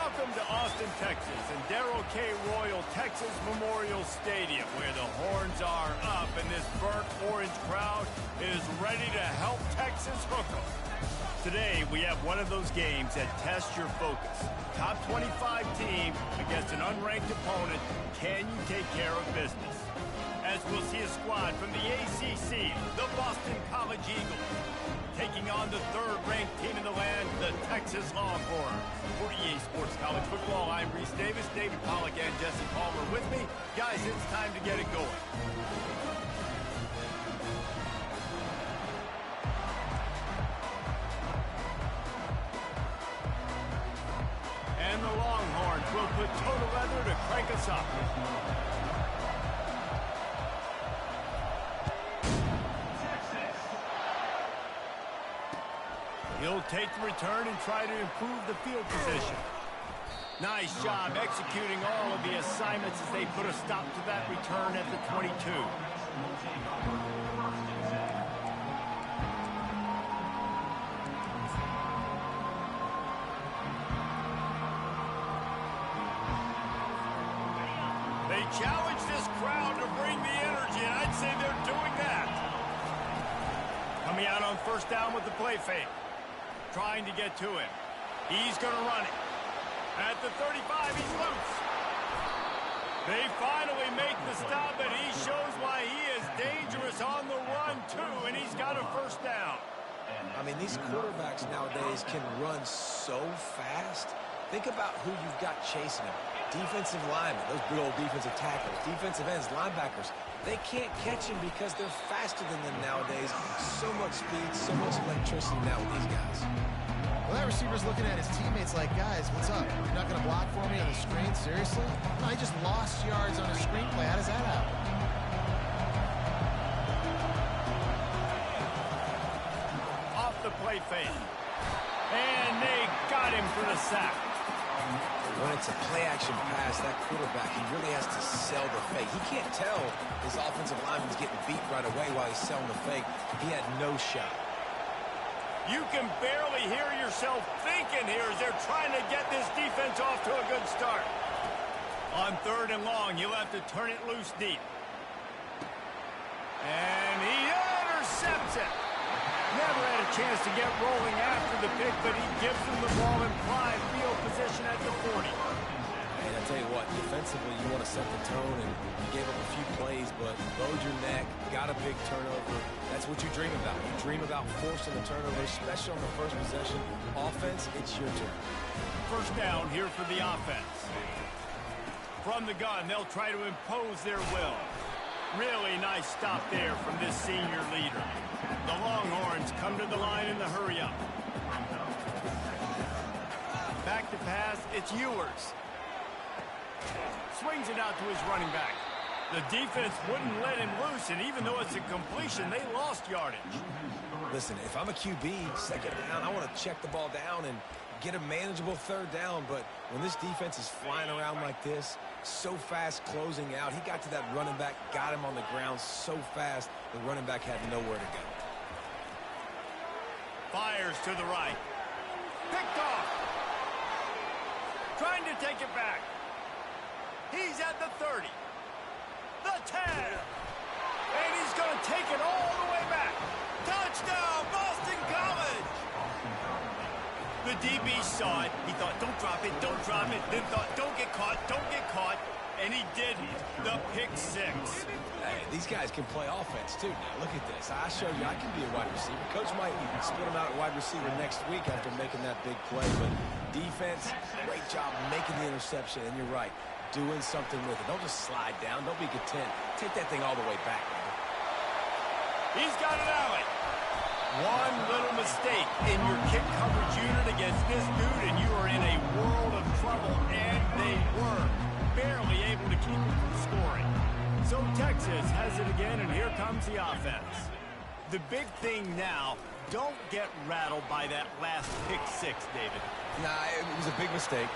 Welcome to Austin, Texas, and Darrell K. Royal Texas Memorial Stadium, where the horns are up and this burnt orange crowd is ready to help Texas hook 'em. Today, we have one of those games that tests your focus. Top 25 team against an unranked opponent. Can you take care of business? As we'll see a squad from the ACC, the Boston College Eagles, taking on the third-ranked team in the land, the Texas Longhorns. For EA Sports College Football, I'm Reese Davis, David Pollack, and Jesse Palmer with me. Guys, it's time to get it going. And the Longhorns will put total leather to crank us up. He'll take the return and try to improve the field position. Nice job executing all of the assignments as they put a stop to that return at the 22. They challenge this crowd to bring the energy, and I'd say they're doing that. Coming out on first down with the play fake. Trying to get to him. He's going to run it. At the 35, he's loose. They finally make the stop, and he shows why he is dangerous on the run, too, and he's got a first down. I mean, these quarterbacks nowadays can run so fast. Think about who you've got chasing him. Defensive linemen, those big old defensive tackles, defensive ends, linebackers. They can't catch him because they're faster than them nowadays. So much speed, so much electricity now with these guys. Well, that receiver's looking at his teammates like, guys, what's up? You're not going to block for me on the screen? Seriously? No, he just lost yards on a screenplay. How does that happen? Off the play fake. And they got him for the sack. When it's a play-action pass, that quarterback, he really has to sell the fake. He can't tell his offensive lineman's getting beat right away while he's selling the fake. He had no shot. You can barely hear yourself thinking here as they're trying to get this defense off to a good start. On third and long, he'll have to turn it loose deep. And he intercepts it. Never had a chance to get rolling after the pick, but he gives them the ball in prime field position at the 40. And I tell you what, defensively, you want to set the tone, and you gave up a few plays, but bowed your neck, got a big turnover. That's what you dream about. You dream about forcing the turnover, especially on the first possession. Offense, it's your turn. First down here for the offense. From the gun, they'll try to impose their will. Really nice stop there from this senior leader. The Longhorns come to the line in the hurry-up. Back to pass, it's Ewers. Swings it out to his running back. The defense wouldn't let him loose, and even though it's a completion, they lost yardage. Listen, if I'm a QB, second down, I want to check the ball down and get a manageable third down, but when this defense is flying around like this, so fast closing out, he got to that running back, got him on the ground so fast, the running back had nowhere to go. Fires to the right. Picked off. Trying to take it back. He's at the 30. The 10. And he's going to take it all the way back. Touchdown, Boston College. The DB saw it. He thought, don't drop it, don't drop it. Then thought, don't get caught, don't get caught. And he didn't. The pick six. Hey, these guys can play offense, too. Now, look at this. I showed you I can be a wide receiver. Coach might split him out at wide receiver next week after making that big play. But defense, great job making the interception. And you're right, doing something with it. Don't just slide down. Don't be content. Take that thing all the way back, man. He's got an alley. One little mistake in your kick coverage unit against this dude, and you are in a world of trouble. And they were barely able to keep him from scoring. So Texas has it again, and here comes the offense. The big thing now, don't get rattled by that last pick six, David. Nah, it was a big mistake.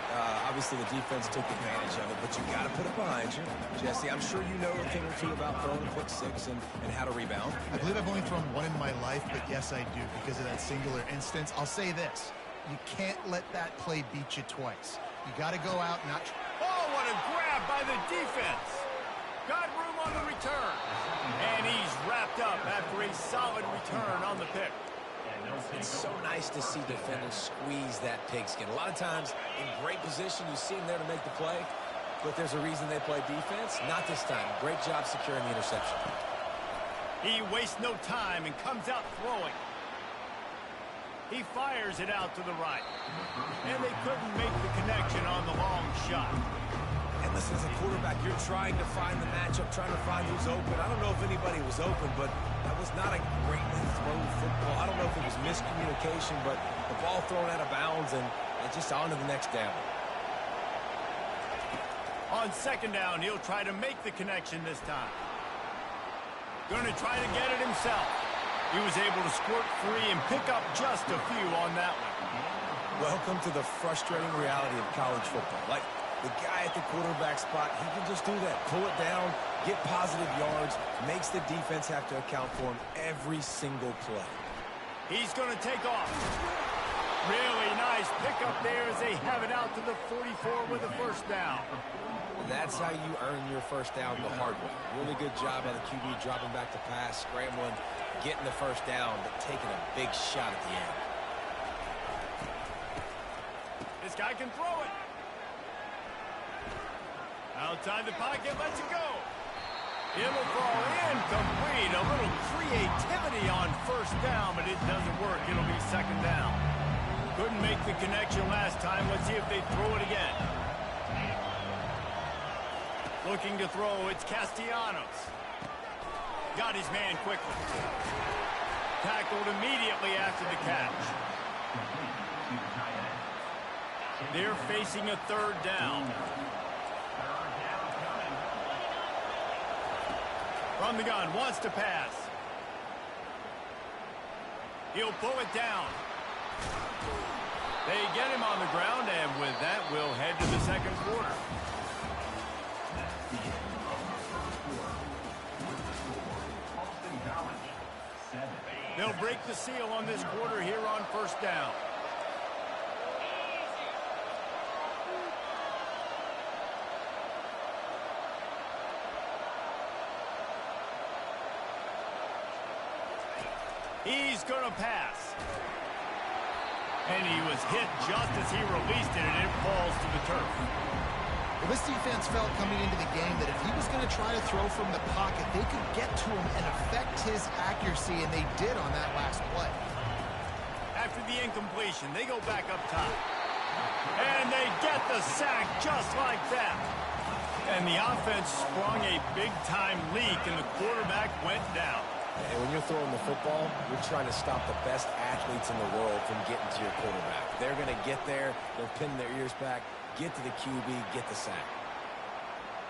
Obviously, the defense took advantage of it, but you got to put it behind you. Jesse, I'm sure you know a thing or two about throwing a pick six and how to rebound. I believe I've only thrown one in my life, but yes, I do, because of that singular instance. I'll say this. You can't let that play beat you twice. You got to go out, not... Oh, what a grab by the defense. Got room on the return. And he's wrapped up after a solid return on the pick. It's so nice to see defenders squeeze that pigskin. A lot of times, in great position, you see them there to make the play, but there's a reason they play defense. Not this time. Great job securing the interception. He wastes no time and comes out throwing. He fires it out to the right. And they couldn't make the connection on the long shot. And listen, as a quarterback, you're trying to find the matchup, trying to find who's open. I don't know if anybody was open, but that was not a greatly thrown football. I don't know if it was miscommunication, but the ball thrown out of bounds and just on to the next down. On second down, he'll try to make the connection this time. Going to try to get it himself. He was able to squirt free and pick up just a few on that one. Welcome to the frustrating reality of college football. Like, the guy at the quarterback spot, he can just do that. Pull it down, get positive yards, makes the defense have to account for him every single play. He's going to take off. Really nice pickup there as they have it out to the 44 with a first down. That's how you earn your first down the hard way. Really good job by the QB dropping back to pass, scrambling, getting the first down, but taking a big shot at the end. This guy can throw it. Outside the pocket, lets it go. It'll fall incomplete. A little creativity on first down, but it doesn't work. It'll be second down. Couldn't make the connection last time. Let's see if they throw it again. Looking to throw, it's Castellanos. Got his man quickly. Tackled immediately after the catch. They're facing a third down. From the gun, wants to pass. He'll pull it down. They get him on the ground, and with that, we'll head to the second quarter. They'll break the seal on this quarter here on first down. He's going to pass. And he was hit just as he released it, and it falls to the turf. Well, this defense felt coming into the game that if he was going to try to throw from the pocket, they could get to him and affect his accuracy, and they did on that last play. After the incompletion, they go back up top. And they get the sack just like that. And the offense sprung a big-time leak, and the quarterback went down. And when you're throwing the football, you're trying to stop the best athletes in the world from getting to your quarterback. They're going to get there, they'll pin their ears back, get to the QB, get the sack.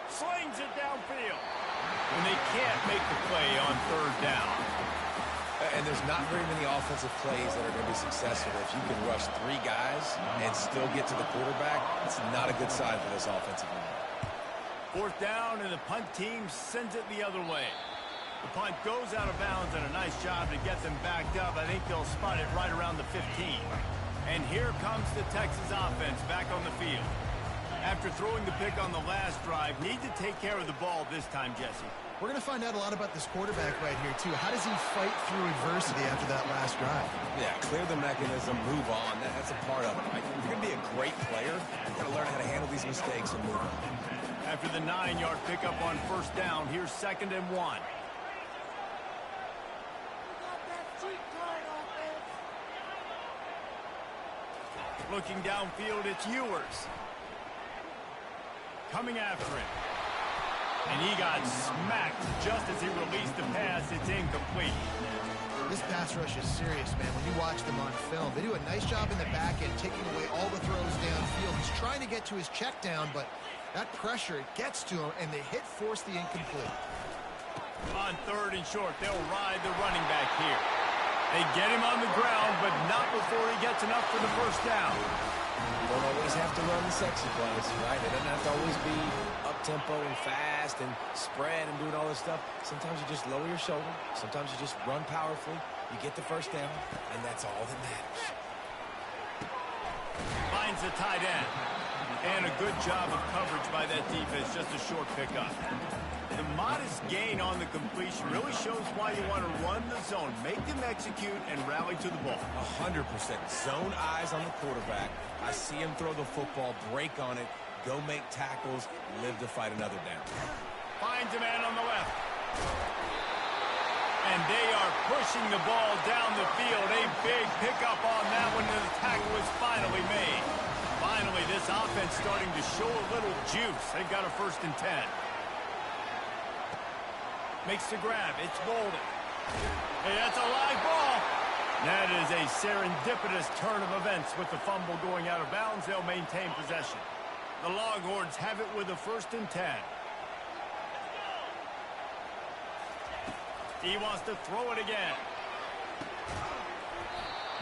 Slings it downfield. And they can't make the play on third down. And there's not very many offensive plays that are going to be successful. If you can rush three guys and still get to the quarterback, it's not a good sign for this offensive line. Fourth down, and the punt team sends it the other way. The punt goes out of bounds, and a nice job to get them backed up. I think they'll spot it right around the 15. And here comes the Texas offense back on the field. After throwing the pick on the last drive, need to take care of the ball this time, Jesse. We're going to find out a lot about this quarterback right here, too. How does he fight through adversity after that last drive? Yeah, clear the mechanism, move on. That's a part of it, right? If you're going to be a great player, you've got to learn how to handle these mistakes and move on. After the 9-yard pickup on first down, here's 2nd and 1. Looking downfield, it's Ewers. Coming after him. And he got smacked just as he released the pass. It's incomplete. This pass rush is serious, man. When you watch them on film, they do a nice job in the back end, taking away all the throws downfield. He's trying to get to his check down, but that pressure gets to him, and the hit forced the incomplete. On 3rd and short, they'll ride the running back here. They get him on the ground, but not before he gets enough for the first down. You don't always have to run the sexy plays, right? It doesn't have to always be up-tempo and fast and spread and doing all this stuff. Sometimes you just lower your shoulder. Sometimes you just run powerfully. You get the first down, and that's all that matters. Finds the tight end. And a good job of coverage by that defense, just a short pickup. The modest gain on the completion really shows why you want to run the zone, make them execute, and rally to the ball. 100%. Zone eyes on the quarterback. I see him throw the football, break on it, go make tackles, live to fight another down. Finds a man on the left. And they are pushing the ball down the field. A big pickup on that one, and the tackle is finally made. Finally, this offense starting to show a little juice. They've got a 1st and 10. Makes the grab. It's Bolden. Hey, that's a live ball. That is a serendipitous turn of events with the fumble going out of bounds. They'll maintain possession. The Longhorns have it with a 1st and 10. He wants to throw it again.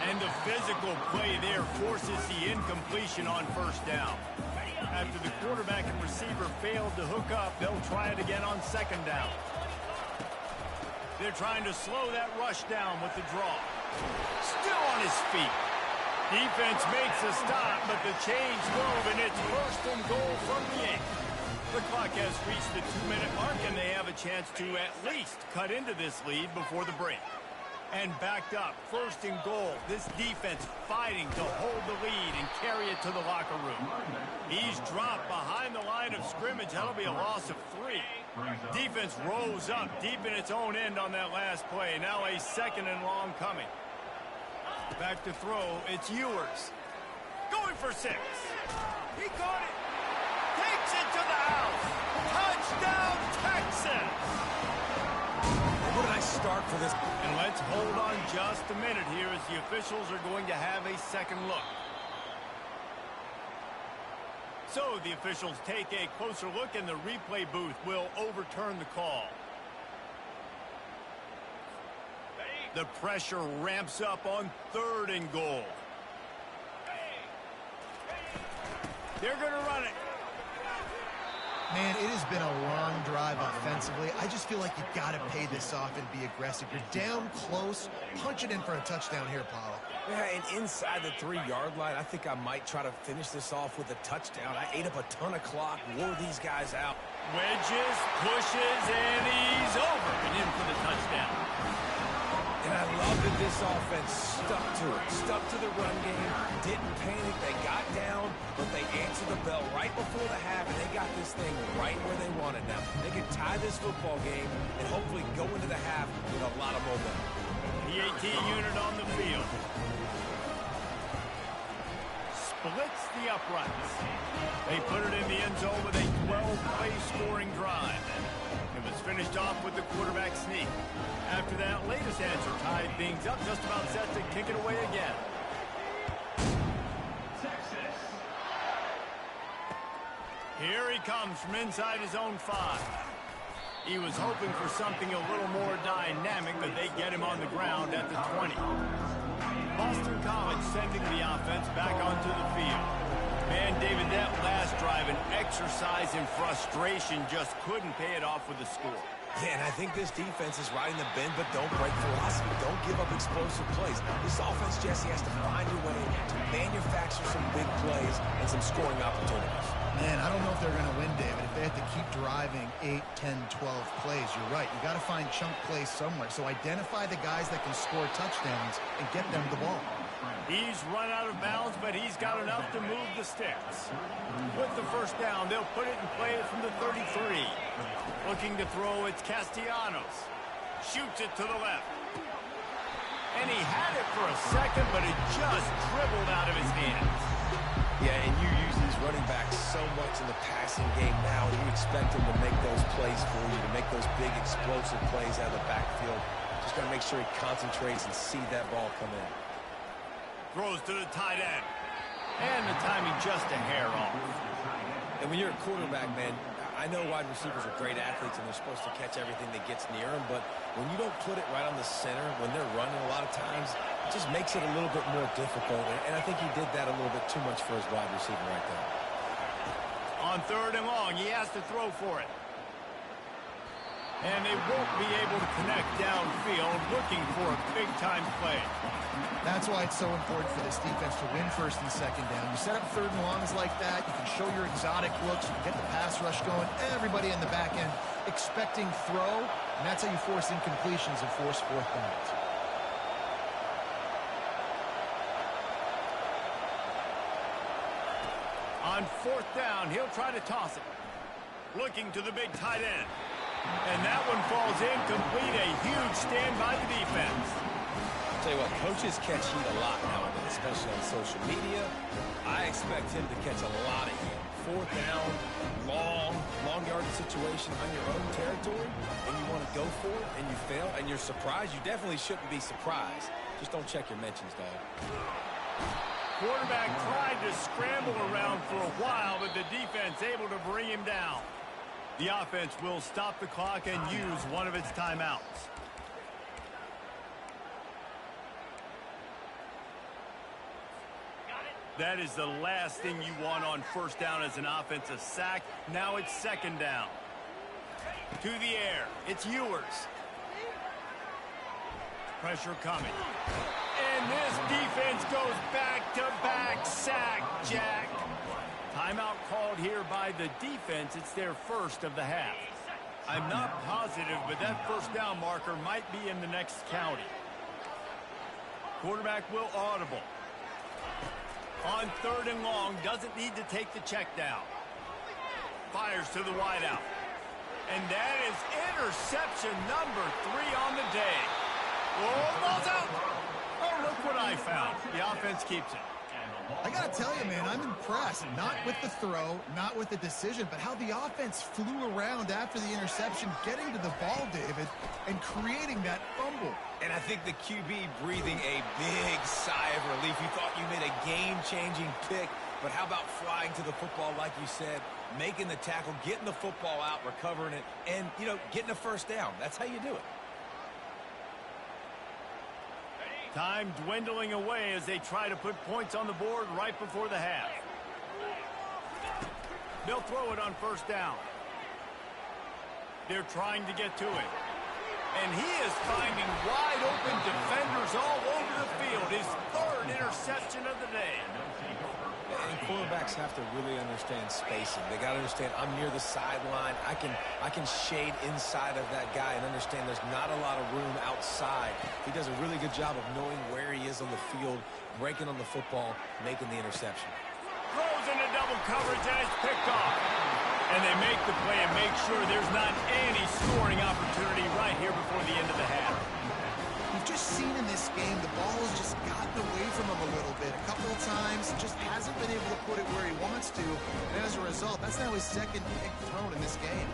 And the physical play there forces the incompletion on 1st down. After the quarterback and receiver failed to hook up, they'll try it again on 2nd down. They're trying to slow that rush down with the draw. Still on his feet. Defense makes a stop, but the chains move, and it's 1st and goal from the 8. The clock has reached the 2-minute mark, and they have a chance to at least cut into this lead before the break. And backed up, 1st and goal. This defense fighting to hold the lead and carry it to the locker room. He's dropped behind the line of scrimmage. That'll be a loss of 3. Defense rose up deep in its own end on that last play. Now a 2nd and long coming. Back to throw. It's Ewers. Going for 6. He caught it. Takes it to the house. Touchdown, Texas. What did I start for this? And let's hold on just a minute here as the officials are going to have a 2nd look. So the officials take a closer look, and the replay booth will overturn the call. The pressure ramps up on 3rd and goal. They're going to run it. Man, it has been a long drive offensively. I just feel like you got to pay this off and be aggressive. You're down close. Punch it in for a touchdown here, Paulo. Yeah, and inside the 3-yard line, I think I might try to finish this off with a touchdown. I ate up a ton of clock, wore these guys out. Wedges, pushes, and he's over and in for the touchdown. And I love that this offense stuck to it, stuck to the run game, didn't panic. They got down, but they answered the bell right before the half, and they got this thing right where they wanted. Now, they can tie this football game and hopefully go into the half with a lot of momentum. The 18 unit on the field. Splits the uprights. They put it in the end zone with a 12-play scoring drive. It was finished off with the quarterback sneak. After that latest answer tied things up, just about set to kick it away again. Texas. Here he comes from inside his own 5. He was hoping for something a little more dynamic, but they get him on the ground at the 20. Boston College sending the offense back onto the field. Man, David, that last drive, an exercise in frustration, just couldn't pay it off with the score. Yeah, and I think this defense is riding the bend, but don't break philosophy. Don't give up explosive plays. This offense, Jesse, has to find a way to manufacture some big plays and some scoring opportunities. Man, I don't know if they're going to win, David. If they have to keep driving 8, 10, 12 plays, you're right. You got to find chunk plays somewhere. So identify the guys that can score touchdowns and get them the ball. He's run out of bounds, but he's got enough to move the sticks. With the 1st down, they'll put it and play it from the 33. Looking to throw, it's Castellanos. Shoots it to the left. And he had it for a second, but it just dribbled out of his hands. Yeah, and you use these running backs so much in the passing game now, and you expect them to make those plays for you, to make those big explosive plays out of the backfield. Just got to make sure he concentrates and see that ball come in. Throws to the tight end. And the timing just a hair off. And when you're a quarterback, man, I know wide receivers are great athletes and they're supposed to catch everything that gets near them, but when you don't put it right on the center, when they're running a lot of times, it just makes it a little bit more difficult. And I think he did that a little bit too much for his wide receiver right there. On 3rd and long, he has to throw for it. And they won't be able to connect downfield, looking for a big-time play. That's why it's so important for this defense to win first and second down. You set up third and longs like that, you can show your exotic looks, you can get the pass rush going, everybody in the back end expecting throw, and that's how you force incompletions and force fourth downs. On fourth down, he'll try to toss it. Looking to the big tight end. And that one falls incomplete. A huge stand by the defense. I'll tell you what, coaches catch heat a lot nowadays, especially on social media. I expect him to catch a lot of heat. Fourth down, long yardage situation on your own territory, and you want to go for it, and you fail, and you're surprised. You definitely shouldn't be surprised. Just don't check your mentions, dog. Quarterback tried to scramble around for a while, but the defense able to bring him down. The offense will stop the clock and use one of its timeouts. That is the last thing you want on first down as an offensive sack. Now it's second down. To the air. It's Ewers. Pressure coming. And this defense goes back-to-back sack, Jack. Timeout called here by the defense. It's their first of the half. I'm not positive, but that first down marker might be in the next county. Quarterback will audible. On third and long, doesn't need to take the check down. Fires to the wideout. And that is interception number 3 on the day. Oh, ball's out. Oh, look what I found. The offense keeps it. I got to tell you, man, I'm impressed. Not with the throw, not with the decision, but how the offense flew around after the interception, getting to the ball, David, and creating that fumble. And I think the QB breathing a big sigh of relief. You thought you made a game-changing pick, but how about flying to the football, like you said, making the tackle, getting the football out, recovering it, and, you know, getting a first down. That's how you do it. Time dwindling away as they try to put points on the board right before the half. They'll throw it on first down. They're trying to get to it. And he is finding wide open defenders all over the field. His third interception of the day. And quarterbacks have to really understand spacing. They got to understand I'm near the sideline. I can shade inside of that guy and understand there's not a lot of room outside. He does a really good job of knowing where he is on the field, breaking on the football, making the interception. Throws into double coverage and it's picked off. And they make the play and make sure there's not any scoring opportunity right here before the end of the half. We've just seen in this game the ball has just gotten away from him a little bit. A couple of times, just hasn't been able to put it where he wants to. And as a result, that's now his second pick thrown in this game.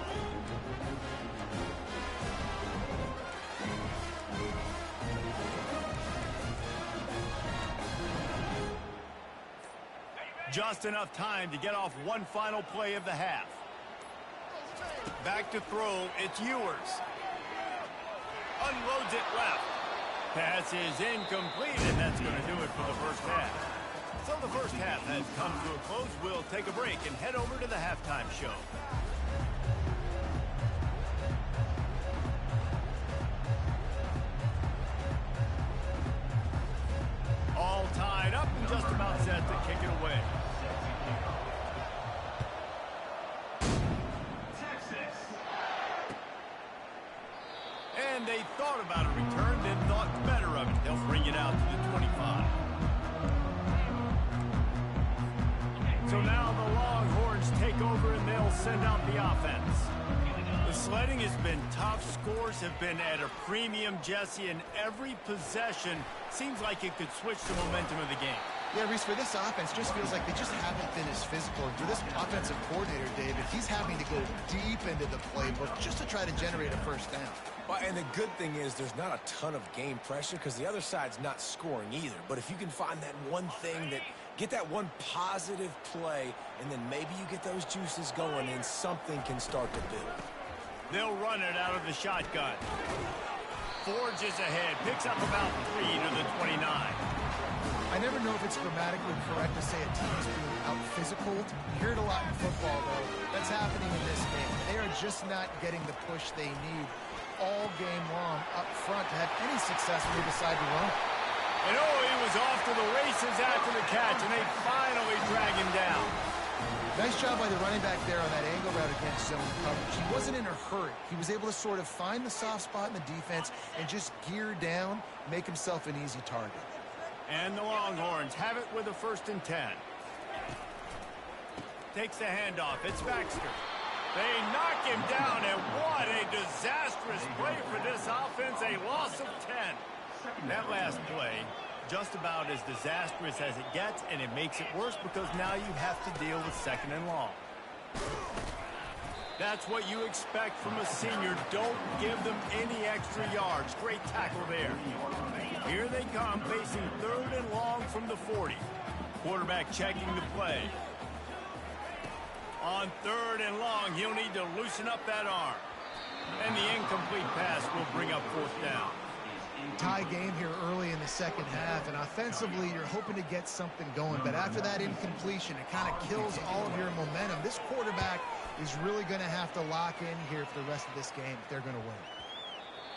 Just enough time to get off one final play of the half. Back to throw, it's Ewers. Unloads it left. Pass is incomplete, and that's going to do it for the first half. So the first half has come to a close. We'll take a break and head over to the halftime show. All tied up and just about set to kick it away. And they thought about a return, then thought better of it. They'll bring it out to the 25. So now the Longhorns take over and they'll send out the offense. The sledding has been tough. Scores have been at a premium, Jesse, and every possession seems like it could switch the momentum of the game. Yeah, Reese, for this offense, just feels like they just haven't been as physical. And for this offensive coordinator, David, he's having to go deep into the playbook just to try to generate a first down. Well, and the good thing is there's not a ton of game pressure because the other side's not scoring either. But if you can find that one thing that get that one positive play, and then maybe you get those juices going and something can start to build. They'll run it out of the shotgun. Forges ahead, picks up about 3 to the 29. I know never know if it's grammatically correct to say a team is being out-physical. You hear it a lot in football, though. That's happening in this game. They are just not getting the push they need all game long up front to have any success when they decide to run. And he was off to the races after the catch, and they finally drag him down. Nice job by the running back there on that angle route against zone coverage. He wasn't in a hurry. He was able to sort of find the soft spot in the defense and just gear down, make himself an easy target. And the Longhorns have it with a 1st and 10. Takes the handoff. It's Baxter. They knock him down, and what a disastrous play for this offense. A loss of 10. That last play, just about as disastrous as it gets, and it makes it worse because now you have to deal with 2nd and long. That's what you expect from a senior. Don't give them any extra yards. Great tackle there. Here they come, facing 3rd and long from the 40. Quarterback checking the play. On 3rd and long, he'll need to loosen up that arm. And the incomplete pass will bring up 4th down. Tie game here early in the 2nd half, and offensively you're hoping to get something going, but after that incompletion it kind of kills all of your momentum. This quarterback is really going to have to lock in here for the rest of this game if they're going to win.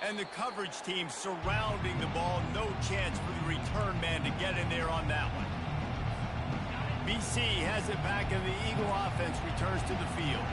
And the coverage team surrounding the ball, no chance for the return man to get in there on that one. BC has it back, and the Eagle offense returns to the field.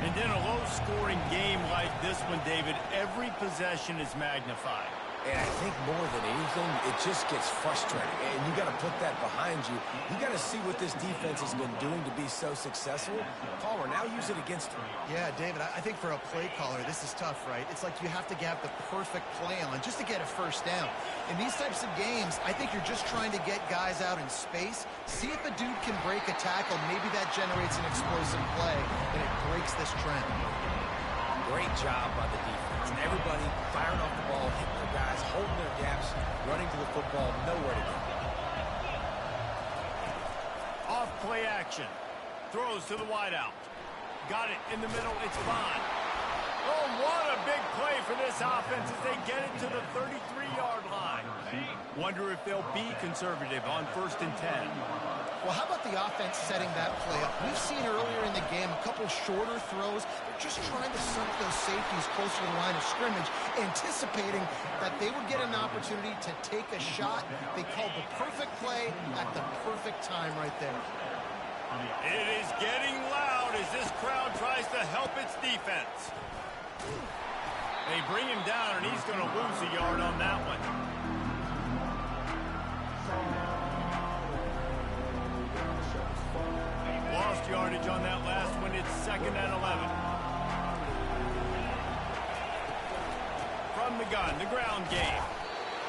And in a low-scoring game like this one, David, every possession is magnified. And I think more than anything, it just gets frustrating. And you got to put that behind you. You got to see what this defense has been doing to be so successful. Palmer, now use it against them. Yeah, David, I think for a play caller, this is tough, right? It's like you have to have the perfect play on just to get a 1st down. In these types of games, I think you're just trying to get guys out in space, see if a dude can break a tackle. Maybe that generates an explosive play, and it breaks this trend. Great job by the defense. Everybody firing off the ball, hitting their guys, holding their gaps, running to the football, nowhere to go. Off play action. Throws to the wideout. Got it in the middle. It's Bond. Oh, what a big play for this offense as they get it to the 33-yard line. Wonder if they'll be conservative on 1st and 10. Well, how about the offense setting that play up? We've seen earlier in the game a couple shorter throws. They're just trying to sunk those safeties closer to the line of scrimmage, anticipating that they would get an opportunity to take a shot. They called the perfect play at the perfect time right there. It is getting loud as this crowd tries to help its defense. They bring him down, and he's going to lose a yard on that one. Lost yardage on that last one. It's 2nd and 11. From the gun, the ground game.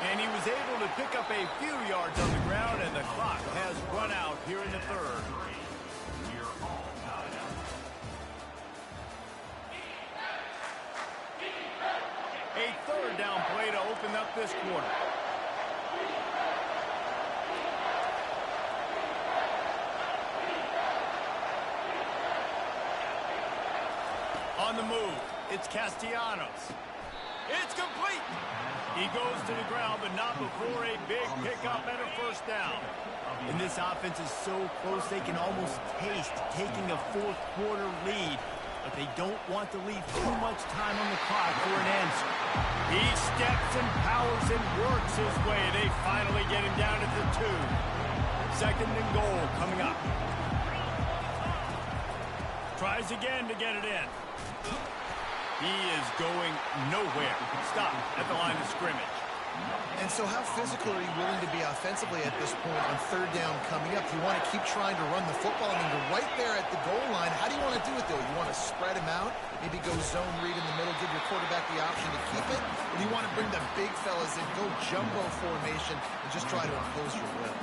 And he was able to pick up a few yards on the ground, and the clock has run out here in the 3rd. A 3rd down play to open up this quarter. On the move, it's Castellanos. It's complete. He goes to the ground, but not before a big pickup and a 1st down. And this offense is so close they can almost taste taking a 4th quarter lead, but they don't want to leave too much time on the clock for an answer. He steps and powers and works his way. They finally get him down at the 2. 2nd and goal coming up. Tries again to get it in. He is going nowhere. Stop at the line of scrimmage. And so how physical are you willing to be offensively at this point on 3rd down coming up? Do you want to keep trying to run the football? I mean, you're right there at the goal line. How do you want to do it, though? You want to spread him out, maybe go zone read in the middle, give your quarterback the option to keep it? Or do you want to bring the big fellas in, go jumbo formation, and just try to impose your will?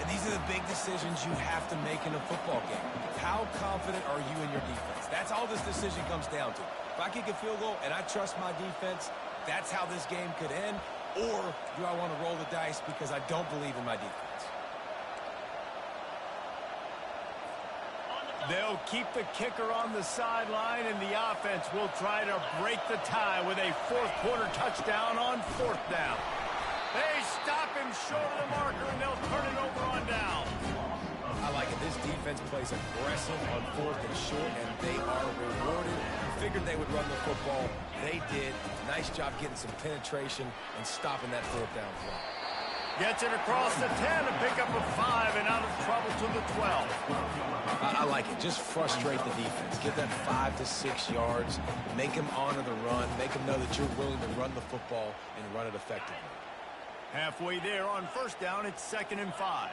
And these are the big decisions you have to make in a football game. How confident are you in your defense? That's all this decision comes down to. If I kick a field goal and I trust my defense, that's how this game could end. Or do I want to roll the dice because I don't believe in my defense? They'll keep the kicker on the sideline, and the offense will try to break the tie with a 4th quarter touchdown on 4th down. They stop him short of the marker, and they'll turn it defense plays aggressive on 4th and short, and they are rewarded. Figured they would run the football. They did. Nice job getting some penetration and stopping that 4th down play. Gets it across the 10 to pick up a 5 and out of trouble to the 12. I like it. Just frustrate the defense. Give them 5 to 6 yards. Make them honor the run. Make them know that you're willing to run the football and run it effectively. Halfway there on 1st down, it's 2nd and 5.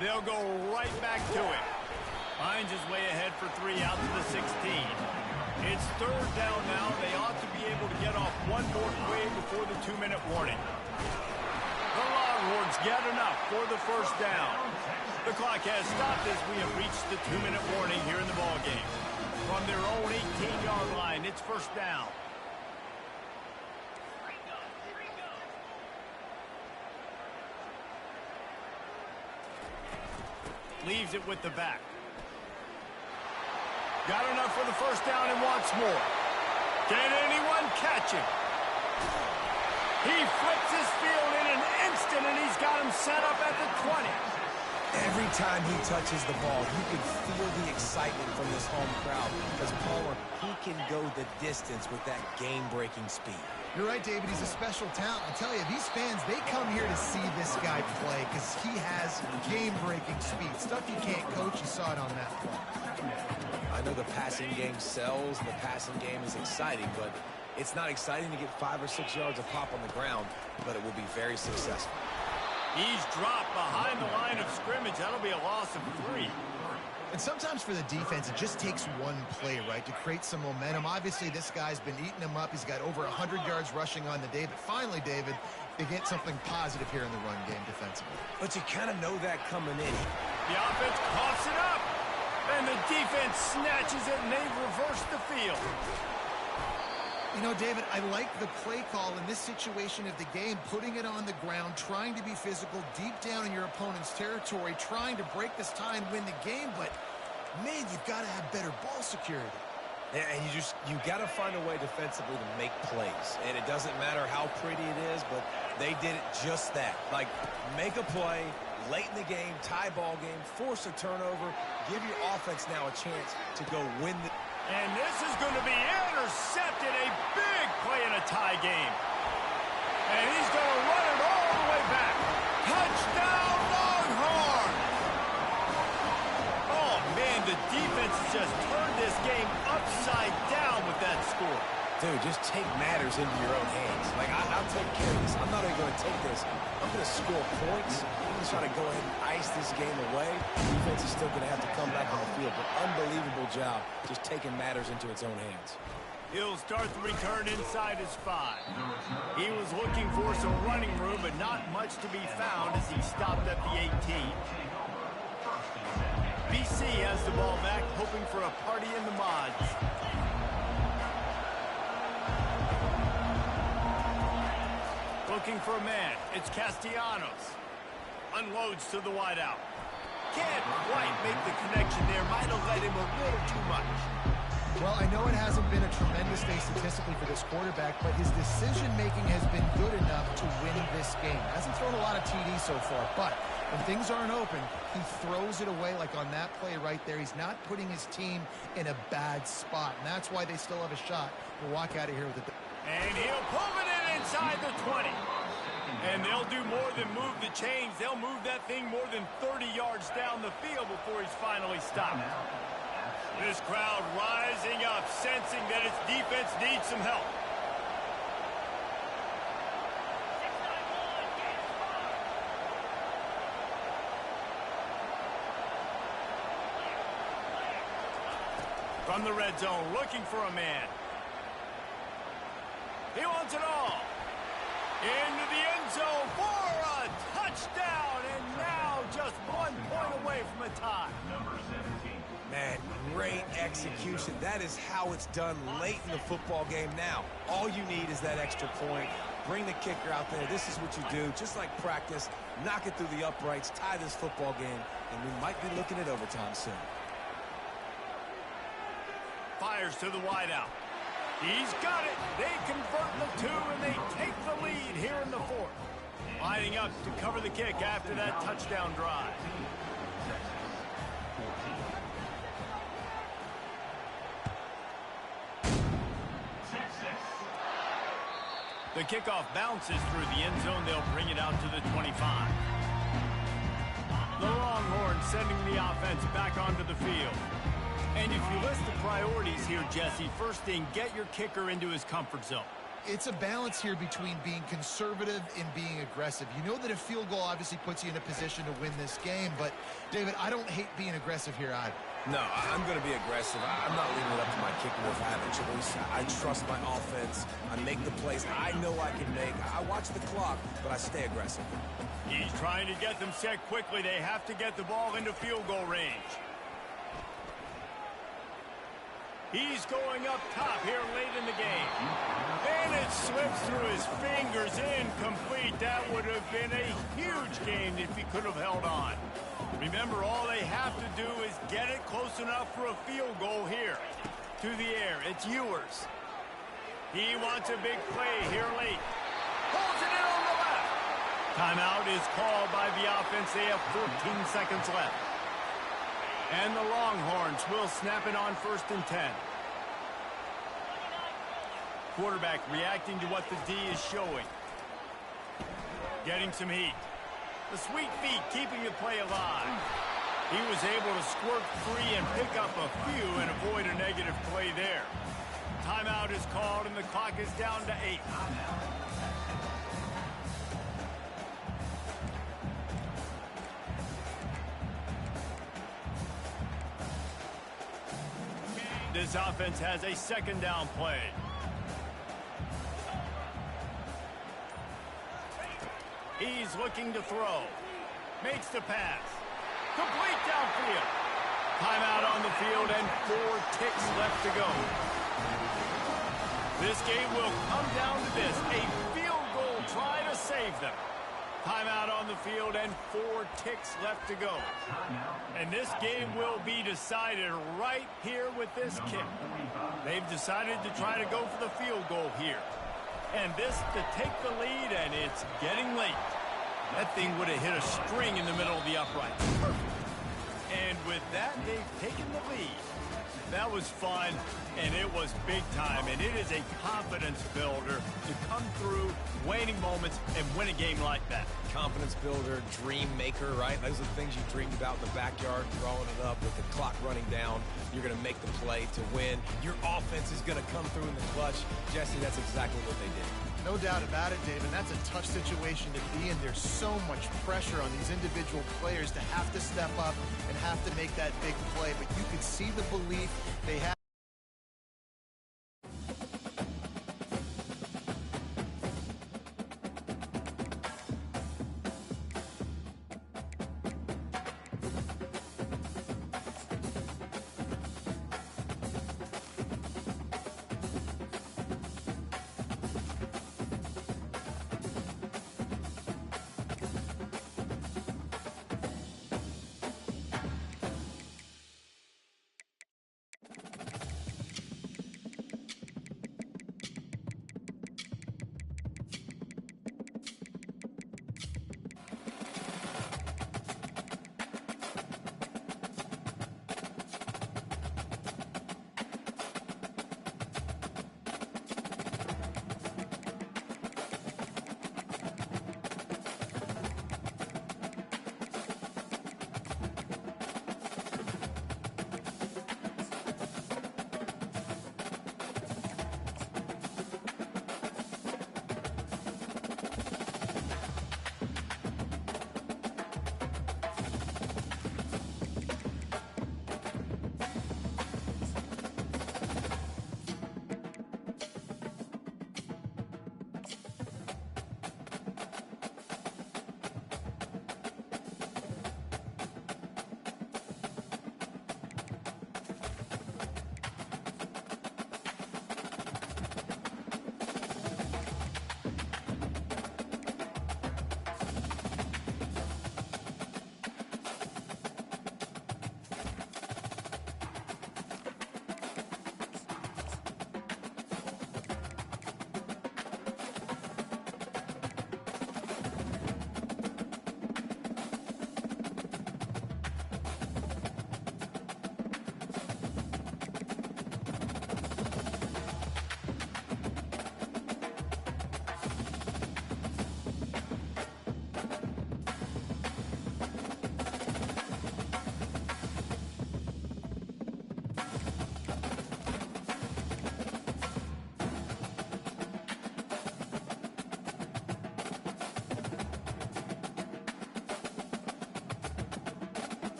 They'll go right back to it. Finds his way ahead for 3 out to the 16. It's 3rd down now. They ought to be able to get off one more play before the 2-minute warning. The Longhorns get enough for the 1st down. The clock has stopped as we have reached the 2-minute warning here in the ballgame. From their own 18-yard line, it's 1st down. Leaves it with the back. Got enough for the 1st down and wants more. Can anyone catch him? He flips his field in an instant, and he's got him set up at the 20. Every time he touches the ball, you can feel the excitement from this home crowd. Because Palmer, he can go the distance with that game-breaking speed. You're right, David. He's a special talent. I tell you, these fans, they come here to see this guy play because he has game-breaking speed. Stuff you can't coach. You saw it on that play. I know the passing game sells, the passing game is exciting, but it's not exciting to get 5 or 6 yards of pop on the ground, but it will be very successful. He's dropped behind the line of scrimmage. That'll be a loss of 3. And sometimes for the defense, it just takes one play, right, to create some momentum. Obviously, this guy's been eating them up. He's got over 100 yards rushing on the day. But finally, David, they get something positive here in the run game defensively. But you kind of know that coming in. The offense coughs it up. And the defense snatches it, and they've reversed the field. You know, David, I like the play call in this situation of the game, putting it on the ground, trying to be physical, deep down in your opponent's territory, trying to break this tie and win the game. But, man, you've got to have better ball security. Yeah, and you got to find a way defensively to make plays. And it doesn't matter how pretty it is, but they did it just that. Like, make a play late in the game, tie ball game, force a turnover, give your offense now a chance to go win the... And this is going to be intercepted, a big play in a tie game. And he's going to run it all the way back. Touchdown, Longhorn! Oh, man, the defense has just turned this game upside down with that score. Dude, just take matters into your own hands. Like, I'll take care of this. I'm not even going to take this. I'm going to score points. I'm going to try to go ahead and ice this game away. The defense is still going to have to come back on the field. But unbelievable job just taking matters into its own hands. He'll start the return inside his 5. He was looking for some running room, but not much to be found as he stopped at the 18. BC has the ball back, hoping for a party in the mods. Looking for a man. It's Castellanos. Unloads to the wideout. Can't quite make the connection there. Might have let him a little too much. Well, I know it hasn't been a tremendous day statistically for this quarterback, but his decision-making has been good enough to win this game. Hasn't thrown a lot of TDs so far, but when things aren't open, he throws it away like on that play right there. He's not putting his team in a bad spot, and that's why they still have a shot to walk out of here with it. And he'll pull it in inside the 20. And they'll do more than move the chains. They'll move that thing more than 30 yards down the field before he's finally stopped. This crowd rising up, sensing that its defense needs some help. From the red zone, looking for a man. He wants it all. Into the end zone for a touchdown. And now just 1 point away from a tie. Man, great execution. That is how it's done late in the football game now. All you need is that extra point. Bring the kicker out there. This is what you do. Just like practice, knock it through the uprights, tie this football game, and we might be looking at overtime soon. Fires to the wideout. He's got it. They convert the 2, and they take the lead here in the 4th. lining up to cover the kick after that touchdown drive. The kickoff bounces through the end zone. They'll bring it out to the 25. The Longhorns sending the offense back onto the field. And if you list the priorities here, Jesse, first thing, get your kicker into his comfort zone. It's a balance here between being conservative and being aggressive. You know that a field goal obviously puts you in a position to win this game, but, David, I don't hate being aggressive here either. No, I'm going to be aggressive. I'm not leaving it up to my kicker if I have a choice. I trust my offense. I make the plays I know I can make. I watch the clock, but I stay aggressive. He's trying to get them set quickly. They have to get the ball into field goal range. He's going up top here late in the game. And it slips through his fingers, incomplete. That would have been a huge game if he could have held on. Remember, all they have to do is get it close enough for a field goal here. To the air, it's Ewers. He wants a big play here late. Pulls it in on the left. Timeout is called by the offense. They have 14 seconds left. And the Longhorns will snap it on 1st and 10. Quarterback reacting to what the D is showing. Getting some heat. The sweet feet keeping the play alive. He was able to squirt free and pick up a few and avoid a negative play there. Timeout is called and the clock is down to 8. This offense has a 2nd down play. He's looking to throw. Makes the pass. Complete downfield. Timeout on the field and 4 ticks left to go. This game will come down to this. A field goal try to save them. Timeout on the field and 4 ticks left to go. And this game will be decided right here with this kick. They've decided to try to go for the field goal here. And this to take the lead, and it's getting late. That thing would have hit a string in the middle of the upright. Perfect. And with that, they've taken the lead. That was fun, and it was big time, and it is a confidence builder to come through waning moments and win a game like that. Confidence builder, dream maker, right? Those are the things you dreamed about in the backyard, throwing it up with the clock running down. You're going to make the play to win. Your offense is going to come through in the clutch. Jesse, that's exactly what they did. No doubt about it, David. That's a tough situation to be in. There's so much pressure on these individual players to have to step up and have to make that big play. But you could see the belief they have.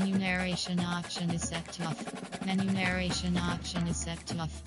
Menu narration option is set to off. Menu narration option is set to off.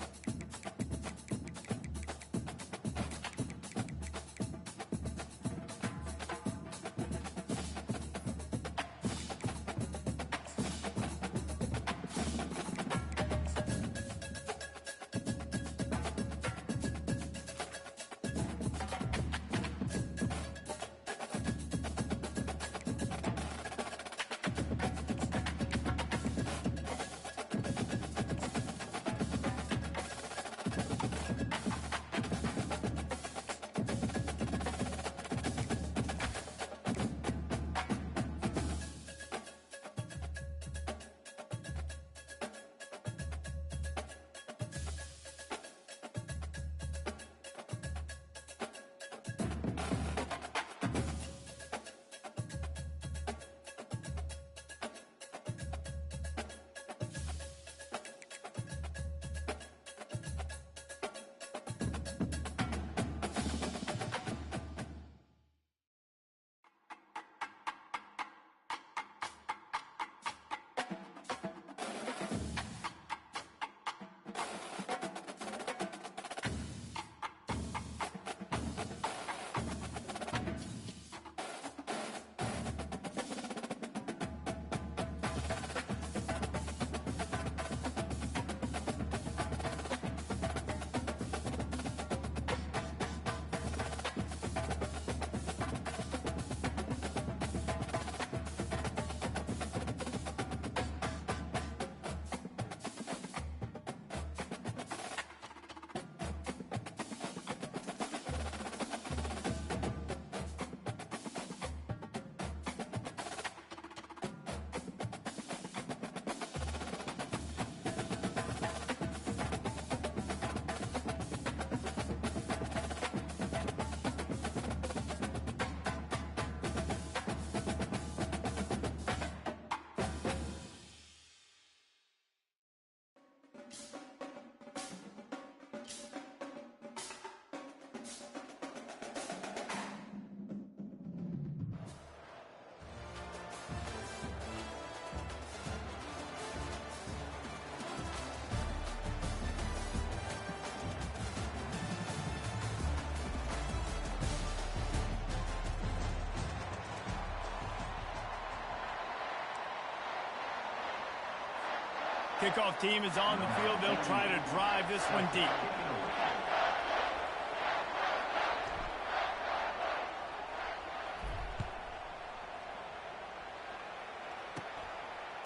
Kickoff team is on the field. They'll try to drive this one deep.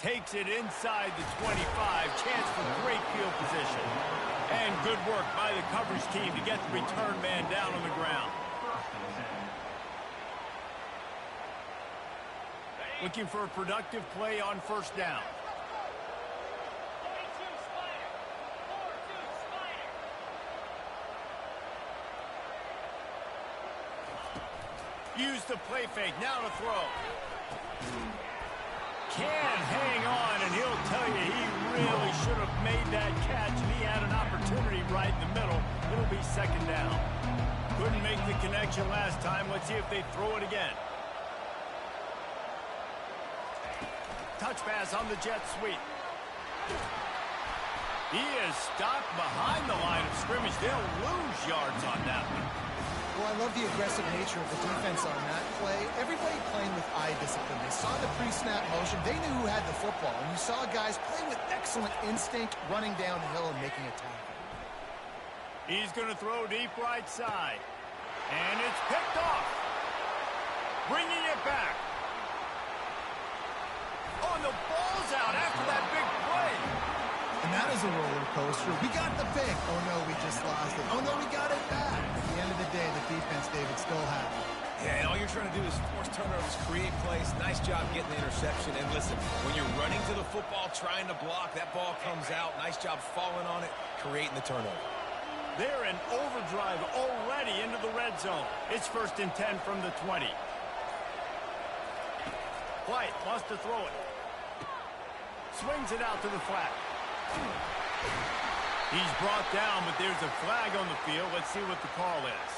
Takes it inside the 25. Chance for great field position. And good work by the coverage team to get the return man down on the ground. Looking for a productive play on first down. Use the play fake. Now to throw. Can hang on, and he'll tell you he really should have made that catch, and he had an opportunity right in the middle. It'll be second down. Couldn't make the connection last time. Let's see if they throw it again. Touch pass on the jet sweep. He is stopped behind the line of scrimmage. They'll lose yards on that one. Well, I love the aggressive nature of the defense on that play. Everybody playing with eye discipline. They saw the pre-snap motion. They knew who had the football. And you saw guys play with excellent instinct, running downhill and making a tackle. He's going to throw deep right side. And it's picked off. Bringing it back. Oh, and the ball's out after that big play. And that is a roller coaster. We got the pick. Oh, no, we just lost it. Oh, no, we got it back. At the end of the day, the defense, David, still has it. Yeah, and all you're trying to do is force turnovers, create plays. Nice job getting the interception. And listen, when you're running to the football, trying to block, that ball comes out. Nice job falling on it, creating the turnover. They're in overdrive already into the red zone. It's 1st and 10 from the 20. White wants to throw it. Swings it out to the flat. He's brought down, but there's a flag on the field. Let's see what the call is.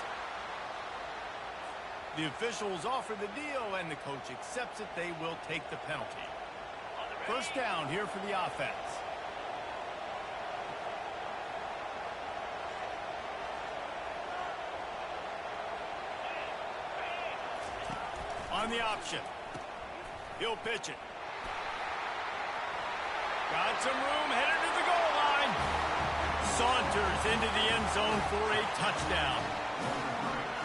The officials offer the deal, and the coach accepts it. They will take the penalty. first down here for the offense. On the option. He'll pitch it. Got some room, headed to the goal line. Saunters into the end zone for a touchdown.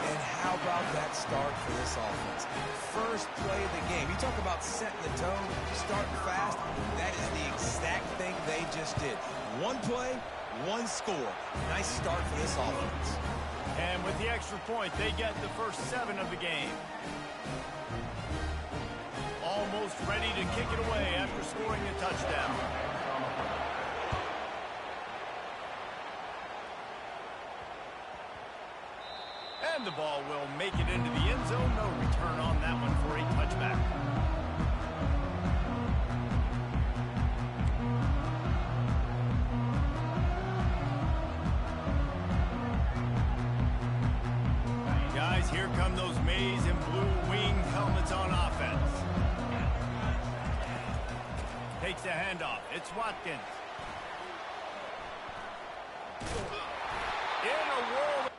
And how about that start for this offense? First play of the game. You talk about setting the tone, starting fast. That is the exact thing they just did. One play, one score. Nice start for this offense. And with the extra point, they get the first 7 of the game. Almost ready to kick it away after scoring the touchdown. And the ball will make it into the end zone. No return on that one for a touchback. Guys, here come those maize and blue wing helmets on offense. Takes the handoff. It's Watkins. In a whirl.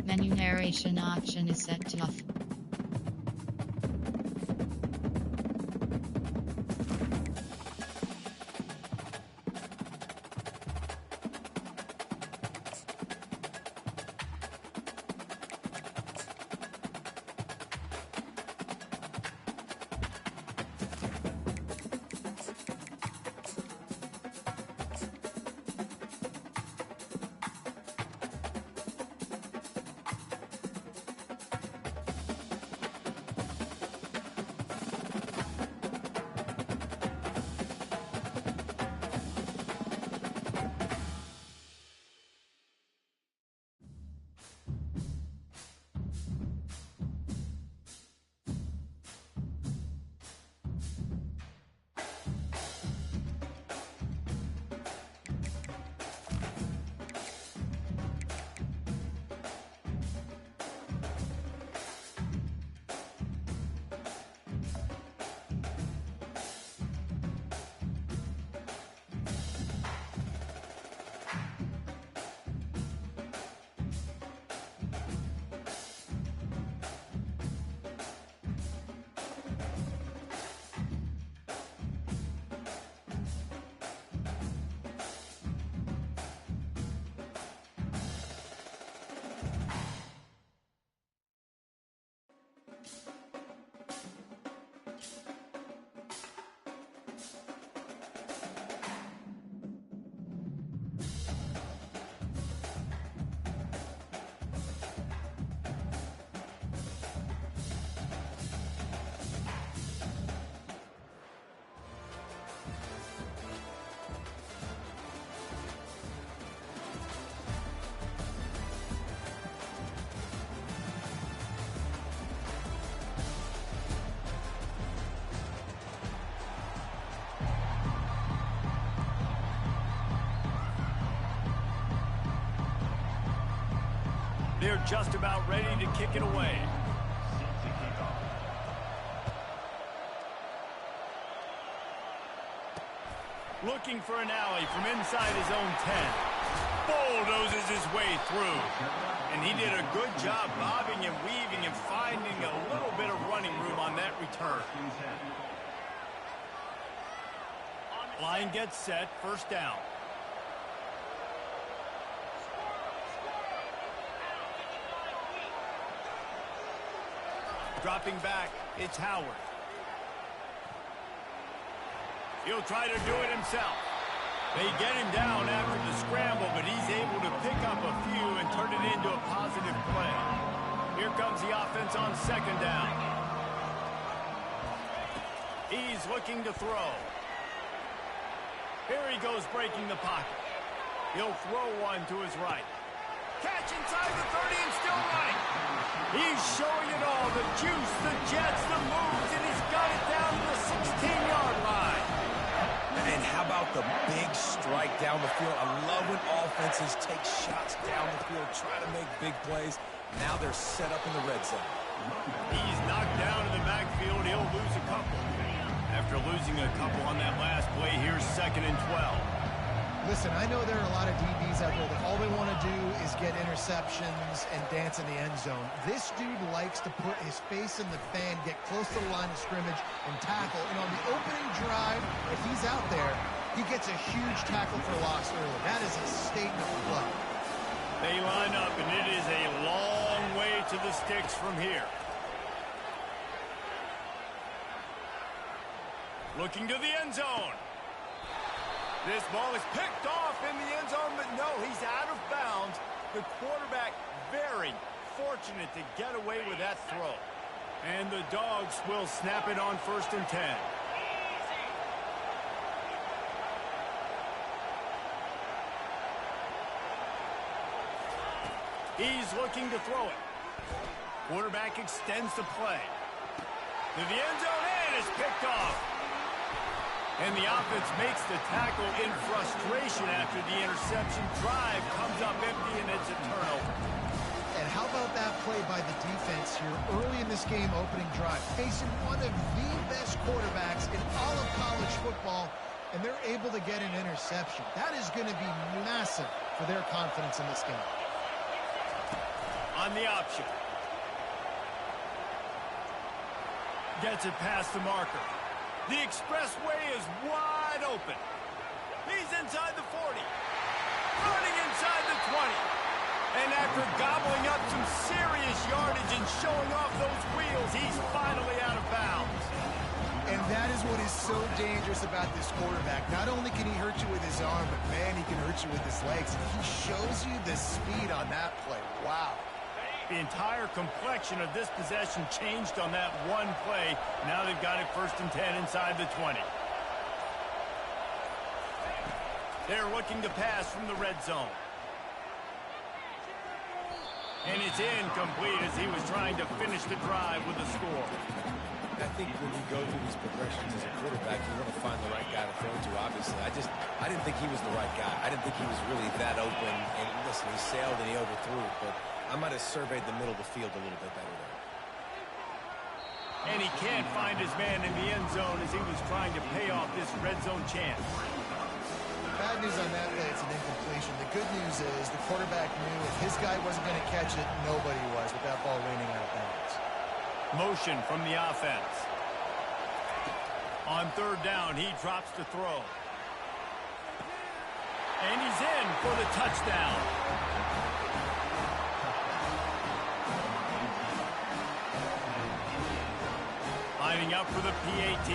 Menu narration option is set to off. They're just about ready to kick it away. Looking for an alley from inside his own 10. Bulldozes his way through. And he did a good job bobbing and weaving and finding a little bit of running room on that return. Line gets set, first down. Dropping back, it's Howard. He'll try to do it himself. They get him down after the scramble, but he's able to pick up a few and turn it into a positive play. Here comes the offense on second down. He's looking to throw. Here he goes breaking the pocket. He'll throw one to his right. Catch inside the 30 and still running. He's showing it all, the juice, the jets, the moves, and he's got it down to the 16-yard line. And how about the big strike down the field? I love when offenses take shots down the field, try to make big plays. Now they're set up in the red zone. He's knocked down in the backfield. He'll lose a couple. After losing a couple on that last play, here's 2nd and 12. Listen, I know there are a lot of DBs out there that all they want to do is get interceptions and dance in the end zone. This dude likes to put his face in the fan, get close to the line of scrimmage, and tackle. And on the opening drive, if he's out there, he gets a huge tackle for loss early. That is a statement play. They line up, and it is a long way to the sticks from here. Looking to the end zone. This ball is picked off in the end zone, but no, he's out of bounds. The quarterback very fortunate to get away with that throw. And the Dogs will snap it on 1st and 10. He's looking to throw it. Quarterback extends the play. To the end zone, and it's picked off. And the offense makes the tackle in frustration after the interception. Drive comes up empty, and it's a turnover. And how about that play by the defense here early in this game, opening drive, facing one of the best quarterbacks in all of college football, and they're able to get an interception. That is going to be massive for their confidence in this game. On the option. Gets it past the marker. The expressway is wide open. He's inside the 40. Running inside the 20. And after gobbling up some serious yardage and showing off those wheels, he's finally out of bounds. And that is what is so dangerous about this quarterback. Not only can he hurt you with his arm, but man, he can hurt you with his legs. He shows you the speed on that play. Wow. The entire complexion of this possession changed on that one play. Now they've got it 1st and 10 inside the 20. They're looking to pass from the red zone. And it's incomplete as he was trying to finish the drive with a score. I think when you go through these progressions as a quarterback, you want to find the right guy to throw to, obviously. I didn't think he was the right guy. I didn't think he was really that open. And listen, he sailed and he overthrew it, but I might have surveyed the middle of the field a little bit better there. And he can't find his man in the end zone as he was trying to pay off this red zone chance. Bad news on that play, it's an incompletion. The good news is the quarterback knew if his guy wasn't going to catch it, nobody was with that ball raining out of bounds. Motion from the offense. On 3rd down, he drops to throw. And he's in for the touchdown. Lining up for the PAT.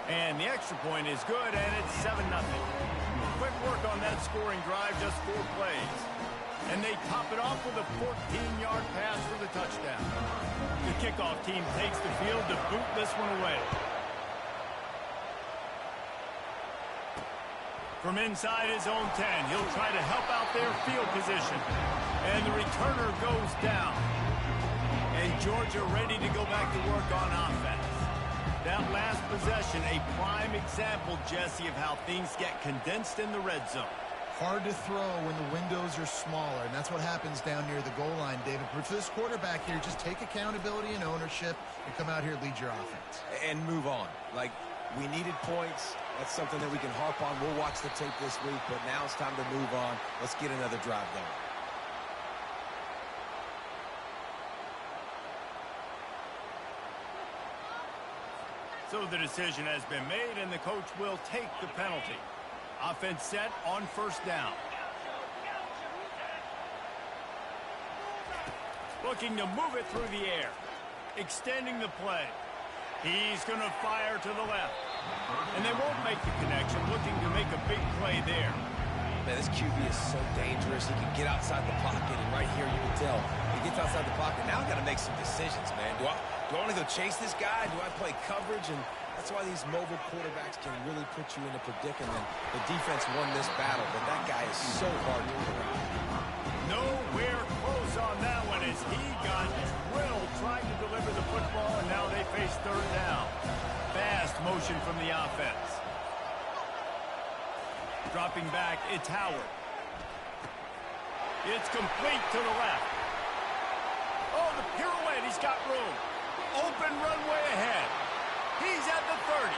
And the extra point is good, and it's 7-0. Quick work on that scoring drive, just 4 plays. And they top it off with a 14-yard pass for the touchdown. The kickoff team takes the field to boot this one away. From inside his own 10, he'll try to help out their field position. And the returner goes down. And Georgia ready to go back to work on offense. That last possession, a prime example, Jesse, of how things get condensed in the red zone. Hard to throw when the windows are smaller, and that's what happens down near the goal line, David. But for this quarterback here, just take accountability and ownership and come out here and lead your offense. And move on. Like, we needed points. That's something that we can harp on. We'll watch the tape this week, but now it's time to move on. Let's get another drive going. So the decision has been made, and the coach will take the penalty. Offense set on first down. Looking to move it through the air. Extending the play. He's going to fire to the left. And they won't make the connection. Looking to make a big play there. Man, this QB is so dangerous. He can get outside the pocket, and right here you can tell he gets outside the pocket. Now I've got to make some decisions, man. Do I want to go chase this guy? Do I play coverage? And that's why these mobile quarterbacks can really put you in a predicament. The defense won this battle, but that guy is so hard to get around. Nowhere close on that one as he got drilled trying to deliver the football, and now they face third down. Fast motion from the offense. Dropping back, it's Howard. It's complete to the left. Oh, the pirouette, he's got room. Open runway ahead. He's at the 30.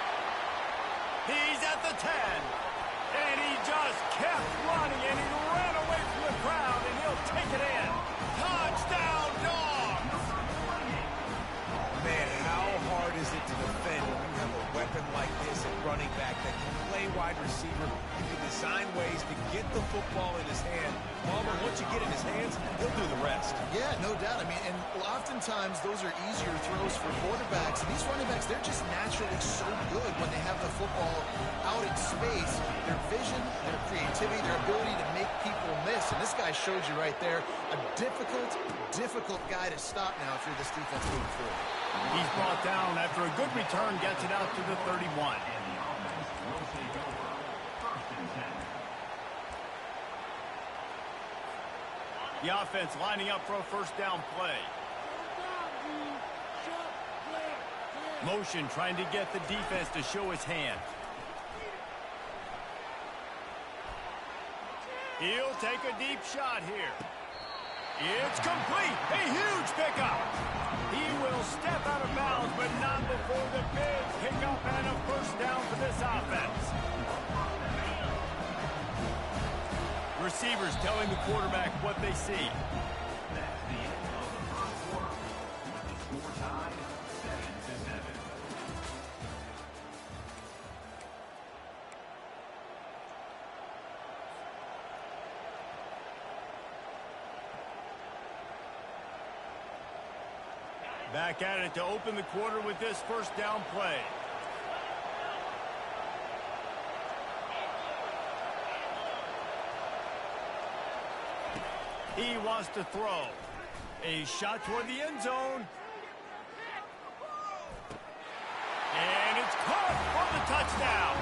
He's at the 10. And he just kept running, and he ran away from the crowd, and he'll take it in. Touchdown, Dogs! Man, how hard is it to defend when you have a weapon like this at running back that can play wide receiver? You can design ways to get the football in his hand. Palmer, once you get in his hands, he'll do the rest. Yeah, no doubt. I mean, and oftentimes those are easier throws for quarterbacks. And these running backs, they're just naturally so good when they have the football out in space. Their vision, their creativity, their ability to make people miss. And this guy showed you right there a difficult guy to stop now if you're this defense moving forward. He's brought down after a good return, gets it out to the 31. The offense lining up for a first down play. Motion trying to get the defense to show his hand. He'll take a deep shot here. It's complete. A huge pickup. He will step out of bounds, but not before the big pickup and a first down for this offense. Receivers telling the quarterback what they see. Back at it to open the quarter with this first down play. He wants to throw. A shot toward the end zone. And it's caught for the touchdown.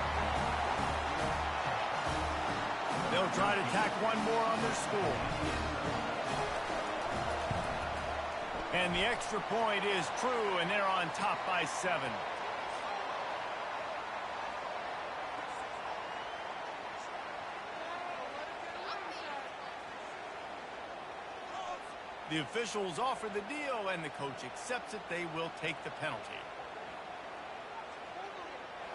They'll try to tack one more on their score. And the extra point is true, and they're on top by 7. The officials offer the deal, and the coach accepts it. They will take the penalty.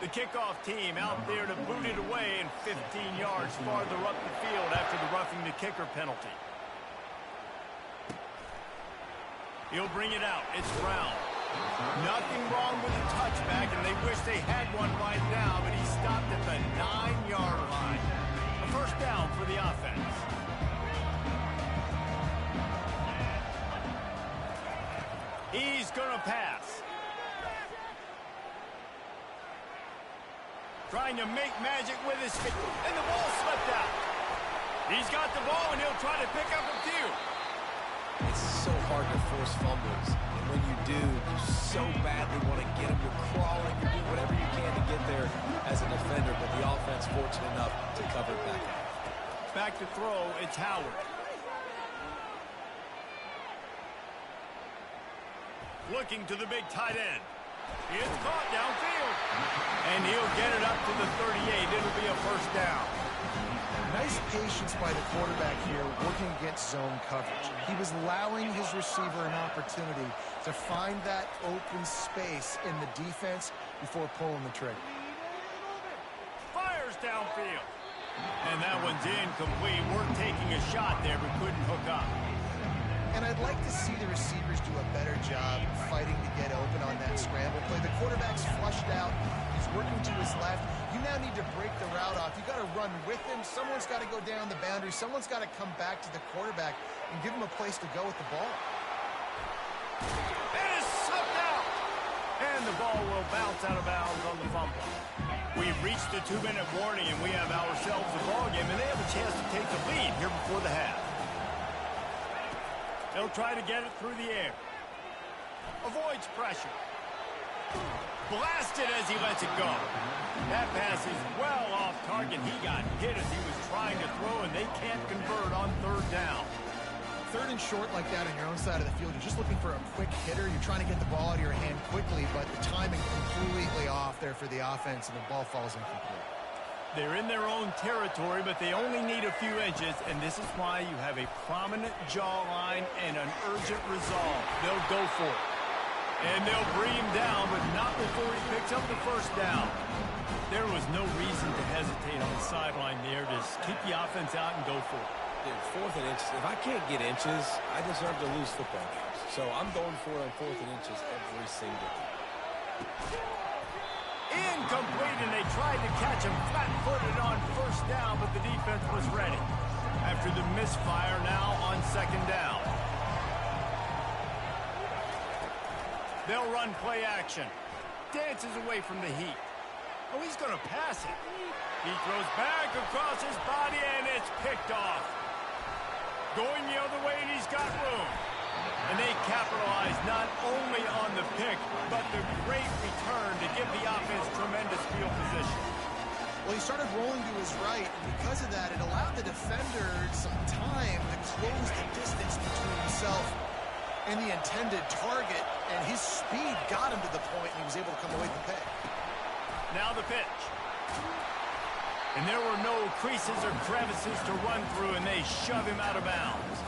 The kickoff team out there to boot it away and 15 yards farther up the field after the roughing the kicker penalty. He'll bring it out. It's Brown. Nothing wrong with the touchback, and they wish they had one right now, but he stopped at the 9-yard line. A first down for the offense. He's going to pass. Trying to make magic with his feet, and the ball slipped out. He's got the ball, and he'll try to pick up a few. It's so hard to force fumbles, and when you do, you so badly want to get them. You're crawling, you're doing whatever you can to get there as a defender, but the offense fortunate enough to cover it back out. Back to throw, it's Howard. Looking to the big tight end. It's caught downfield. And he'll get it up to the 38. It'll be a first down. Nice patience by the quarterback here working against zone coverage. He was allowing his receiver an opportunity to find that open space in the defense before pulling the trigger. Fires downfield. And that one's incomplete. We're taking a shot there, but couldn't hook up. And I'd like to see the receivers do a better job fighting to get open on that scramble play. The quarterback's flushed out. He's working to his left. You now need to break the route off. You got to run with him. Someone's got to go down the boundary. Someone's got to come back to the quarterback and give him a place to go with the ball. It is sucked out. And the ball will bounce out of bounds on the fumble. We've reached the 2-minute warning, and we have ourselves a ball game, and they have a chance to take the lead here before the half. They'll try to get it through the air. Avoids pressure. Blasted as he lets it go. That pass is well off target. He got hit as he was trying to throw, and they can't convert on third down. Third and short like that on your own side of the field, you're just looking for a quick hitter. You're trying to get the ball out of your hand quickly, but the timing completely off there for the offense, and the ball falls incomplete. They're in their own territory, but they only need a few inches, and this is why you have a prominent jawline and an urgent resolve. They'll go for it. And they'll bring him down, but not before he picks up the first down. There was no reason to hesitate on the sideline there. Just keep the offense out and go for it. Dude, fourth and inches. If I can't get inches, I deserve to lose football games. So I'm going for it on fourth and inches every single time. Incomplete, and they tried to catch him flat-footed on first down, but the defense was ready. After the misfire, now on second down. They'll run play action. Dances away from the heat. Oh, he's going to pass it. He throws back across his body, and it's picked off. Going the other way, and he's got room. And they capitalize not only on the pick, but the great return to give the offense tremendous field position. Well, he started rolling to his right, and because of that, it allowed the defender some time to close the distance between himself and the intended target, and his speed got him to the point, and he was able to come away with the pick. Now the pitch. And there were no creases or crevices to run through, and they shove him out of bounds.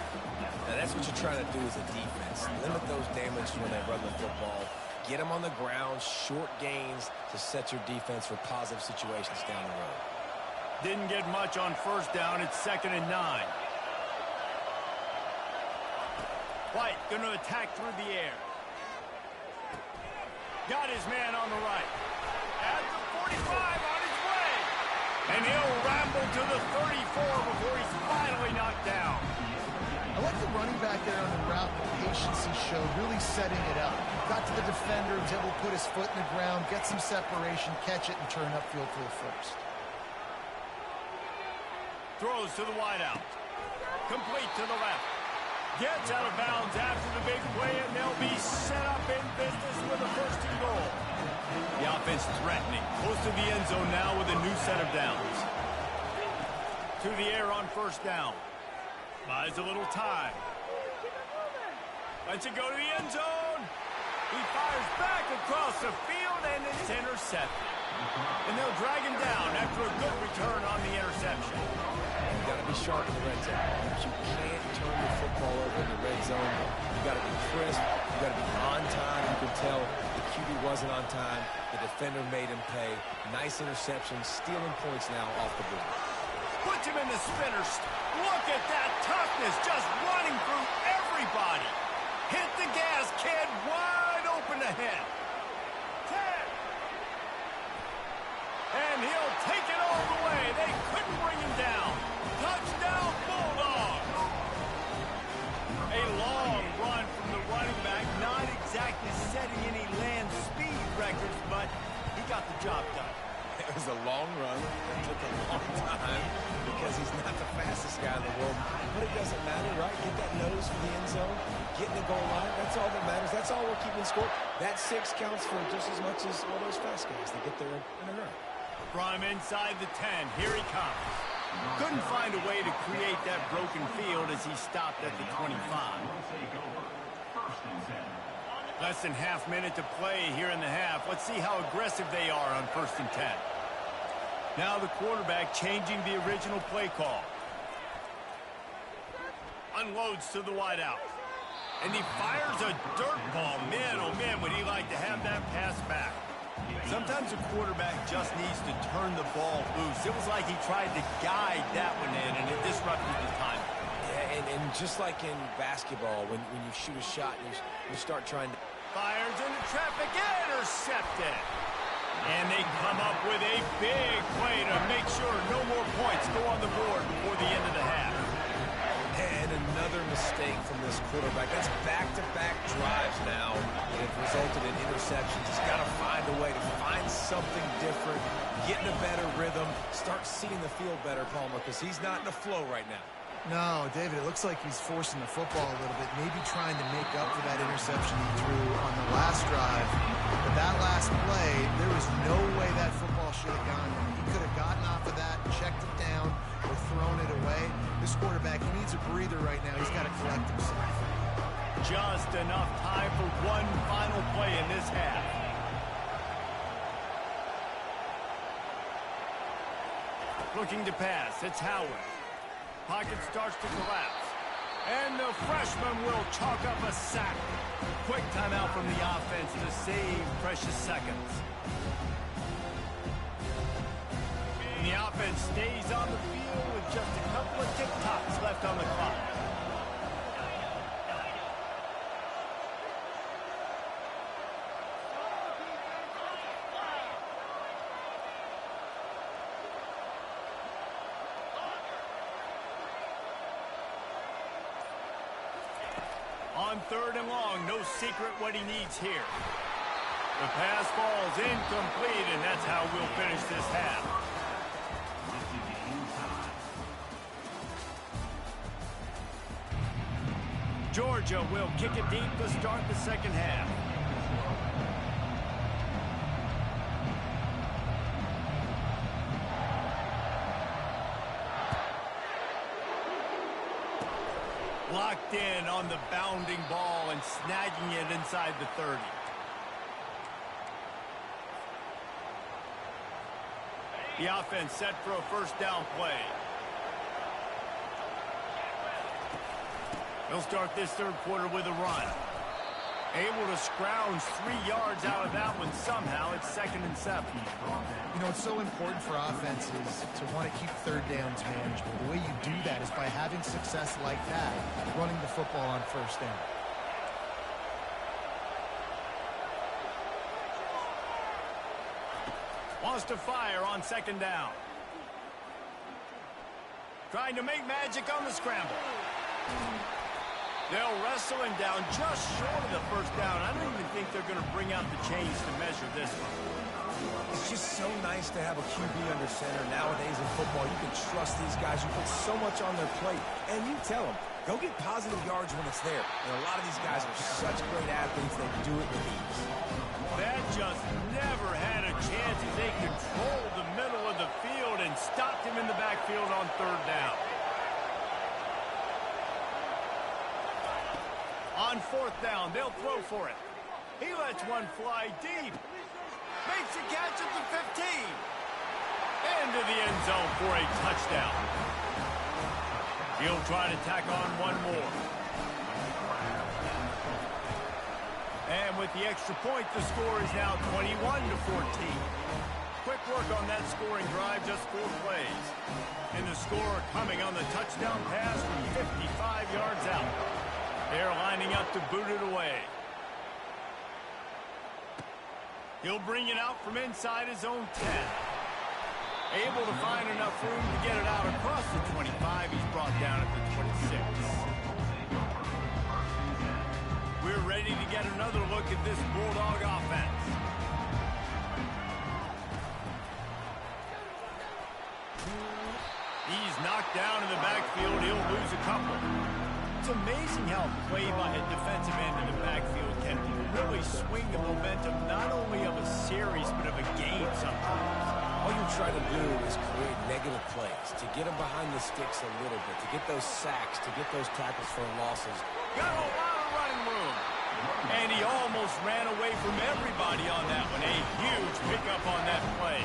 Now, that's what you're trying to do as a defense. Limit those damage when they run the football. Get them on the ground, short gains to set your defense for positive situations down the road. Didn't get much on first down. It's 2nd and 9. White going to attack through the air. Got his man on the right. At the 45 on his way. And he'll ramble to the 34 before he's finally knocked down. I like the running back there on the route, the patience he showed, really setting it up. Got to the defender, was able to put his foot in the ground, get some separation, catch it, and turn upfield for the first. Throws to the wideout. Complete to the left. Gets out of bounds after the big play, and they'll be set up in business with a first and goal. The offense threatening. Close to the end zone now with a new set of downs. To the air on first down. Buys a little time. Lets it go to the end zone. He fires back across the field, and it's intercepted. And they'll drag him down after a good return on the interception. You got to be sharp in the red zone. You can't turn the football over in the red zone. You got to be crisp. You got to be on time. You can tell the QB wasn't on time. The defender made him pay. Nice interception, stealing points now off the board. Puts him in the spinner. Look at that toughness, just running through everybody. Hit the gas, kid, wide open ahead. 10. And he'll take it all the way. They couldn't bring him down. Touchdown, Bulldogs. A long run from the running back, not exactly setting any land speed records, but he got the job done. It was a long run. It took a long time because he's not the fastest guy in the world. But it doesn't matter, right? Get that nose for the end zone. Get in the goal line. That's all that matters. That's all we're keeping score. That 6 counts for just as much as all those fast guys. They get there in a hurry. From inside the 10, here he comes. Couldn't find a way to create that broken field as he stopped at the 25. Less than half minute to play here in the half. Let's see how aggressive they are on 1st and 10. Now the quarterback changing the original play call. Unloads to the wideout. And he fires a dirt ball. Man, oh man, would he like to have that pass back. Sometimes a quarterback just needs to turn the ball loose. It was like he tried to guide that one in, and it disrupted the time. Yeah, and just like in basketball, when you shoot a shot, you start trying to... Fires into traffic, intercepted. And they come up with a big play to make sure no more points go on the board before the end of the half. And another mistake from this quarterback. That's back-to-back drives now that have resulted in interceptions. He's got to find a way to find something different, get in a better rhythm, start seeing the field better, Palmer, because he's not in a flow right now. No, David, it looks like he's forcing the football a little bit, maybe trying to make up for that interception he threw on the last drive. But that last play, there was no way that football should have gone there. He could have gotten off of that, checked it down, or thrown it away. This quarterback, he needs a breather right now. He's got to collect himself. Just enough time for one final play in this half. Looking to pass, it's Howard. Pocket starts to collapse. And the freshman will chalk up a sack. Quick timeout from the offense to save precious seconds. And the offense stays on the field with just a couple of tick-tocks left on the clock. On 3rd and long, no secret what he needs here. The pass falls incomplete, and that's how we'll finish this half. Georgia will kick it deep to start the second half. Locked in on the bounding ball and snagging it inside the 30. The offense set for a first down play. They'll start this third quarter with a run. Able to scrounge 3 yards out of that one somehow. It's 2nd and 7. You know, it's so important for offenses to want to keep third downs manageable. The way you do that is by having success like that, running the football on first down. Wants to fire on 2nd down. Trying to make magic on the scramble. They'll wrestle him down just short of the first down. I don't even think they're going to bring out the chains to measure this one. It's just so nice to have a QB under center. Nowadays in football, you can trust these guys. You put so much on their plate, and you tell them, go get positive yards when it's there. And a lot of these guys are such great athletes, they do it with ease. That just never had a chance as they controlled the middle of the field and stopped him in the backfield on 3rd down. On 4th down, they'll throw for it. He lets one fly deep. Makes a catch at the 15. Into the end zone for a touchdown. He'll try to tack on one more. And with the extra point, the score is now 21-14. Quick work on that scoring drive, just 4 plays. And the score coming on the touchdown pass from 55 yards out. They're lining up to boot it away. He'll bring it out from inside his own 10. Able to find enough room to get it out across the 25. He's brought down at the 26. We're ready to get another look at this Bulldog offense. He's knocked down in the backfield. He'll lose a couple. It's amazing how a play by a defensive end in the backfield can really swing the momentum not only of a series but of a game sometimes. All you're trying to do is create negative plays, to get them behind the sticks a little bit, to get those sacks, to get those tackles for losses. Got a lot of running room. And he almost ran away from everybody on that one. A huge pickup on that play.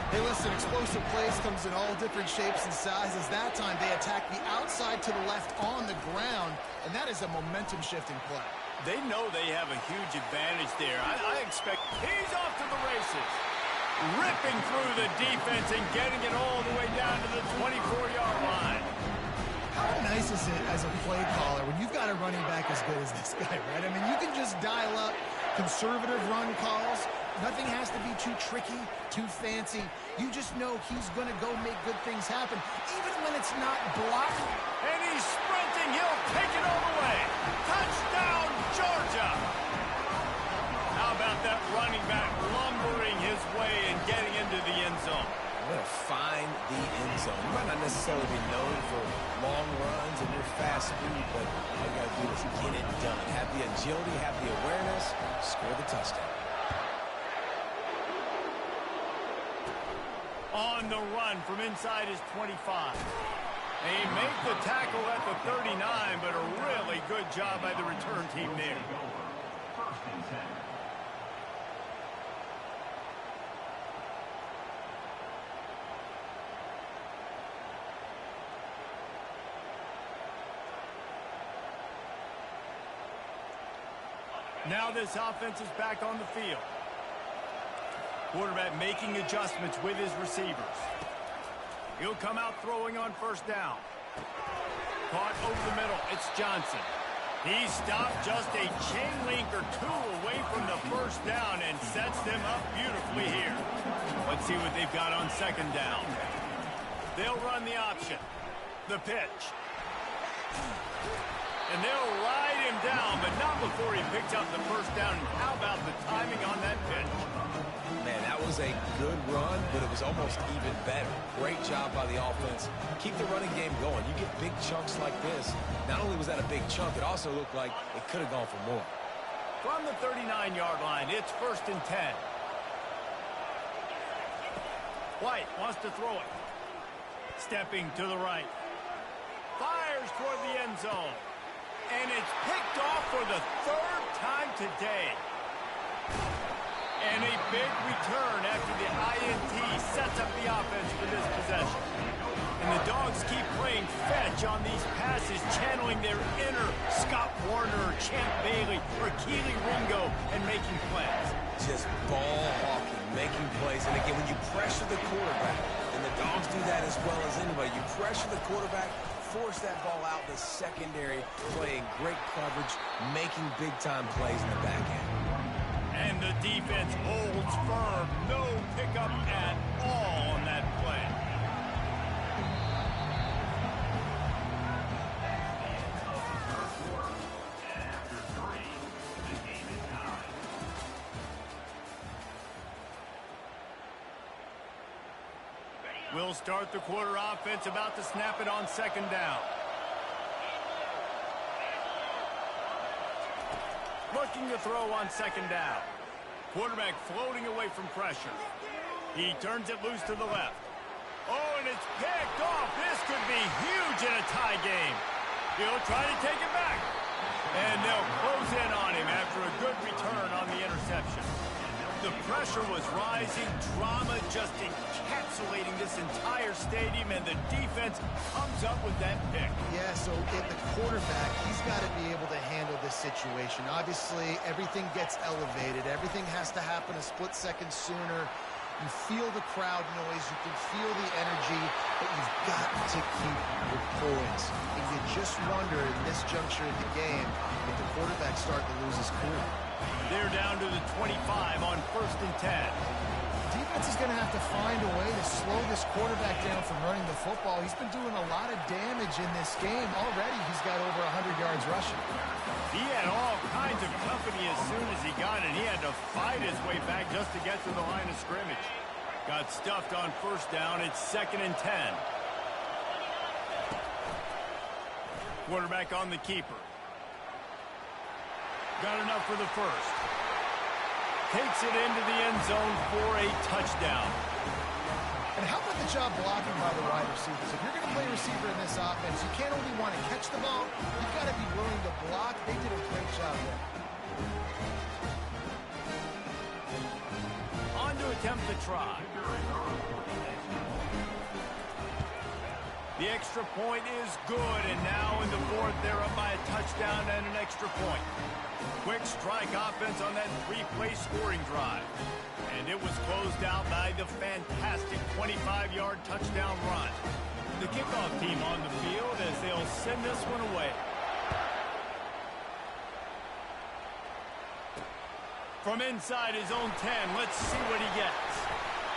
Hey, listen, explosive plays comes in all different shapes and sizes. That time, they attack the outside to the left on the ground, and that is a momentum-shifting play. They know they have a huge advantage there. I expect he's off to the races. Ripping through the defense and getting it all the way down to the 24-yard line. How nice is it as a play caller when you've got a running back as good as this guy, right? I mean, you can just dial up conservative run calls. Nothing has to be too tricky, too fancy. You just know he's going to go make good things happen, even when it's not blocked. And he's sprinting. He'll take it all the way. Touchdown, Georgia. How about that running back lumbering his way and getting into the end zone? Way to find the end zone. You might not necessarily be known for long runs and your fast speed, but all you got to do is get it done. Have the agility, have the awareness, score the touchdown. On the run from inside his 25. They make the tackle at the 39, but a really good job by the return team there. Now this offense is back on the field. Quarterback making adjustments with his receivers. He'll come out throwing on first down. Caught over the middle. It's Johnson. He stopped just a chain link or two away from the first down and sets them up beautifully here. Let's see what they've got on second down. They'll run the option. The pitch. And they'll ride him down, but not before he picks up the first down. And how about the timing on that pitch? Man, that was a good run, but it was almost even better. Great job by the offense. Keep the running game going. You get big chunks like this. Not only was that a big chunk, it also looked like it could have gone for more. From the 39-yard line, it's 1st and 10. White wants to throw it. Stepping to the right. Fires toward the end zone. And it's picked off for the 3rd time today. And a big return after the INT sets up the offense for this possession. And the Dogs keep playing fetch on these passes, channeling their inner Scott Warner, Champ Bailey, or Keely Ringo, and making plays. Just ball hawking, making plays. And again, when you pressure the quarterback, and the Dogs do that as well as anybody, you pressure the quarterback, force that ball out in the secondary, playing great coverage, making big-time plays in the back end. And the defense holds firm. No pickup at all on that play. We'll start the quarter offense, about to snap it on second down. Looking to throw on second down. Quarterback floating away from pressure. He turns it loose to the left. Oh, and it's picked off. This could be huge in a tie game. He'll try to take it back. And they'll close in on him after a good return on the interception. The pressure was rising, drama just encapsulating this entire stadium, and the defense comes up with that pick. Yeah, so the quarterback, he's got to be able to handle this situation. Obviously, everything gets elevated. Everything has to happen a split second sooner. You feel the crowd noise. You can feel the energy, but you've got to keep your poise. And you just wonder in this juncture of the game if the quarterback's starting to lose his cool. They're down to the 25 on 1st and 10. Defense is going to have to find a way to slow this quarterback down from running the football. He's been doing a lot of damage in this game. Already he's got over 100 yards rushing. He had all kinds of company as soon as he got it. He had to fight his way back just to get to the line of scrimmage. Got stuffed on first down. It's 2nd and 10. Quarterback on the keeper. Got enough for the first. Takes it into the end zone for a touchdown. And how about the job blocking by the wide receivers? If you're going to play receiver in this offense, you can't only want to catch the ball, you've got to be willing to block. They did a great job there. On to a attempt the try. The extra point is good, and now in the fourth, they're up by a touchdown and an extra point. Quick strike offense on that three-play scoring drive. And it was closed out by the fantastic 25-yard touchdown run. The kickoff team on the field as they'll send this one away. From inside his own 10, let's see what he gets.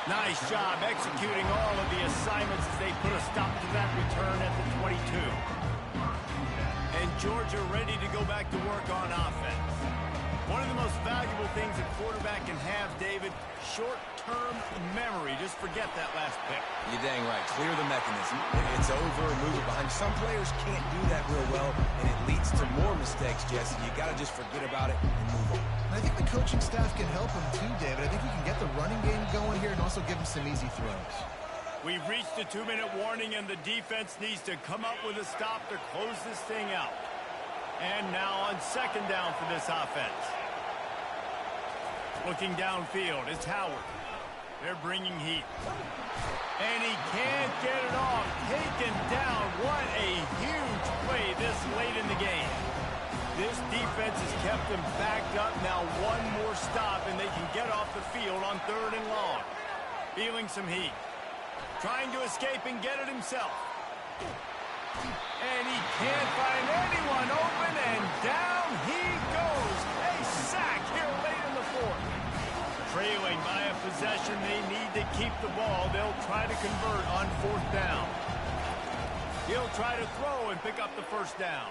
Nice job executing all of the assignments as they put a stop to that return at the 22. And Georgia ready to go back to work on offense. One of the most valuable things a quarterback can have, David, short-term memory. Just forget that last pick. You're dang right. Clear the mechanism. It's over, move it behind. Some players can't do that real well, and it leads to more mistakes, Jesse. You got to just forget about it and move on. And I think the coaching staff can help him too, David. I think he can get the running game going here and also give him some easy throws. We've reached the 2-minute warning, and the defense needs to come up with a stop to close this thing out. And now on second down for this offense. Looking downfield, it's Howard. They're bringing heat. And he can't get it off. Taken down. What a huge play this late in the game. This defense has kept them backed up. Now one more stop, and they can get off the field on third and long. Feeling some heat. Trying to escape and get it himself. And he can't find anyone open, and down he goes. A sack here late in the fourth. Trailing by a possession, they need to keep the ball. They'll try to convert on fourth down. He'll try to throw and pick up the first down.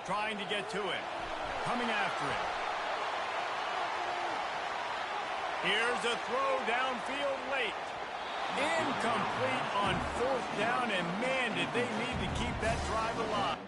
Trying to get to it. Coming after it. Here's a throw downfield late. Incomplete on fourth down, and man, did they need to keep that drive alive.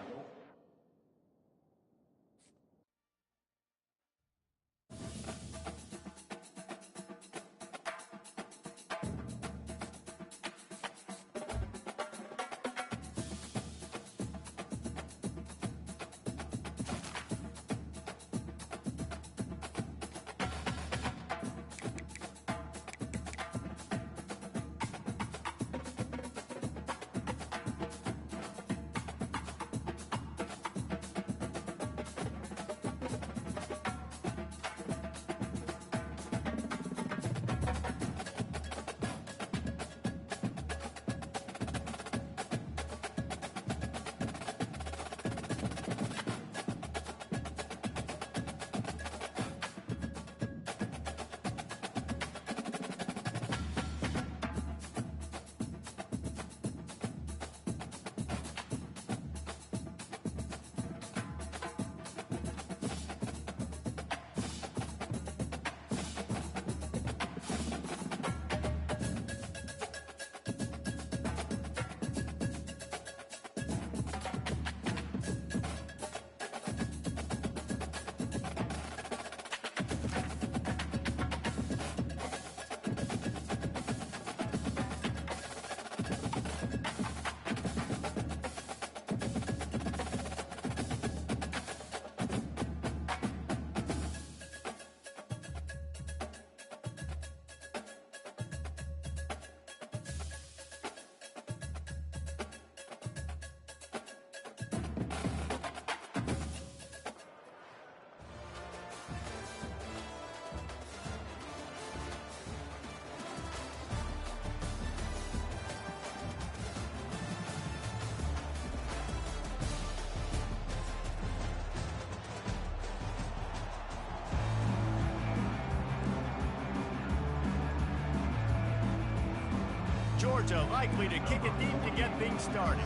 Georgia likely to kick it deep to get things started.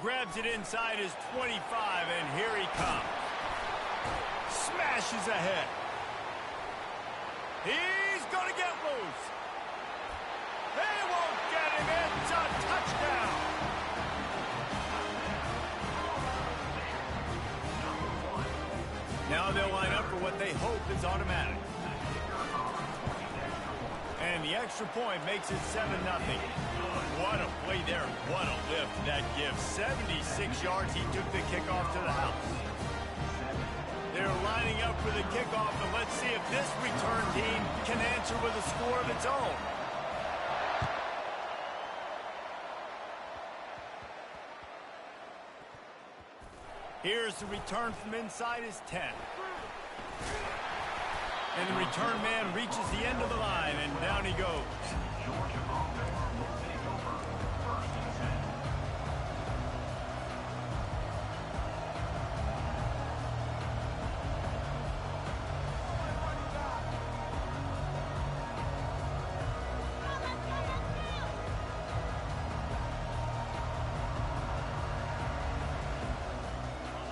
Grabs it inside his 25, and here he comes. Smashes ahead. He's going to get loose. They won't get him. It's a touchdown. Now they'll line up for what they hope is automatic. And and the extra point makes it 7-0. What a play there. What a lift that gives. 76 yards. He took the kickoff to the house. They're lining up for the kickoff, and let's see if this return team can answer with a score of its own. Here's the return from inside his 10. And the return man reaches the end of the line, and down he goes.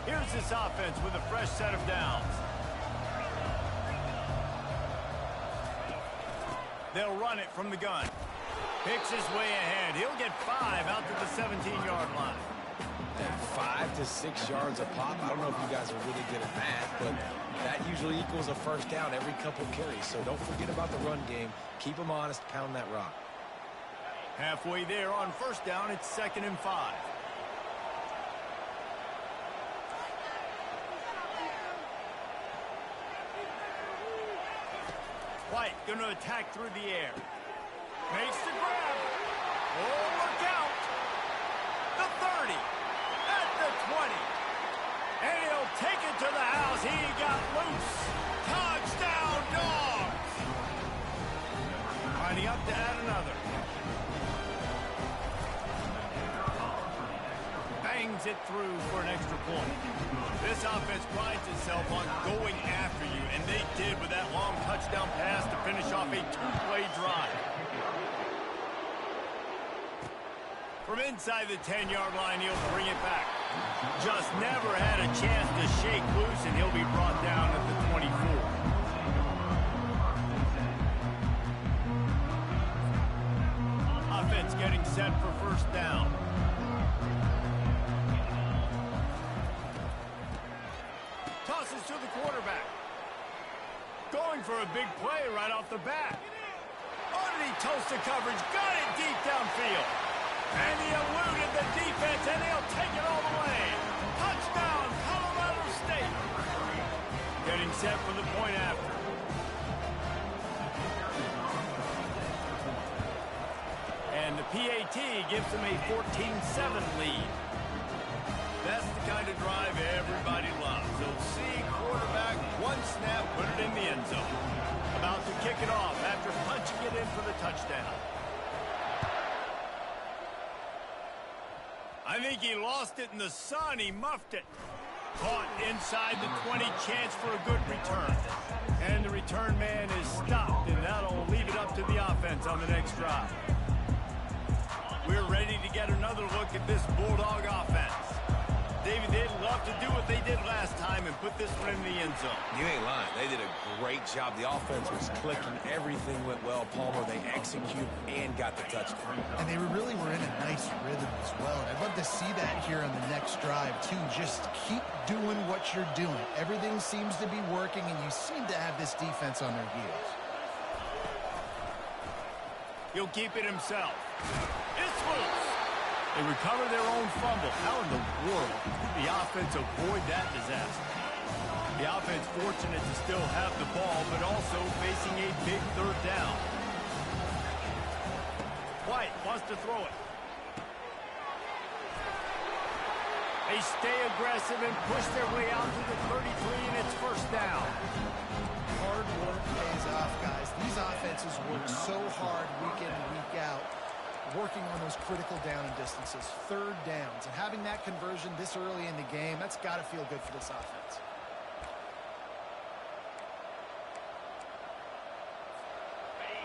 Here's this offense with a fresh set of downs. They'll run it from the gun. Picks his way ahead. He'll get 5 out to the 17-yard line. And 5 to 6 yards a pop. I don't know if you guys are really good at math, but that usually equals a first down every couple carries. So don't forget about the run game. Keep them honest. Pound that rock. Halfway there on first down, it's 2nd and 5. White going to attack through the air. Makes the grab. Oh, look out. The 30. At the 20. And he'll take it to the house. He got loose. Touchdown, Dogs. Lining up to add another. Bangs it through for an extra point. This offense prides itself on going after you, and they did with that long touchdown pass to finish off a 2-play drive. From inside the 10-yard line, he'll bring it back. Just never had a chance to shake loose, and he'll be brought down at the 24. Offense getting set for first down. Tosses to the quarterback. Going for a big play right off the bat. Underneath toasted coverage. Got it deep downfield. And he eluded the defense, and he'll take it all the way. Touchdown, Colorado State. Getting set for the point after. And the PAT gives him a 14-7 lead. That's the kind of drive everybody loves. They'll see quarterback, one snap, put it in the end zone. About to kick it off after punching it in for the touchdown. I think he lost it in the sun. He muffed it. Caught inside the 20, chance for a good return. And the return man is stopped, and that'll leave it up to the offense on the next drive. We're ready to get another look at this Bulldog offense. David, they'd love to do what they did last time and put this one in the end zone. You ain't lying. They did a great job. The offense was clicking. Everything went well. Palmer, they executed and got the touchdown. And they really were in a nice rhythm as well. And I'd love to see that here on the next drive, too. Just keep doing what you're doing. Everything seems to be working, and you seem to have this defense on their heels. He'll keep it himself. It's loose. They recover their own fumble. How in the world did the offense avoid that disaster? The offense fortunate to still have the ball, but also facing a big third down. White wants to throw it. They stay aggressive and push their way out to the 33, and it's first down. Hard work pays off, guys. These offenses work so hard week in and week out, working on those critical down and distances, third downs. And having that conversion this early in the game, that's got to feel good for this offense.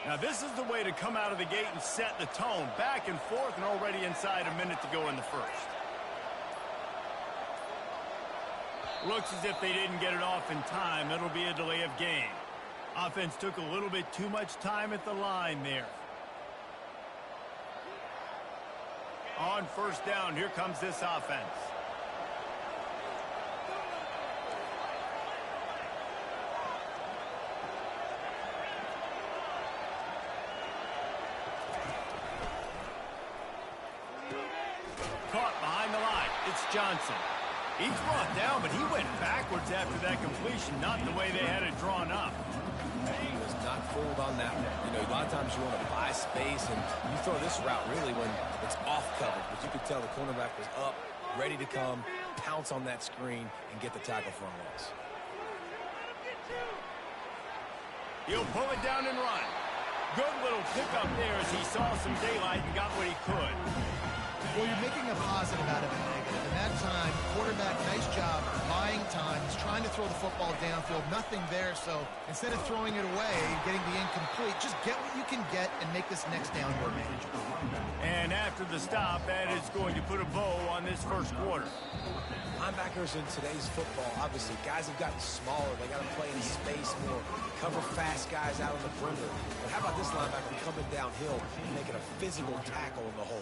Now, this is the way to come out of the gate and set the tone. Back and forth and already inside a minute to go in the first. Looks as if they didn't get it off in time. It'll be a delay of game. Offense took a little bit too much time at the line there. On first down, here comes this offense. Johnson. He's brought down, but he went backwards after that completion, not the way they had it drawn up. He was not fooled on that one. You know, a lot of times you want to buy space, and you throw this route really when it's off coverage. But you could tell the cornerback was up, ready to come, pounce on that screen, and get the tackle for a loss. He'll pull it down and run. Good little pickup there as he saw some daylight and got what he could. Well, you're making a positive out of a negative. And that time, quarterback, nice job buying time. He's trying to throw the football downfield. Nothing there, so instead of throwing it away, getting the incomplete, just get what you can get and make this next down more manageable. And after the stop, that is going to put a bow on this first quarter. Linebackers in today's football, obviously, guys have gotten smaller. They got to play in space more, cover fast guys out on the perimeter. But how about this linebacker coming downhill and making a physical tackle in the hole?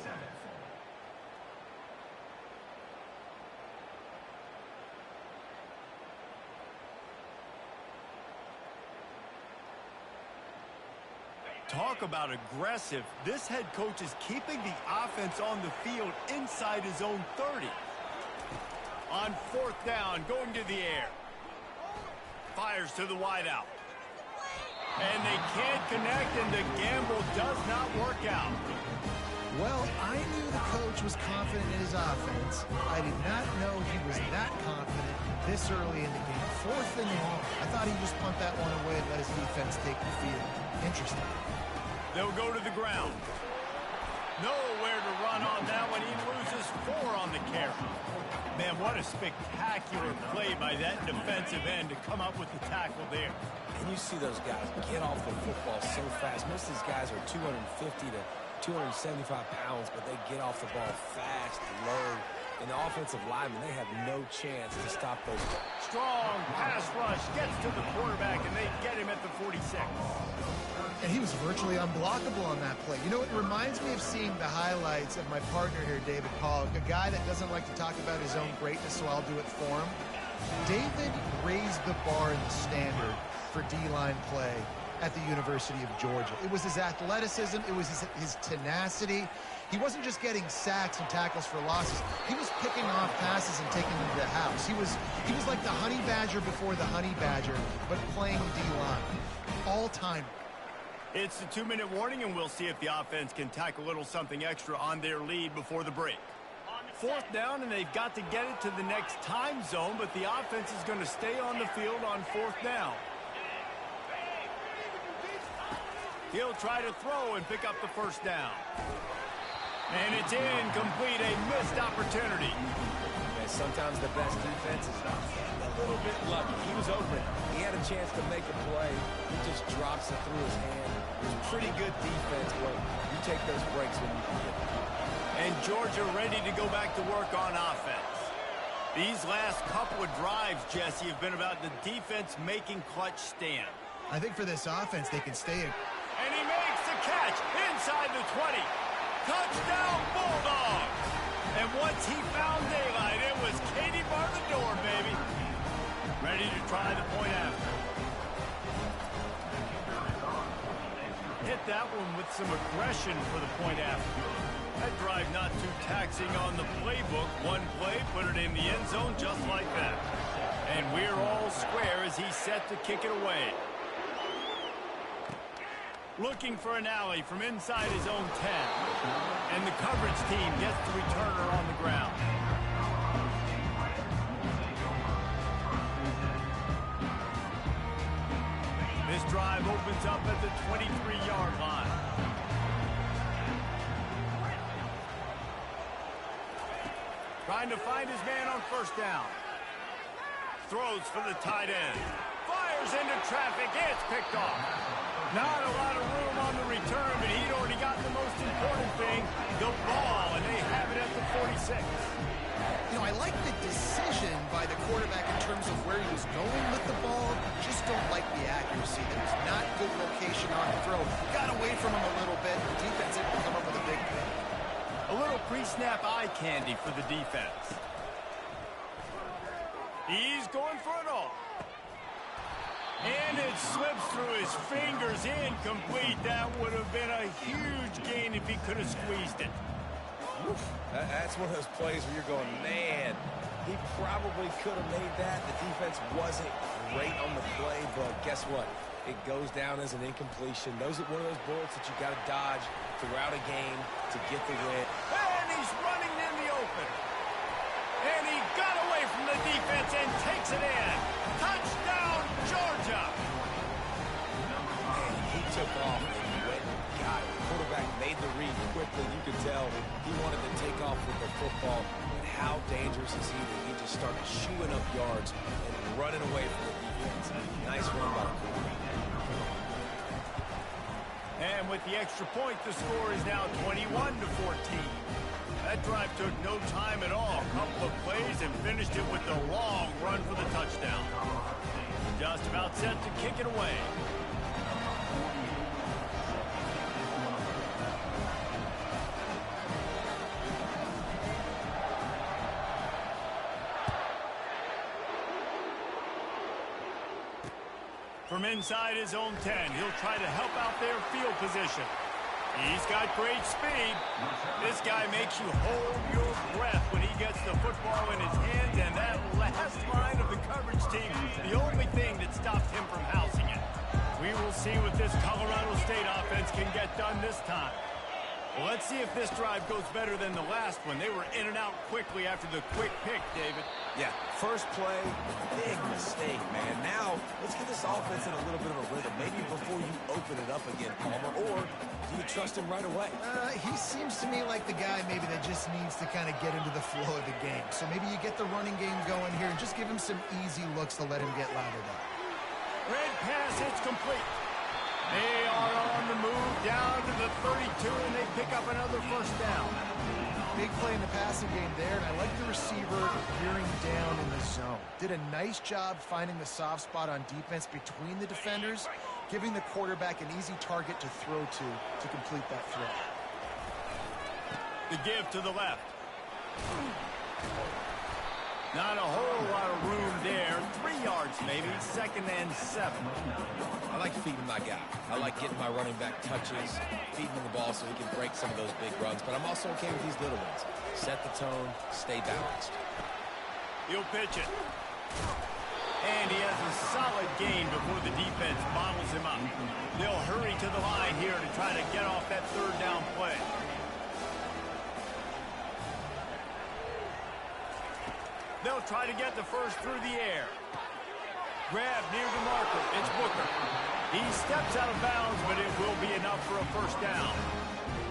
Talk about aggressive. This head coach is keeping the offense on the field inside his own 30. On fourth down, going to the air. Fires to the wideout. And they can't connect, and the gamble does not work out. Well, I knew the coach was confident in his offense. I did not know he was that confident this early in the game. Fourth and long. I thought he'd just punt that one away and let his defense take the field. Interesting. They'll go to the ground. Nowhere to run on that one. He loses 4 on the carry. Man, what a spectacular play by that defensive end to come up with the tackle there. And you see those guys get off the football so fast. Most of these guys are 250 to 275 pounds, but they get off the ball fast, low. And the offensive linemen, they have no chance to stop those. Strong pass rush gets to the quarterback, and they get him at the 46. And he was virtually unblockable on that play. You know, it reminds me of seeing the highlights of my partner here, David Pollock, a guy that doesn't like to talk about his own greatness, so I'll do it for him. David raised the bar in the standard for D-line play at the University of Georgia. It was his athleticism. It was his tenacity. He wasn't just getting sacks and tackles for losses. He was picking off passes and taking them to the house. He was like the honey badger before the honey badger, but playing D-line. All-time. It's the 2-minute warning, and we'll see if the offense can tack a little something extra on their lead before the break. Fourth down, and they've got to get it to the next time zone, but the offense is going to stay on the field on fourth down. He'll try to throw and pick up the first down. And it's incomplete, a missed opportunity. And sometimes the best defense is a little bit lucky. He was open. He had a chance to make a play. He just drops it through his hand. It was pretty good defense, but you take those breaks when you can get them. And Georgia ready to go back to work on offense. These last couple of drives, Jesse, have been about the defense making clutch stand. I think for this offense, they can stay in. And he makes the catch inside the 20. Touchdown, Bulldogs! And once he found daylight, it was Katie bar the door, baby. Ready to try the point after. Hit that one with some aggression for the point after. That drive not too taxing on the playbook. One play, put it in the end zone just like that. And we're all square as he's set to kick it away. Looking for an alley from inside his own 10. And the coverage team gets the returner on the ground. This drive opens up at the 23-yard line. Trying to find his man on first down. Throws for the tight end. Fires into traffic. It's picked off. Not a lot of room on the return, but he'd already got the most important thing, the ball, and they have it at the 46. You know, I like the decision by the quarterback in terms of where he was going with the ball. Just don't like the accuracy. There was not good location on the throw. Got away from him a little bit. The defense able to come up with a big pick. A little pre-snap eye candy for the defense. He's going for it all. And it slips through his fingers, incomplete. That would have been a huge gain if he could have squeezed it. That's one of those plays where you're going, man, he probably could have made that. The defense wasn't great on the play, but guess what? It goes down as an incompletion. Those are one of those bullets that you got to dodge throughout a game to get the win. And he's running in the open. And he got away from the defense and takes it in. Touchdown, Georgia! And he took off and went and got it. The quarterback made the read quickly. You could tell he wanted to take off with the football. And how dangerous is he that he just started shooing up yards and running away from the defense. Nice run by the quarterback. And with the extra point, the score is now 21-14. That drive took no time at all. A couple of plays and finished it with a long run for the touchdown. Just about set to kick it away. From inside his own 10, he'll try to help out their field position. He's got great speed. This guy makes you hold your breath when he gets the football in his hands, and that last line of the coverage team, the only thing that stopped him from housing it. We will see what this Colorado State offense can get done this time. Well, let's see if this drive goes better than the last one. They were in and out quickly after the quick pick, David. Yeah, first play, big mistake, man. Now, let's get this offense in a little bit of a rhythm. Maybe before you open it up again, Palmer, or do you trust him right away? He seems to me like the guy maybe that just needs to kind of get into the flow of the game. So maybe you get the running game going here and just give him some easy looks to let him get lathered up. Red pass, it's complete. They are on the move down to the 32, and they pick up another first down. Big play in the passing game there, and I like the receiver veering down in the zone. Did a nice job finding the soft spot on defense between the defenders, giving the quarterback an easy target to throw to complete that throw. The give to the left. Not a whole lot of room there. 3 yards maybe, 2nd and 7. I like feeding my guy. I like getting my running back touches, feeding him the ball so he can break some of those big runs. But I'm also okay with these little ones. Set the tone, stay balanced. He'll pitch it. And he has a solid gain before the defense bottles him up. They'll hurry to the line here to try to get off that 3rd down play. They'll try to get the first through the air. Grab near the marker. It's Booker. He steps out of bounds, but it will be enough for a first down.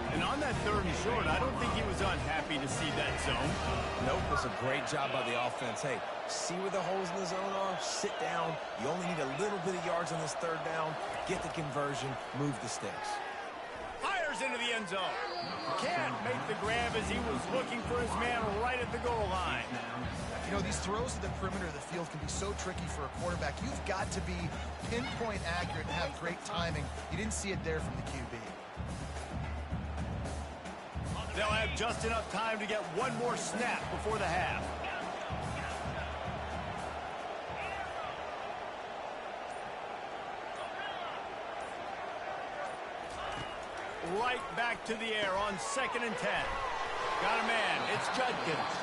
And on that 3rd and short, I don't think he was unhappy to see that zone. Nope, it was a great job by the offense. Hey, see where the holes in the zone are? Sit down. You only need a little bit of yards on this 3rd down. Get the conversion. Move the sticks. Fires into the end zone. Can't make the grab as he was looking for his man right at the goal line. You know, these throws to the perimeter of the field can be so tricky for a quarterback. You've got to be pinpoint accurate and have great timing. You didn't see it there from the QB. They'll have just enough time to get one more snap before the half. Right back to the air on 2nd and 10. Got a man. It's Judkins.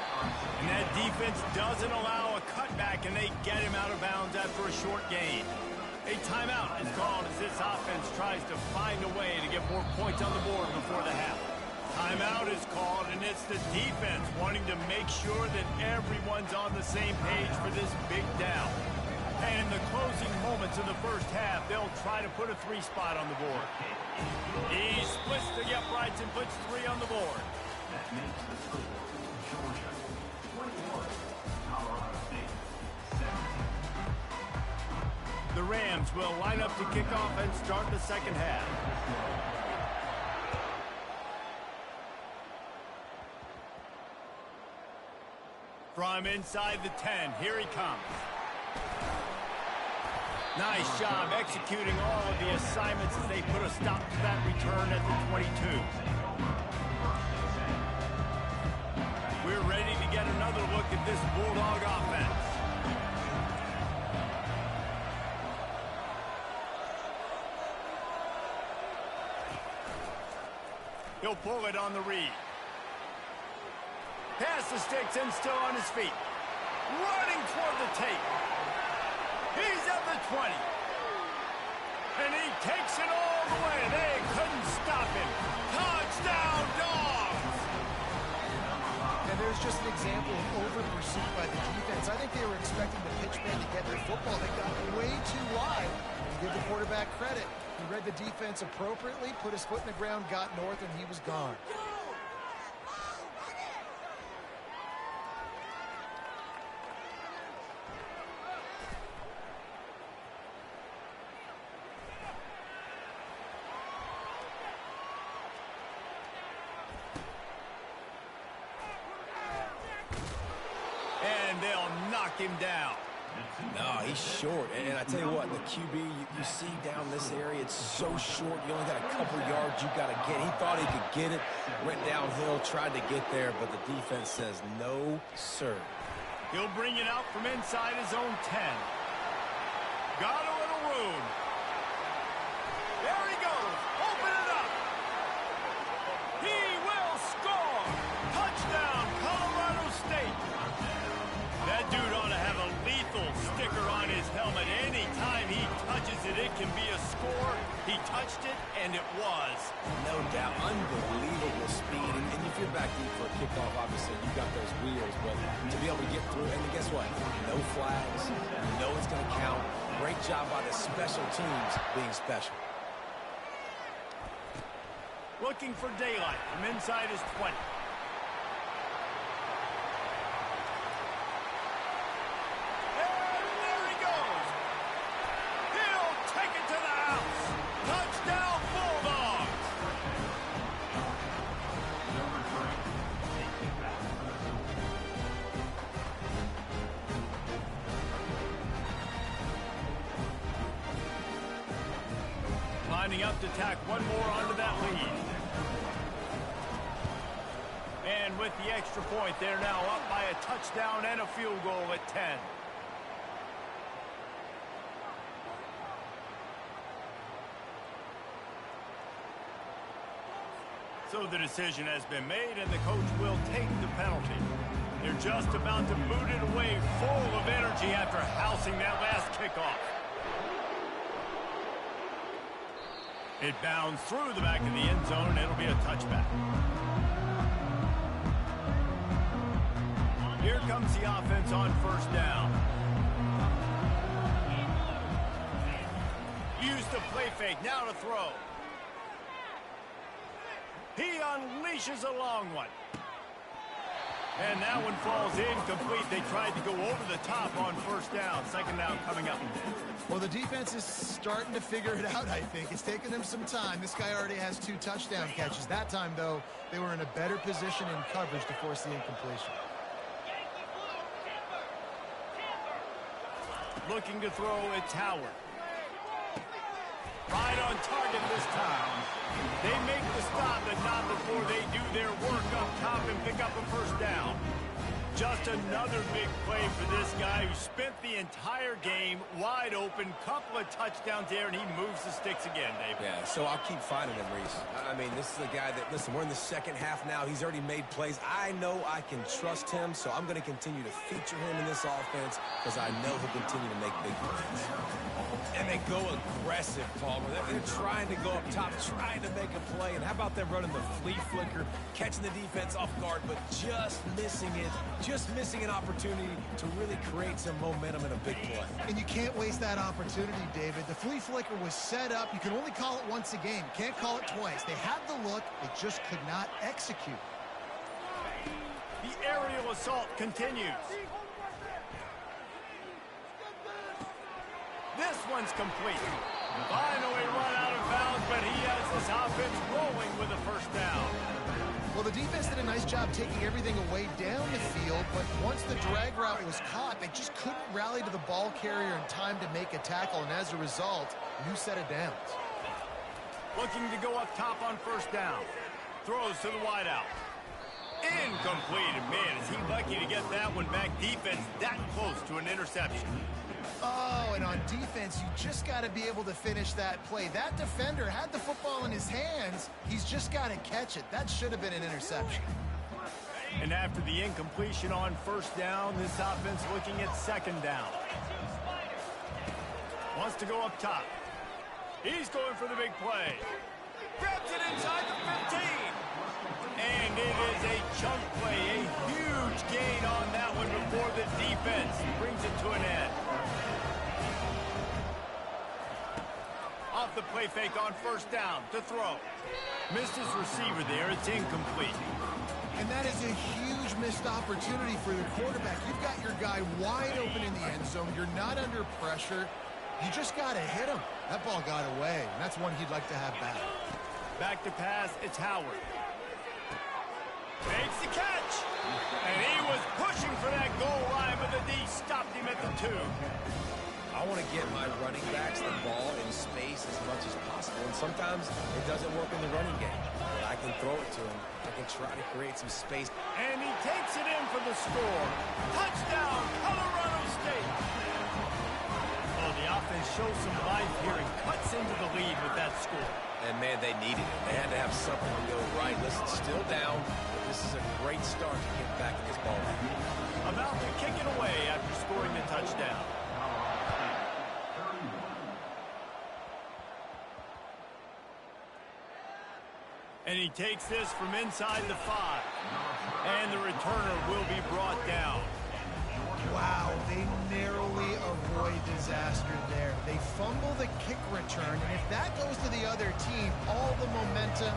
And that defense doesn't allow a cutback, and they get him out of bounds after a short gain. A timeout is called as this offense tries to find a way to get more points on the board before the half. Timeout is called, and it's the defense wanting to make sure that everyone's on the same page for this big down. And in the closing moments of the first half, they'll try to put a 3 spot on the board. He splits the uprights and puts 3 on the board. That makes the score Georgia 21, Colorado State 17. The Rams will line up to kick off and start the 2nd half. From inside the 10, here he comes. Nice job executing all of the assignments as they put a stop to that return at the 22. We're ready to get another look at this Bulldog offense. He'll pull it on the read. Past the sticks and still on his feet. Running toward the tape. He's at the 20. And he takes it all the way. They couldn't stop him. Touchdown, Dogs! And there's just an example of over-pursuit by the defense. I think they were expecting the pitch man to get the football. They got way too wide. To give the quarterback credit, he read the defense appropriately, put his foot in the ground, got north, and he was gone. And they'll knock him down. No, he's short. And I tell you what, the QB, you see down this area, it's so short. You only got a couple yards you got to get. He thought he could get it, went downhill, tried to get there, but the defense says no, sir. He'll bring it out from inside his own 10. Got a little room. There he goes. Open it up. He will score. Touchdown, Colorado State. That dude ought to have a lethal sticker on his helmet. Anytime he touches it, it can be a score. He touched it, and it was. No doubt. Unbelievable speed. And if you're back deep for a kickoff, obviously, you got those wheels. But to be able to get through, and guess what? No flags. You know it's going to count. Great job by the special teams being special. Looking for daylight from inside his 20. Lining up to tack one more onto that lead. And with the extra point, they're now up by a touchdown and a field goal at 10. So the decision has been made, and the coach will take the penalty. They're just about to boot it away, full of energy after housing that last kickoff. It bounds through the back of the end zone, and it'll be a touchback. Here comes the offense on first down. Used the play fake, now to throw. He unleashes a long one. And that one falls incomplete. They tried to go over the top on first down. Second down coming up. Well, the defense is starting to figure it out, I think. It's taken them some time. This guy already has 2 touchdown catches. That time, though, they were in a better position in coverage to force the incompletion. Looking to throw, it's Howard. Right on target this time. They make the stop, but not before they do their work up top and pick up a first down. Just another big play for this guy who spent the entire game wide open. Couple of touchdowns there, and he moves the sticks again, David. Yeah, so I'll keep finding him, Reese. I mean, this is a guy that, listen, we're in the second half now. He's already made plays. I know I can trust him, so I'm going to continue to feature him in this offense because I know he'll continue to make big plays. And they go aggressive, Palmer. They're trying to go up top, trying to make a play. And how about them running the flea flicker, catching the defense off guard, but just missing it, just missing an opportunity to really create some momentum in a big play. And you can't waste that opportunity, David. The flea flicker was set up. You can only call it once a game. You can't call it twice. They had the look. They just could not execute. The aerial assault continues. This one's complete. Finally run out of bounds, but he has this offense rolling with a first down. Well, the defense did a nice job taking everything away down the field, but once the drag route was caught, they just couldn't rally to the ball carrier in time to make a tackle, and as a result, new set of downs. Looking to go up top on first down. Throws to the wideout. Incomplete. And man, is he lucky to get that one back. Defense that close to an interception. Oh, and on defense, you just got to be able to finish that play. That defender had the football in his hands. He's just got to catch it. That should have been an interception. And after the incompletion on first down, this offense looking at second down. Wants to go up top. He's going for the big play. Grabs it inside the 15. And it is a chunk play, a huge gain on that one before the defense brings it to an end. Off the play fake on first down to throw. Missed his receiver there. It's incomplete. And that is a huge missed opportunity for the quarterback. You've got your guy wide open in the end zone. You're not under pressure. You just got to hit him. That ball got away, and that's one he'd like to have back. Back to pass, it's Howard. Makes the catch. And he was pushing for that goal line, but the D stopped him at the 2. I want to get my running backs the ball in space as much as possible, and sometimes it doesn't work in the running game. But I can throw it to him. I can try to create some space. And he takes it in for the score. Touchdown, Colorado State. Oh, the offense shows some life here and cuts into the lead with that score. And, man, they needed it. They had to have something to go right. Listen, still down, but this is a great start to get back in this ball game. About to kick it away after scoring the touchdown. And he takes this from inside the 5. And the returner will be brought down. Wow, they narrowly avoid disaster there. They fumble the kick return, and if that goes to the other team, all the momentum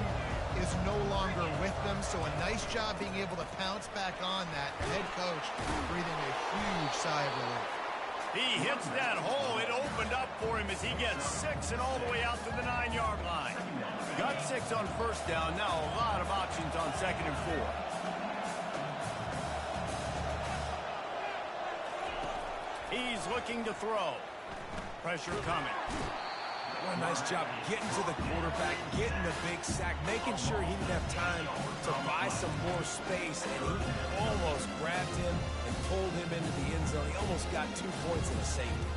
is no longer with them. So a nice job being able to pounce back on that. Head coach breathing a huge sigh of relief. He hits that hole. It opened up for him as he gets 6 and all the way out to the 9-yard line. Got 6 on first down. Now a lot of options on 2nd and 4. He's looking to throw. Pressure coming. What a nice job getting to the quarterback, getting the big sack, making sure he didn't have time to buy some more space, and he almost grabbed him and pulled him into the end zone. He almost got 2 points in a safety.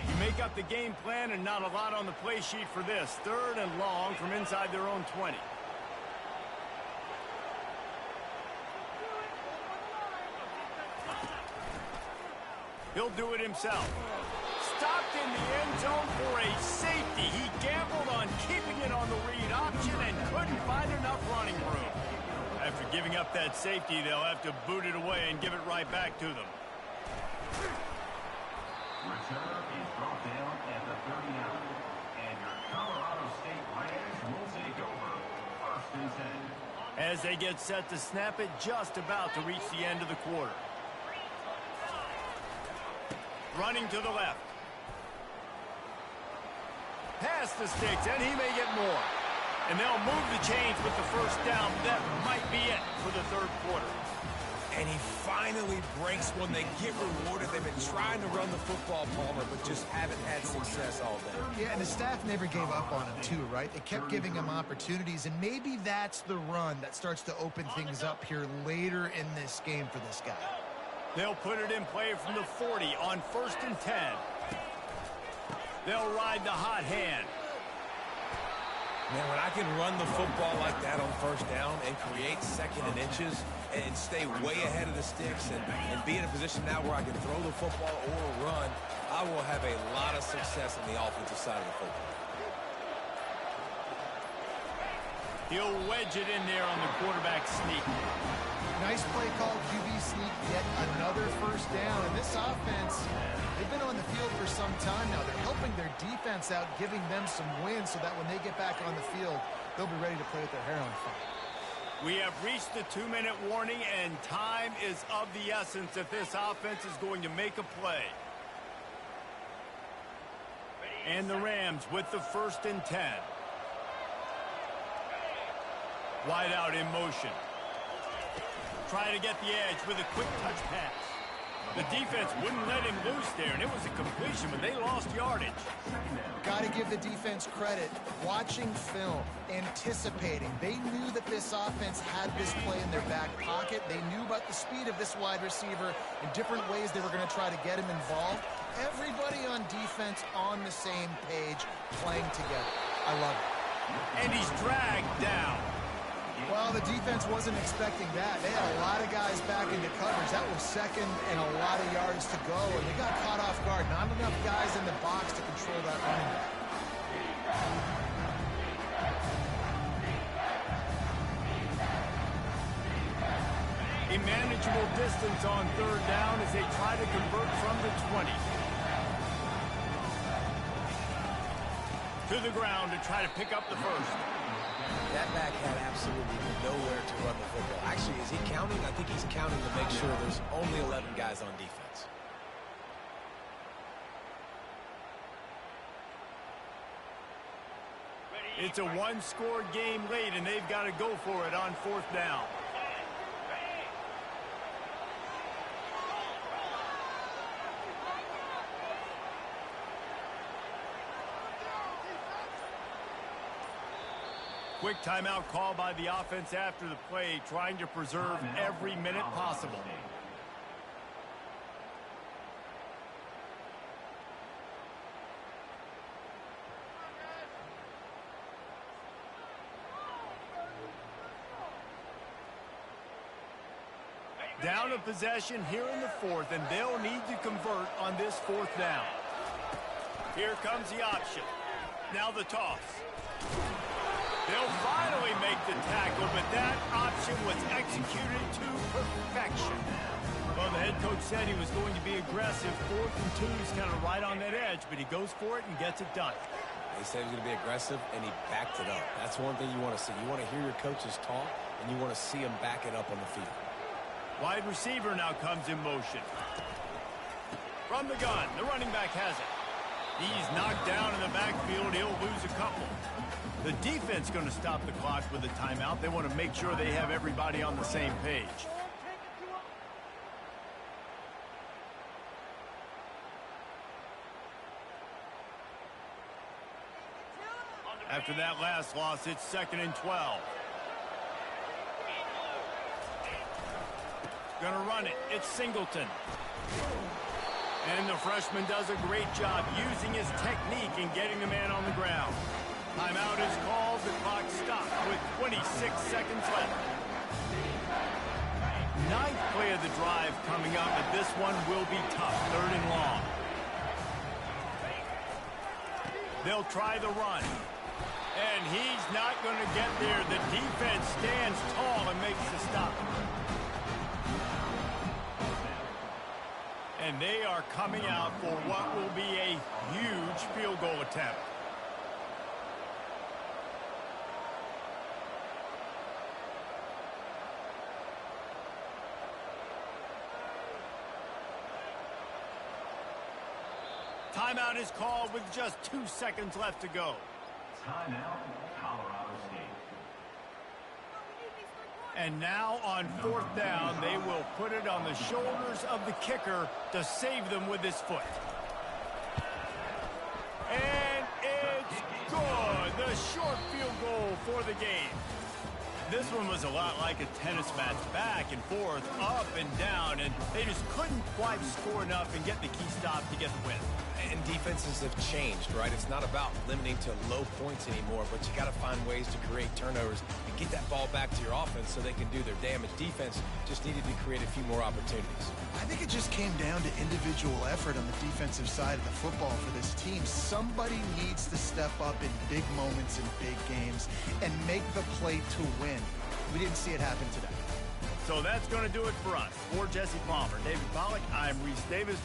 You make up the game plan and not a lot on the play sheet for this. 3rd and long from inside their own 20. He'll do it himself. Stopped in the end zone for a safety. He gambled on keeping it on the read option and couldn't find enough running room. After giving up that safety, they'll have to boot it away and give it right back to them. Returner is brought down at the 39. And your Colorado State Rams will take over 1st and 10. As they get set to snap it, just about to reach the end of the quarter. Running to the left. Past the sticks, and he may get more. And they'll move the chains with the first down. That might be it for the 3rd quarter. And he finally breaks one. They get rewarded. They've been trying to run the football, Palmer, but just haven't had success all day. Yeah, and the staff never gave up on him, too, right? They kept giving him opportunities, and maybe that's the run that starts to open things up here later in this game for this guy. They'll put it in play from the 40 on 1st and 10. They'll ride the hot hand. Man, when I can run the football like that on first down and create 2nd and inches and stay way ahead of the sticks and be in a position now where I can throw the football or run, I will have a lot of success on the offensive side of the football. He'll wedge it in there on the quarterback sneak. Nice play call, QB sneak, yet another first down. And this offense, they've been on the field for some time now. They're helping their defense out, giving them some wins so that when they get back on the field, they'll be ready to play with their hair on fire. We have reached the 2-minute warning, and time is of the essence if this offense is going to make a play. And the Rams with the 1st and 10. Wide out in motion. Trying to get the edge with a quick touch pass. The defense wouldn't let him loose there, and it was a completion, but they lost yardage. Got to give the defense credit. Watching film, anticipating. They knew that this offense had this play in their back pocket. They knew about the speed of this wide receiver and different ways they were going to try to get him involved. Everybody on defense on the same page, playing together. I love it. And he's dragged down. Well, the defense wasn't expecting that. They had a lot of guys back into coverage. That was second and a lot of yards to go, and they got caught off guard. Not enough guys in the box to control that running back. A manageable distance on third down as they try to convert from the 20. To the ground to try to pick up the first. That back had absolutely nowhere to run the football. Actually, is he counting? I think he's counting to make sure there's only 11 guys on defense. It's a one-score game late, and they've got to go for it on fourth down. Quick timeout call by the offense after the play, trying to preserve every minute possible. Down a possession here in the fourth, and they'll need to convert on this fourth down. Here comes the option. Now the toss. They'll finally make the tackle, but that option was executed to perfection. Well, the head coach said he was going to be aggressive. 4th and 2, he's kind of right on that edge, but he goes for it and gets it done. They said he was going to be aggressive, and he backed it up. That's one thing you want to see. You want to hear your coaches talk, and you want to see them back it up on the field. Wide receiver now comes in motion. From the gun, the running back has it. He's knocked down in the backfield. He'll lose a couple. The defense going to stop the clock with a timeout. They want to make sure they have everybody on the same page. After that last loss, it's 2nd and 12. Going to run it. It's Singleton. And the freshman does a great job using his technique and getting the man on the ground. Timeout is called. The clock stopped with 26 seconds left. 9th play of the drive coming up, but this one will be tough. 3rd and long. They'll try the run. And he's not going to get there. The defense stands tall and makes the stop. And they are coming out for what will be a huge field goal attempt. Timeout is called with just 2 seconds left to go. Timeout, Colorado State. And now on 4th down, they will put it on the shoulders of the kicker to save them with his foot. And it's good. The short field goal for the game. This one was a lot like a tennis match, back and forth, up and down, and they just couldn't quite score enough and get the key stop to get the win. And defenses have changed, right? It's not about limiting to low points anymore, but you got to find ways to create turnovers and get that ball back to your offense so they can do their damage. Defense just needed to create a few more opportunities. I think it just came down to individual effort on the defensive side of the football for this team. Somebody needs to step up in big moments in big games and make the play to win. We didn't see it happen today. So that's going to do it for us. For Jesse Palmer, David Pollack, I'm Reese Davis.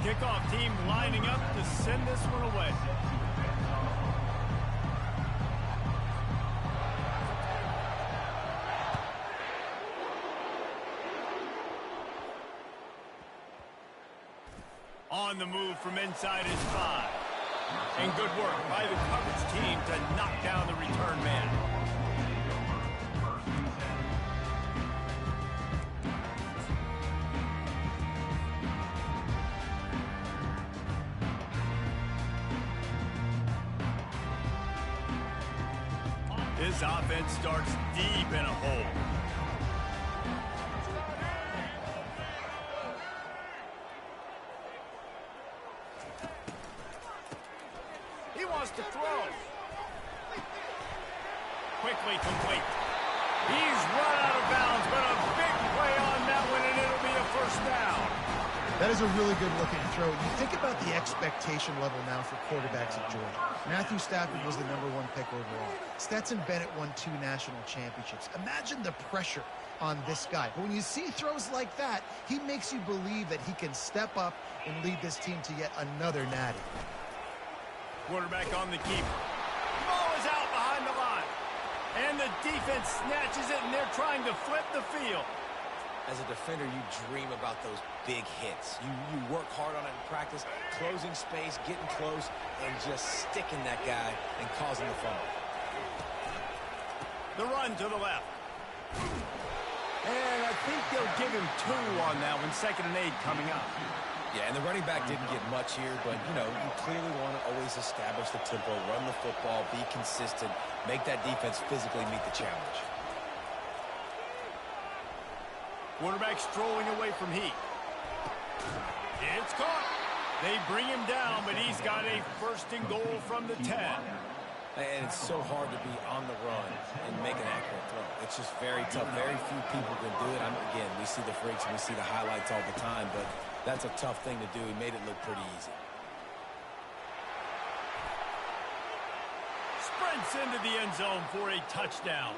Kickoff team lining up to send this one away. On the move from inside his 5. And good work by the coverage team to knock down the return man. This offense starts deep in a hole. He wants to throw. Quickly complete. He's run out of bounds, but a big play on that one, and it'll be a first down. That is a really good-looking throw. You think about the expectation level now for quarterbacks at Georgia. Matthew Stafford was the #1 pick overall. Stetson Bennett won 2 national championships. Imagine the pressure on this guy. But when you see throws like that, he makes you believe that he can step up and lead this team to yet another natty. Quarterback on the keeper. Ball is out behind the line. And the defense snatches it, and they're trying to flip the field. As a defender, you dream about those big hits. You work hard on it in practice, closing space, getting close, and just sticking that guy and causing the fumble. The run to the left. And I think they'll give him 2 on that one. 2nd and 8 coming up. Yeah, and the running back didn't get much here, but, you know, you clearly want to always establish the tempo, run the football, be consistent, make that defense physically meet the challenge. Quarterback strolling away from heat. It's caught. They bring him down, but he's got a 1st and goal from the 10. And it's so hard to be on the run and make an accurate throw. It's just very tough. Very few people can do it. Again, we see the freaks and we see the highlights all the time, but that's a tough thing to do. He made it look pretty easy. Sprints into the end zone for a touchdown.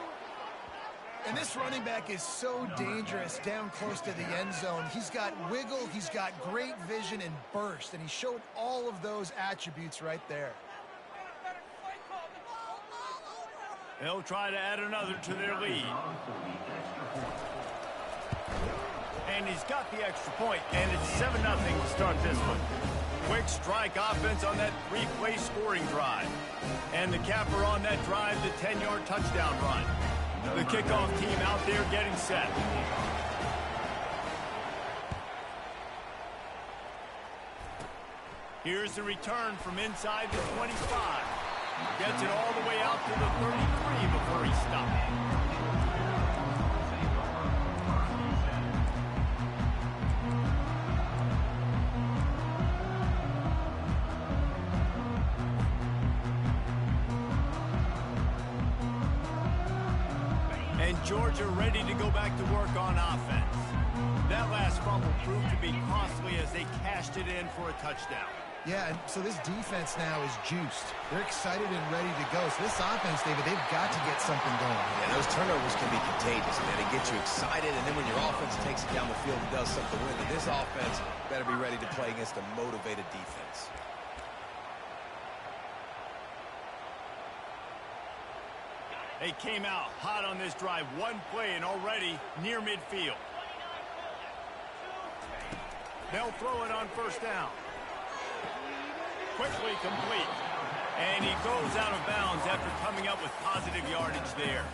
And this running back is so dangerous down close to the end zone. He's got wiggle, he's got great vision and burst, and he showed all of those attributes right there. They'll try to add another to their lead. And he's got the extra point, and it's 7-0 to start this one. Quick strike offense on that 3-play scoring drive. And the capper on that drive, the 10-yard touchdown run. The kickoff team out there getting set. Here's the return from inside the 25. Gets it all the way out to the 33 before he stopped. And Georgia ready to go back to work on offense. That last fumble proved to be costly as they cashed it in for a touchdown. Yeah, and so this defense now is juiced. They're excited and ready to go. So this offense, David, they've got to get something going. Yeah, those turnovers can be contagious, man. They get you excited, and then when your offense takes it down the field and does something with it, this offense better be ready to play against a motivated defense. They came out hot on this drive. 1 play and already near midfield. They'll throw it on 1st down. Quickly complete. And he goes out of bounds after coming up with positive yardage there.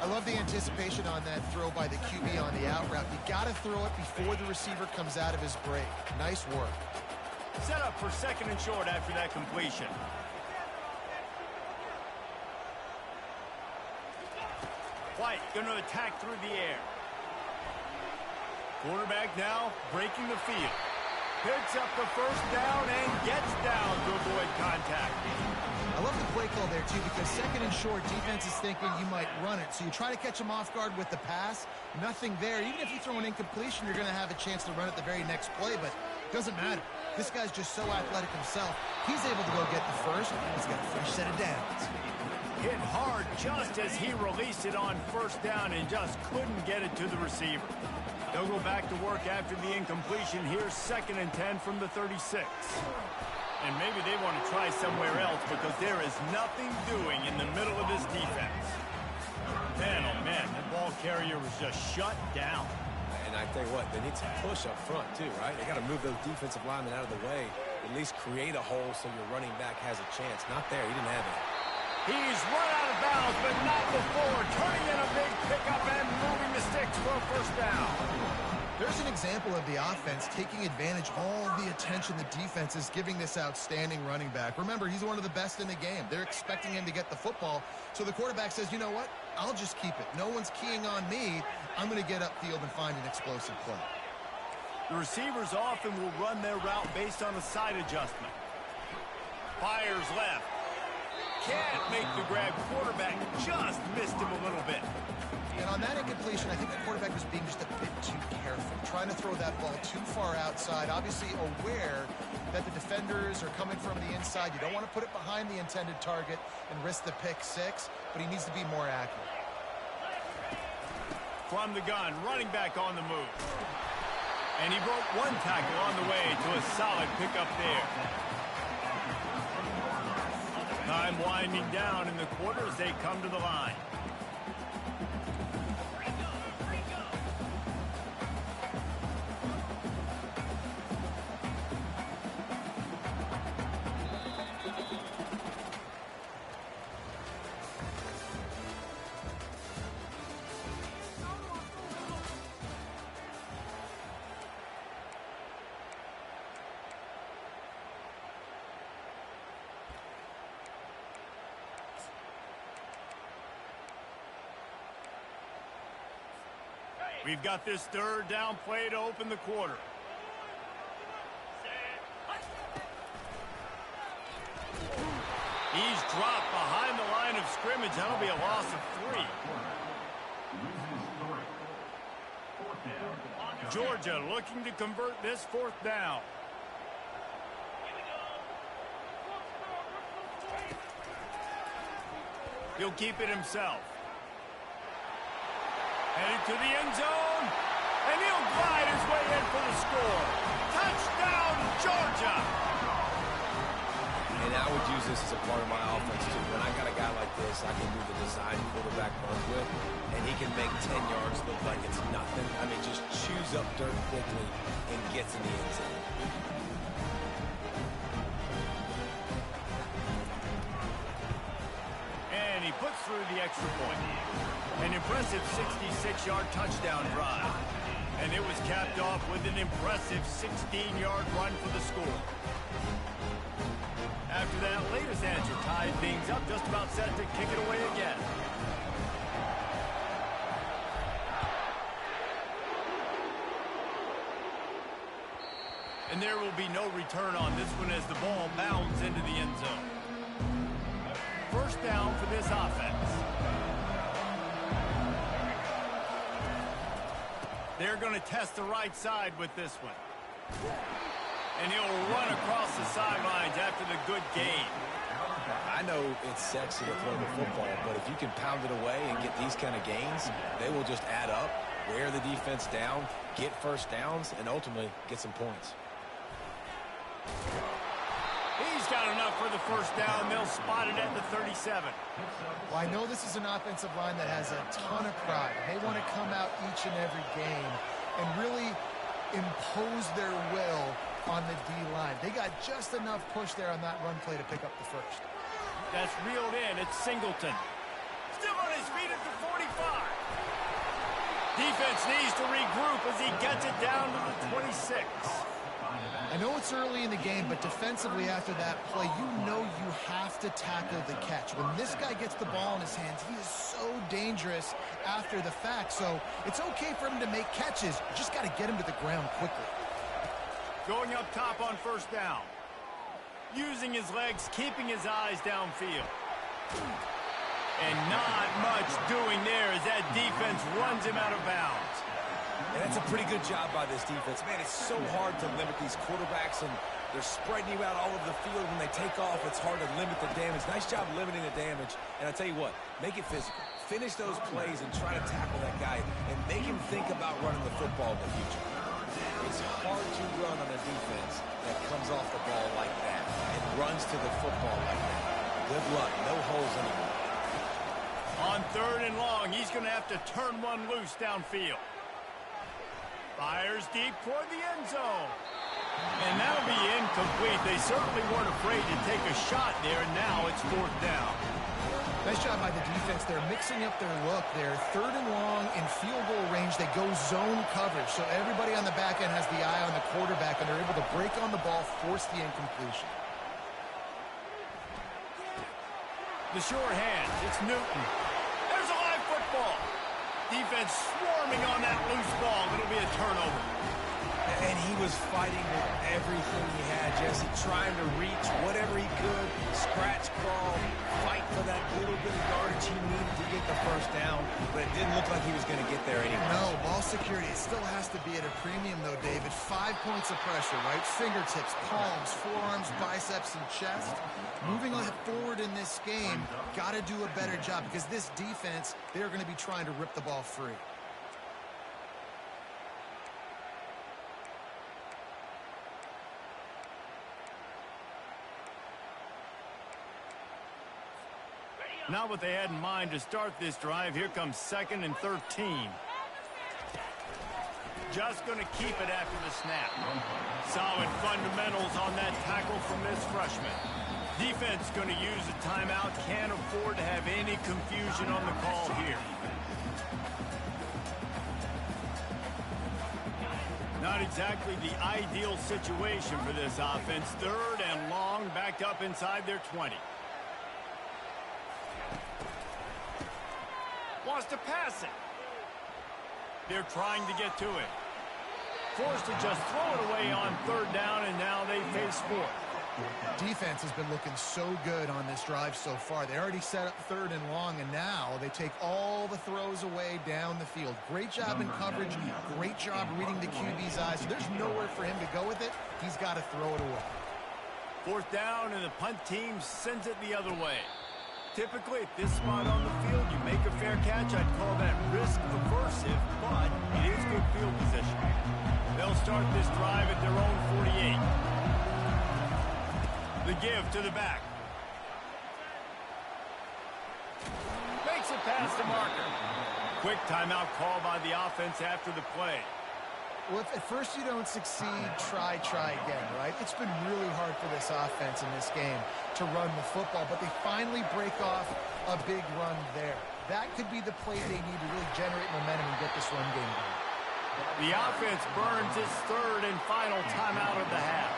I love the anticipation on that throw by the QB on the out route. You got to throw it before the receiver comes out of his break. Nice work. Set up for 2nd and short after that completion. White going to attack through the air. Quarterback now breaking the field. Picks up the first down and gets down to avoid contact. I love the play call there, too, because second and short, defense is thinking you might run it. So you try to catch them off guard with the pass. Nothing there. Even if you throw an incompletion, you're going to have a chance to run it the very next play, but it doesn't matter. This guy's just so athletic himself. He's able to go get the first. He's got a fresh set of downs. Hit hard just as he released it on first down and just couldn't get it to the receiver. They'll go back to work after the incompletion. Here's 2nd and 10 from the 36. And maybe they want to try somewhere else because there is nothing doing in the middle of this defense. Man, oh man, that ball carrier was just shut down. And I tell you what, they need some push up front too, right? They got to move those defensive linemen out of the way, at least create a hole so your running back has a chance. Not there. He didn't have it. He's run out of bounds, but not before turning in a big pickup and moving the sticks for a first down. There's an example of the offense taking advantage of all the attention the defense is giving this outstanding running back. Remember, he's one of the best in the game. They're expecting him to get the football. So the quarterback says, you know what? I'll just keep it. No one's keying on me. I'm going to get upfield and find an explosive play. The receivers often will run their route based on a side adjustment. Fires left. Can't make the grab. Quarterback just missed him a little bit. And on that incompletion, I think the quarterback was being just a bit too careful, trying to throw that ball too far outside, obviously aware that the defenders are coming from the inside. You don't want to put it behind the intended target and risk the pick six, but he needs to be more accurate. From the gun, running back on the move. And he broke one tackle on the way to a solid pickup there. Time winding down in the quarter as they come to the line. We've got this 3rd down play to open the quarter. He's dropped behind the line of scrimmage. That'll be a loss of 3. Georgia looking to convert this 4th down. He'll keep it himself. Headed to the end zone, and he'll glide his way in for the score. Touchdown, Georgia! And I would use this as a part of my offense, too. When I got a guy like this, I can do the design quarterback runs with, and he can make 10 yards look like it's nothing. I mean, just chews up dirt quickly and gets in the end zone. And he puts through the extra point. An impressive 66-yard touchdown drive. And it was capped off with an impressive 16-yard run for the score. After that latest answer tied things up, just about set to kick it away again. And there will be no return on this one as the ball bounds into the end zone. First down for this offense. They're going to test the right side with this one. And he'll run across the sidelines after the good gain. I know it's sexy to throw the football, but if you can pound it away and get these kind of gains, they will just add up, wear the defense down, get first downs, and ultimately get some points. He's got enough for the first down. They'll spot it at the 37. Well, I know this is an offensive line that has a ton of pride. They want to come out each and every game and really impose their will on the D-line. They got just enough push there on that run play to pick up the first. That's reeled in. It's Singleton. Still on his feet at the 45. Defense needs to regroup as he gets it down to the 26. And know it's early in the game, but defensively after that play, you know you have to tackle the catch. When this guy gets the ball in his hands, he is so dangerous after the fact. So it's okay for him to make catches. You just got to get him to the ground quickly. Going up top on first down. Using his legs, keeping his eyes downfield. And not much doing there as that defense runs him out of bounds. And that's a pretty good job by this defense. Man, it's so hard to limit these quarterbacks, and they're spreading you out all over the field. When they take off, it's hard to limit the damage. Nice job limiting the damage. And I tell you what, make it physical. Finish those plays and try to tackle that guy and make him think about running the football in the future. It's hard to run on a defense that comes off the ball like that and runs to the football like that. Good luck. No holes anymore. On 3rd and long, he's going to have to turn one loose downfield. Fires deep toward the end zone. And that'll be incomplete. They certainly weren't afraid to take a shot there, and now it's 4th down. Nice job by the defense. They're mixing up their look. They're 3rd and long in field goal range. They go zone coverage. So everybody on the back end has the eye on the quarterback, and they're able to break on the ball, force the incompletion. The sure hands. It's Newton. There's a live football. Defense swarming on that loose ball. It'll be a turnover. And he was fighting with everything he had, Jesse, trying to reach whatever he could, scratch, crawl, fight for that little bit of yardage he needed to get the first down, but it didn't look like he was going to get there anyway. No, ball security, it still has to be at a premium, though, David. 5 points of pressure, right? Fingertips, palms, forearms, biceps, and chest. Moving on forward in this game, got to do a better job because this defense, they're going to be trying to rip the ball free. Not what they had in mind to start this drive. Here comes 2nd and 13. Just going to keep it after the snap. Solid fundamentals on that tackle from this freshman. Defense going to use a timeout. Can't afford to have any confusion on the call here. Not exactly the ideal situation for this offense. 3rd and long, backed up inside their 20. Wants to pass it. They're trying to get to it. Forced to just throw it away on 3rd down, and now they face 4th. Defense has been looking so good on this drive so far. They already set up 3rd and long, and now they take all the throws away down the field. Great job in coverage. Great job reading the QB's eyes. So there's nowhere for him to go with it. He's got to throw it away. 4th down, and the punt team sends it the other way. Typically, at this spot on the field, you make a fair catch. I'd call that risk aversive, but it is good field position. They'll start this drive at their own 48. The give to the back. Makes it past the marker. Quick timeout call by the offense after the play. Well, if at first you don't succeed, try again, right? It's been really hard for this offense in this game to run the football, but they finally break off a big run there. That could be the play they need to really generate momentum and get this run game going. The offense burns its 3rd and final timeout of the half.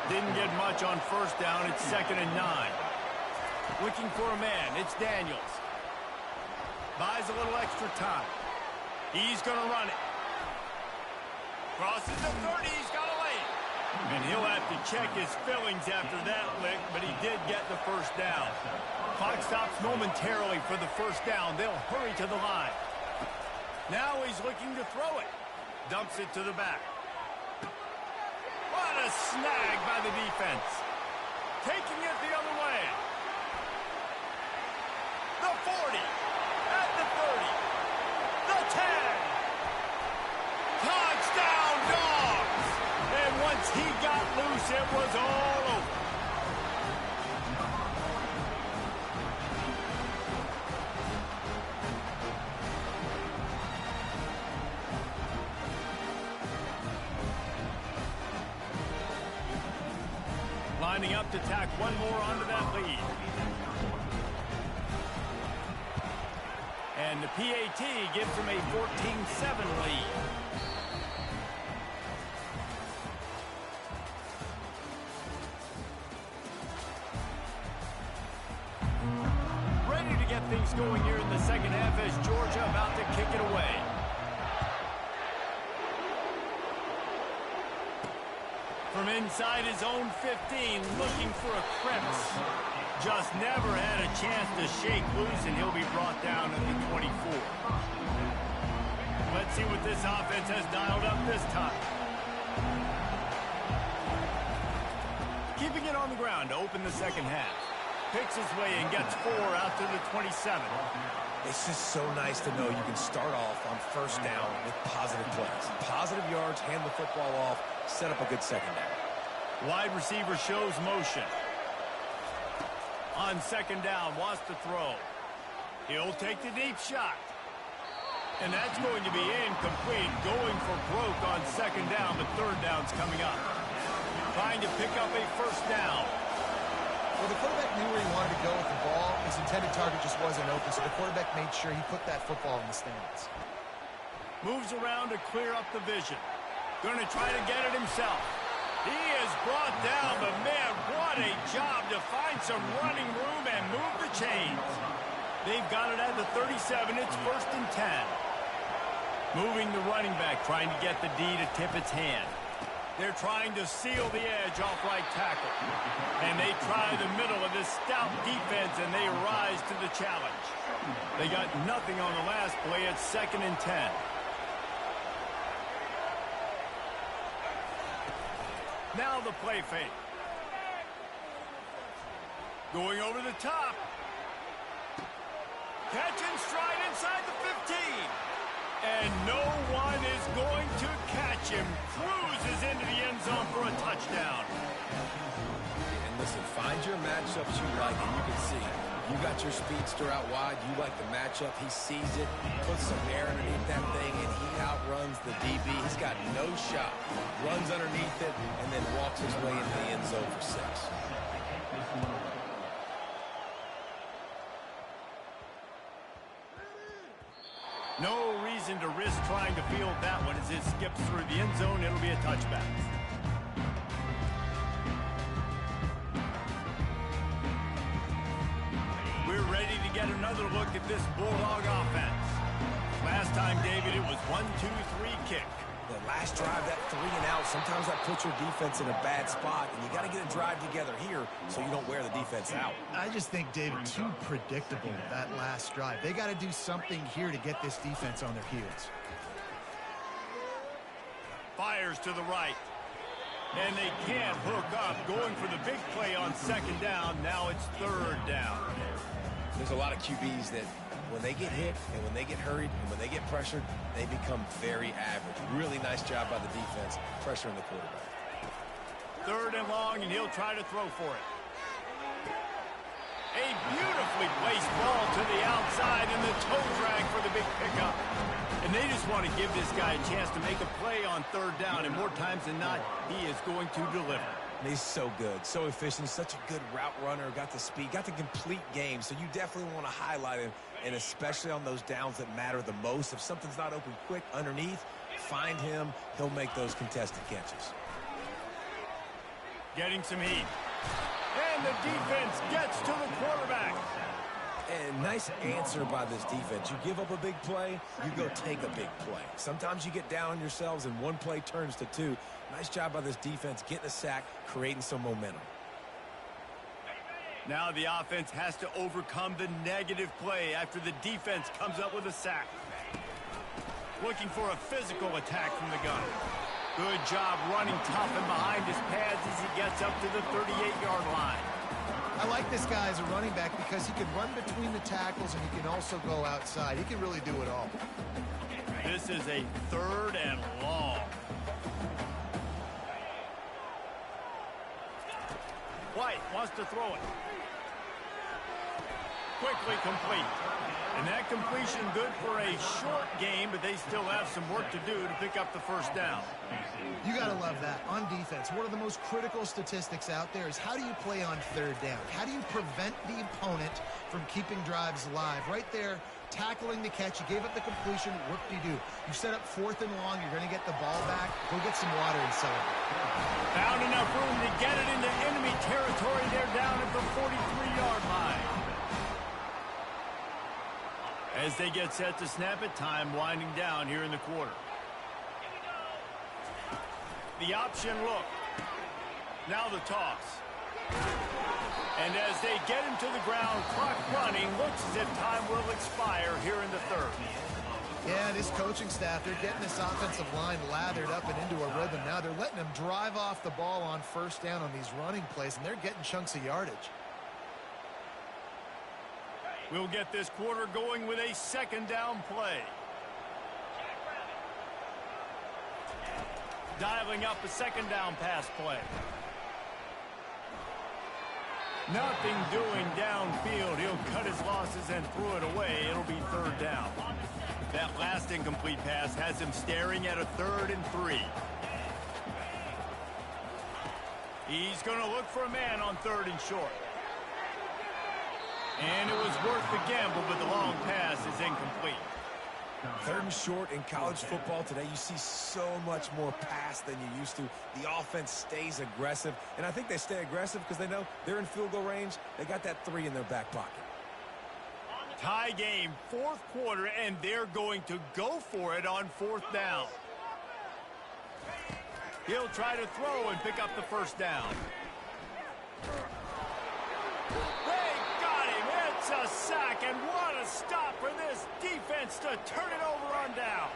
Didn't get much on 1st down. It's 2nd and 9. Looking for a man. It's Daniels. Buys a little extra time. He's going to run it. Crosses the 30, he's got a lane. And he'll have to check his fillings after that lick, but he did get the 1st down. Clock stops momentarily for the 1st down. They'll hurry to the line. Now he's looking to throw it. Dumps it to the back. What a snag by the defense. Taking it the other way. The 40. At the 30. The 10. Touchdown, Dogs! And once he got loose, it was all over. Lining up to tack one more onto that lead. And the PAT gives them a 14-7 lead. things going here in the second half as Georgia about to kick it away. From inside his own 15, looking for a crevice. Just never had a chance to shake loose, and he'll be brought down at the 24. Let's see what this offense has dialed up this time. Keeping it on the ground to open the second half. Picks his way and gets 4 out to the 27. It's just so nice to know you can start off on first down with positive plays. Positive yards, hand the football off, set up a good second down. Wide receiver shows motion. On second down, wants to throw. He'll take the deep shot. And that's going to be incomplete. Going for broke on second down, but third down's coming up. Trying to pick up a first down. Well, the quarterback knew where he wanted to go with the ball. His intended target just wasn't open, so the quarterback made sure he put that football in the stands. Moves around to clear up the vision. Going to try to get it himself. He is brought down, but man, what a job to find some running room and move the chains. They've got it at the 37. It's 1st and 10. Moving the running back, trying to get the D to tip its hand. They're trying to seal the edge off right tackle. And they try the middle of this stout defense, and they rise to the challenge. They got nothing on the last play. It's 2nd and 10. Now the play fake. Going over the top. Catch and stride inside the 15. And no one is going to catch him. Cruises into the end zone for a touchdown. And listen, find your matchups you like, and you can see you got your speedster out wide. You like the matchup. He sees it, puts some air underneath that thing, and he outruns the DB. He's got no shot. Runs underneath it, and then walks his way into the end zone for 6. No reason to risk trying to field that one as it skips through the end zone. It'll be a touchback. We're ready to get another look at this Bulldog offense. Last time, David, it was 1-2-3 kick. The last drive, that 3 and out, sometimes that puts your defense in a bad spot, and you got to get a drive together here so you don't wear the defense out. I just think, David, too predictable, that last drive. They got to do something here to get this defense on their heels. Fires to the right. And they can't hook up. Going for the big play on second down. Now it's third down. There's a lot of QBs that when they get hit and when they get hurried and when they get pressured, they become very average. Really nice job by the defense, pressuring the quarterback. Third and long, and he'll try to throw for it. A beautifully placed ball to the outside, and the toe drag for the big pickup. And they just want to give this guy a chance to make a play on third down, and more times than not, he is going to deliver. He's so good, so efficient, such a good route runner, got the speed, got the complete game, so you definitely want to highlight him, and especially on those downs that matter the most. If something's not open quick underneath, find him. He'll make those contested catches. Getting some heat. And the defense gets to the quarterback. And nice answer by this defense. You give up a big play, you go take a big play. Sometimes you get down on yourselves and one play turns to 2. Nice job by this defense getting a sack, creating some momentum. Now the offense has to overcome the negative play after the defense comes up with a sack. Looking for a physical attack from the gun. Good job running tough and behind his pads as he gets up to the 38-yard line. I like this guy as a running back because he can run between the tackles and he can also go outside. He can really do it all. This is a third and long. White wants to throw it. Quickly complete. And that completion good for a short game, but they still have some work to do to pick up the first down. You got to love that. On defense, one of the most critical statistics out there is how do you play on third down? How do you prevent the opponent from keeping drives alive? Right there, tackling the catch. You gave up the completion. What do? You set up 4th and long. You're going to get the ball back. Go get some water and celebrate. Found enough room to get it into enemy territory. They're down at the 43-yard line. As they get set to snap it, time winding down here in the quarter. The option look. Now the toss. And as they get him to the ground, clock running, looks as if time will expire here in the third. Yeah, this coaching staff, they're getting this offensive line lathered up and into a rhythm. Now they're letting them drive off the ball on first down on these running plays, and they're getting chunks of yardage. We'll get this quarter going with a second down play. Dialing up a second down pass play. Nothing doing downfield. He'll cut his losses and throw it away. It'll be third down. That last incomplete pass has him staring at a 3rd and 3. He's going to look for a man on 3rd and short. And it was worth the gamble, but the long pass is incomplete. 3rd and short in college football today, you see so much more pass than you used to. The offense stays aggressive, and I think they stay aggressive because they know they're in field goal range. They got that 3 in their back pocket. Tie game, 4th quarter, and they're going to go for it on 4th down. He'll try to throw and pick up the first down. They got him. It's a sack, and what a stop for this defense to turn it over on down.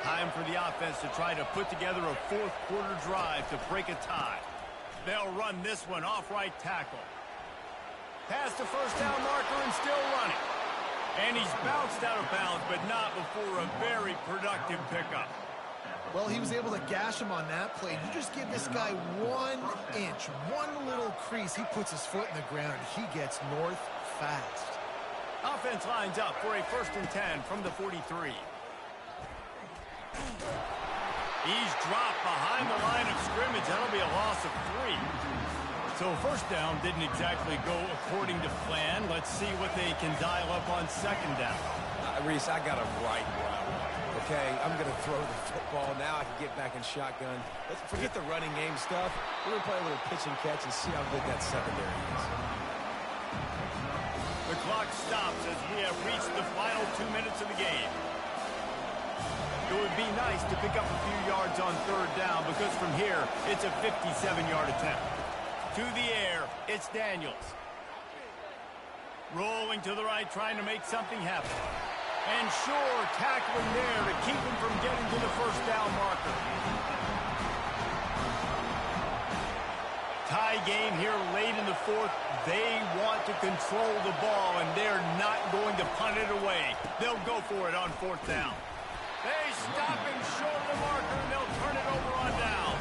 Time for the offense to try to put together a 4th quarter drive to break a tie. They'll run this one off right tackle. Past the first down marker and still running. And he's bounced out of bounds, but not before a very productive pickup. Well, he was able to gash him on that play. You just give this guy 1 inch, one little crease. He puts his foot in the ground. He gets north fast. Offense lines up for a 1st and 10 from the 43. He's dropped behind the line of scrimmage. That'll be a loss of 3. So first down didn't exactly go according to plan. Let's see what they can dial up on 2nd down. Reese, I got him right where I want. Okay, I'm going to throw the football. Now I can get back in shotgun. Let's forget the running game stuff. We're going to play a little pitch and catch and see how good that secondary is. The clock stops as we have reached the final 2 minutes of the game. It would be nice to pick up a few yards on 3rd down because from here, it's a 57-yard attempt. To the air, it's Daniels. Rolling to the right, trying to make something happen. And sure, tackling there to keep him from getting to the first down marker. Tie game here late in the 4th. They want to control the ball, and they're not going to punt it away. They'll go for it on 4th down. They stop him short of the marker, and they'll turn it over on down.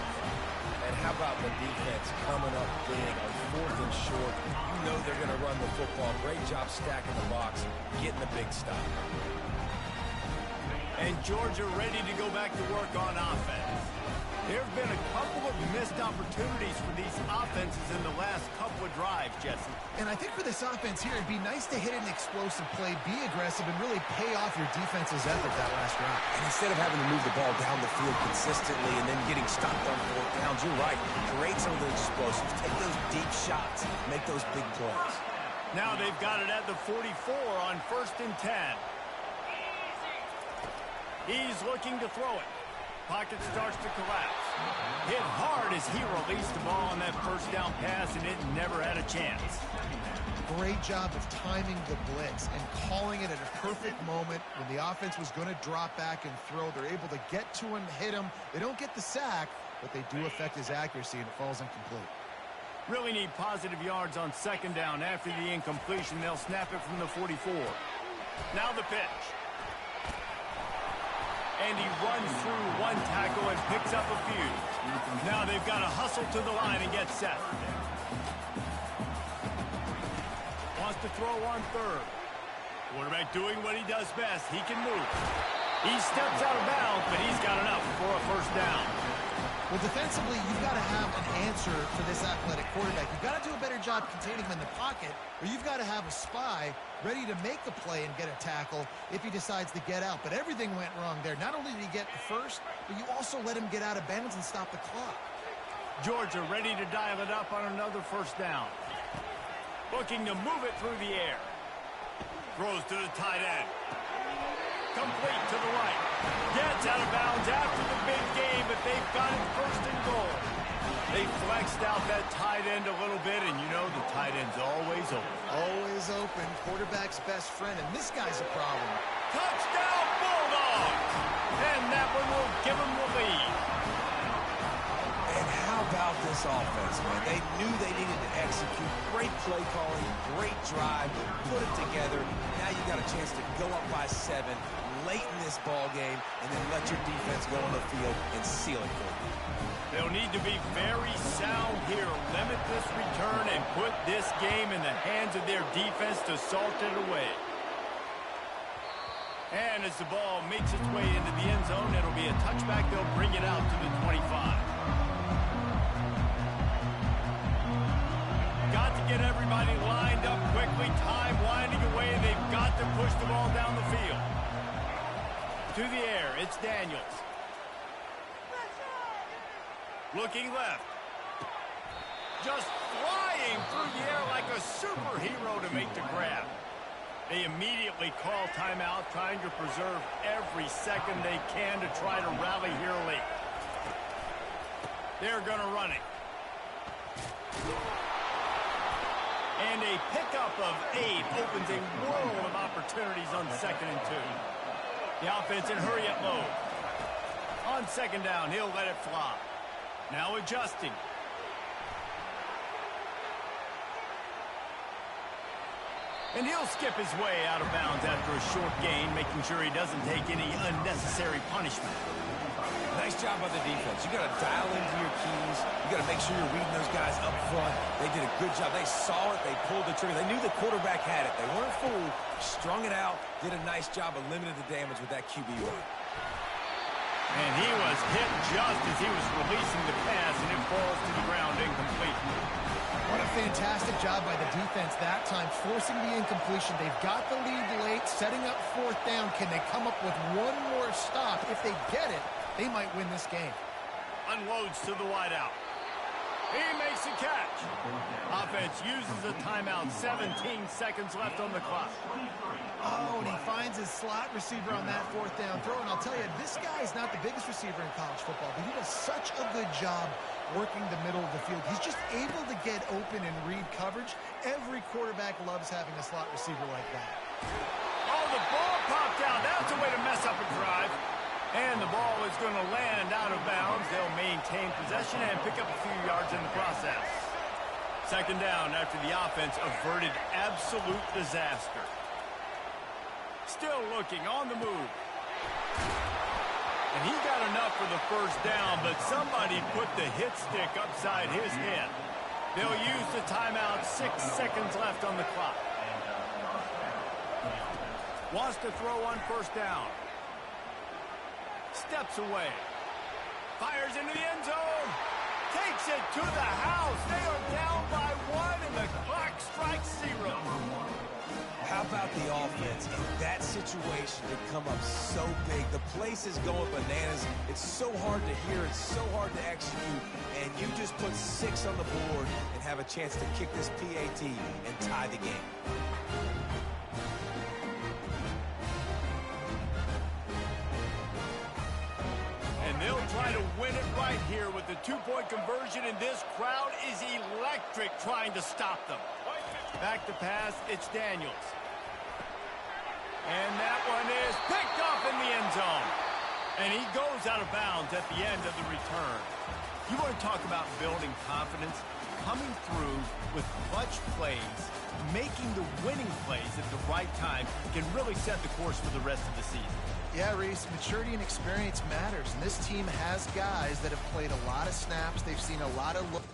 And how about the defense coming up big on 4th and short? You know they're going to run the football. Great job stacking the box, getting the big stop. And Georgia ready to go back to work on offense. There have been a couple of missed opportunities for these offenses in the last couple of drives, Jesse. And I think for this offense here, it'd be nice to hit an explosive play, be aggressive, and really pay off your defense's effort that last drive. And instead of having to move the ball down the field consistently and then getting stopped on 4th downs, you're right. Create some of those explosives. Take those deep shots. Make those big plays. Now they've got it at the 44 on 1st and 10. He's looking to throw it. Pocket starts to collapse. Hit hard as he released the ball on that first down pass, and it never had a chance. Great job of timing the blitz and calling it at a perfect moment when the offense was going to drop back and throw. They're able to get to him, hit him. They don't get the sack, but they do affect his accuracy, and it falls incomplete. Really need positive yards on 2nd down. After the incompletion, they'll snap it from the 44. Now the pitch. And he runs through one tackle and picks up a few. Now they've got to hustle to the line and get set. Wants to throw on 3rd. Quarterback doing what he does best. He can move. He steps out of bounds, but he's got enough for a first down. Well, defensively, you've got to have an answer for this athletic quarterback. You've got to do a better job containing him in the pocket, or you've got to have a spy ready to make the play and get a tackle if he decides to get out. But everything went wrong there. Not only did he get the first, but you also let him get out of bounds and stop the clock. Georgia ready to dial it up on another first down. Looking to move it through the air. Throws to the tight end. Complete to the right. Gets out of bounds after the big game, but they've got it first and goal. They flexed out that tight end a little bit, and you know the tight end's always open. Always open. Quarterback's best friend, and this guy's a problem. Touchdown, Bulldogs! And that one will give them the lead. And how about this offense, man? They knew they needed to execute. Great play calling, great drive, put it together. Now you got a chance to go up by 7 late in this ball game and then let your defense go on the field and seal it for you. They'll need to be very sound here. Limit this return and put this game in the hands of their defense to salt it away. And as the ball makes its way into the end zone, it'll be a touchback. They'll bring it out to the 25. Got to get everybody lined up quickly. Time winding away. They've got to push the ball down the field. To the air, it's Daniels. Looking left. Just flying through the air like a superhero to make the grab. They immediately call timeout, trying to preserve every second they can to try to rally here late. They're going to run it. And a pickup of 8 opens a world of opportunities on 2nd and 2. The offense in hurry-up mode. On 2nd down, he'll let it fly. Now adjusting. And he'll skip his way out of bounds after a short gain, making sure he doesn't take any unnecessary punishment. Nice job by the defense. You got to dial into your keys. You got to make sure you're reading those guys up front. They did a good job. They saw it. They pulled the trigger. They knew the quarterback had it. They weren't fooled. Strung it out. Did a nice job of limiting the damage with that QB run. And he was hit just as he was releasing the pass, and it falls to the ground incomplete. What a fantastic job by the defense that time, forcing the incompletion. They've got the lead late, setting up 4th down. Can they come up with one more stop? If they get it, they might win this game. Unloads to the wideout. He makes a catch. Offense uses a timeout. 17 seconds left on the clock. Oh, and he finds his slot receiver on that 4th down throw. And I'll tell you, this guy is not the biggest receiver in college football, but he does such a good job working the middle of the field. He's just able to get open and read coverage. Every quarterback loves having a slot receiver like that. Oh, the ball popped out. That's a way to mess up a drive. And the ball is going to land out of bounds. They'll maintain possession and pick up a few yards in the process. 2nd down after the offense averted absolute disaster. Still looking on the move. And he got enough for the 1st down, but somebody put the hit stick upside his head. They'll use the timeout. 6 seconds left on the clock. Wants to throw on 1st down. Steps away. Fires into the end zone. Takes it to the house. They are down by 1, and the clock strikes 0. How about the offense in that situation to come up so big? The place is going bananas. It's so hard to hear. It's so hard to execute. And you just put 6 on the board and have a chance to kick this PAT and tie the game. They'll try to win it right here with the 2-point conversion, and this crowd is electric trying to stop them. Back to pass, it's Daniels. And that one is picked off in the end zone. And he goes out of bounds at the end of the return. You want to talk about building confidence? Coming through with clutch plays, making the winning plays at the right time can really set the course for the rest of the season. Yeah, Reese, maturity and experience matters, and this team has guys that have played a lot of snaps. They've seen a lot of look.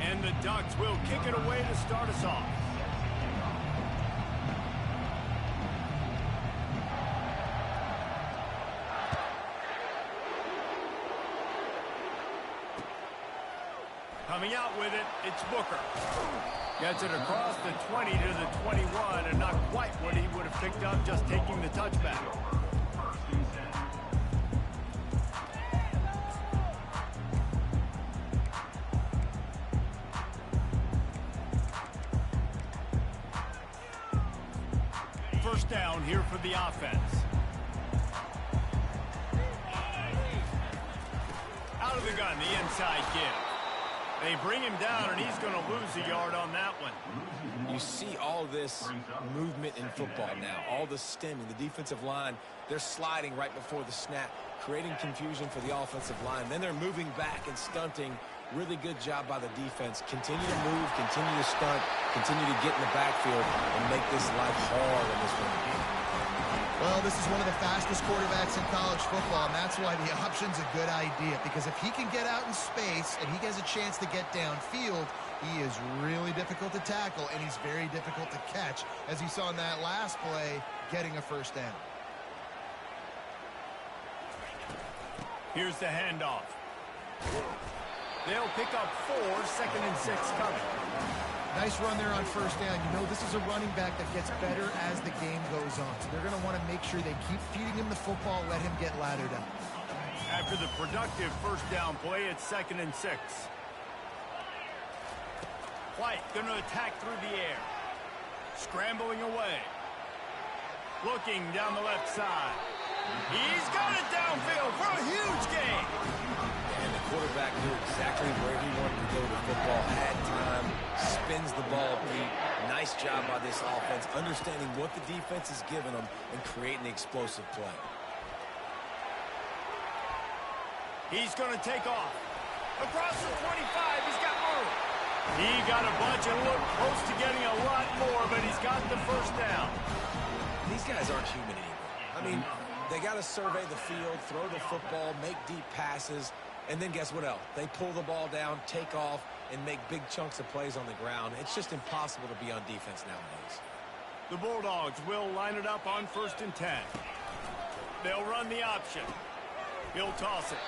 And the Ducks will kick it away to start us off. Coming out with it, it's Booker. Gets it across the 20 to the 21, and not quite what he would have picked up just taking the touchback. First down here for the offense. Out of the gun, the inside give. They bring him down, and he's going to lose a yard on that one. You see all this movement in football now, all the stemming, the defensive line, they're sliding right before the snap, creating confusion for the offensive line. Then they're moving back and stunting. Really good job by the defense. Continue to move, continue to stunt, continue to get in the backfield and make this life hard in this one. Well, this is one of the fastest quarterbacks in college football, and that's why the option's a good idea, because if he can get out in space and he gets a chance to get downfield, he is really difficult to tackle, and he's very difficult to catch, as you saw in that last play, getting a first down. Here's the handoff. They'll pick up 4, 2nd and 6 coming. Nice run there on first down. You know, this is a running back that gets better as the game goes on. So they're going to want to make sure they keep feeding him the football, let him get laddered up. After the productive first down play, it's 2nd and 6. White going to attack through the air. Scrambling away. Looking down the left side. He's got it downfield for a huge gain. And the quarterback knew exactly where he wanted to go with the football, had time, spins the ball deep. Nice job by this offense, understanding what the defense is giving them and creating the explosive play. He's going to take off. Across the 25, he's got room. He got a bunch and looked close to getting a lot more, but he's got the first down. These guys aren't human anymore. I mean, they got to survey the field, throw the football, make deep passes, and then guess what else? They pull the ball down, take off, and make big chunks of plays on the ground. It's just impossible to be on defense nowadays. The Bulldogs will line it up on 1st and 10. They'll run the option. He'll toss it.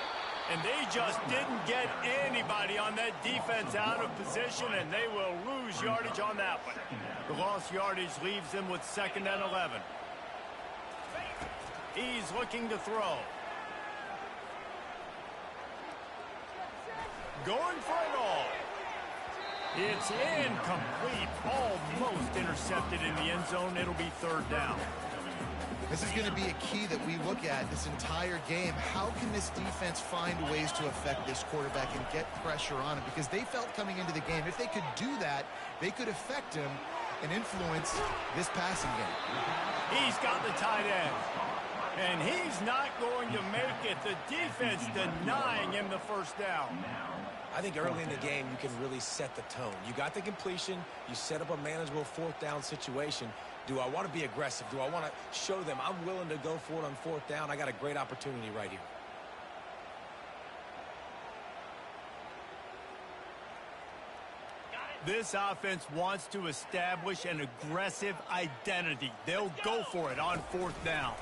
And they just didn't get anybody on that defense out of position, and they will lose yardage on that one. The lost yardage leaves them with 2nd and 11. He's looking to throw. Going for it all. It's incomplete. Almost intercepted in the end zone. It'll be 3rd down. This is going to be a key that we look at this entire game. How can this defense find ways to affect this quarterback and get pressure on him? Because they felt coming into the game, if they could do that, they could affect him and influence this passing game. He's got the tight end. And he's not going to make it. The defense denying him the first down. I think early in the game, you can really set the tone. You got the completion. You set up a manageable 4th down situation. Do I want to be aggressive? Do I want to show them I'm willing to go for it on 4th down? I got a great opportunity right here. This offense wants to establish an aggressive identity. They'll go for it on 4th down.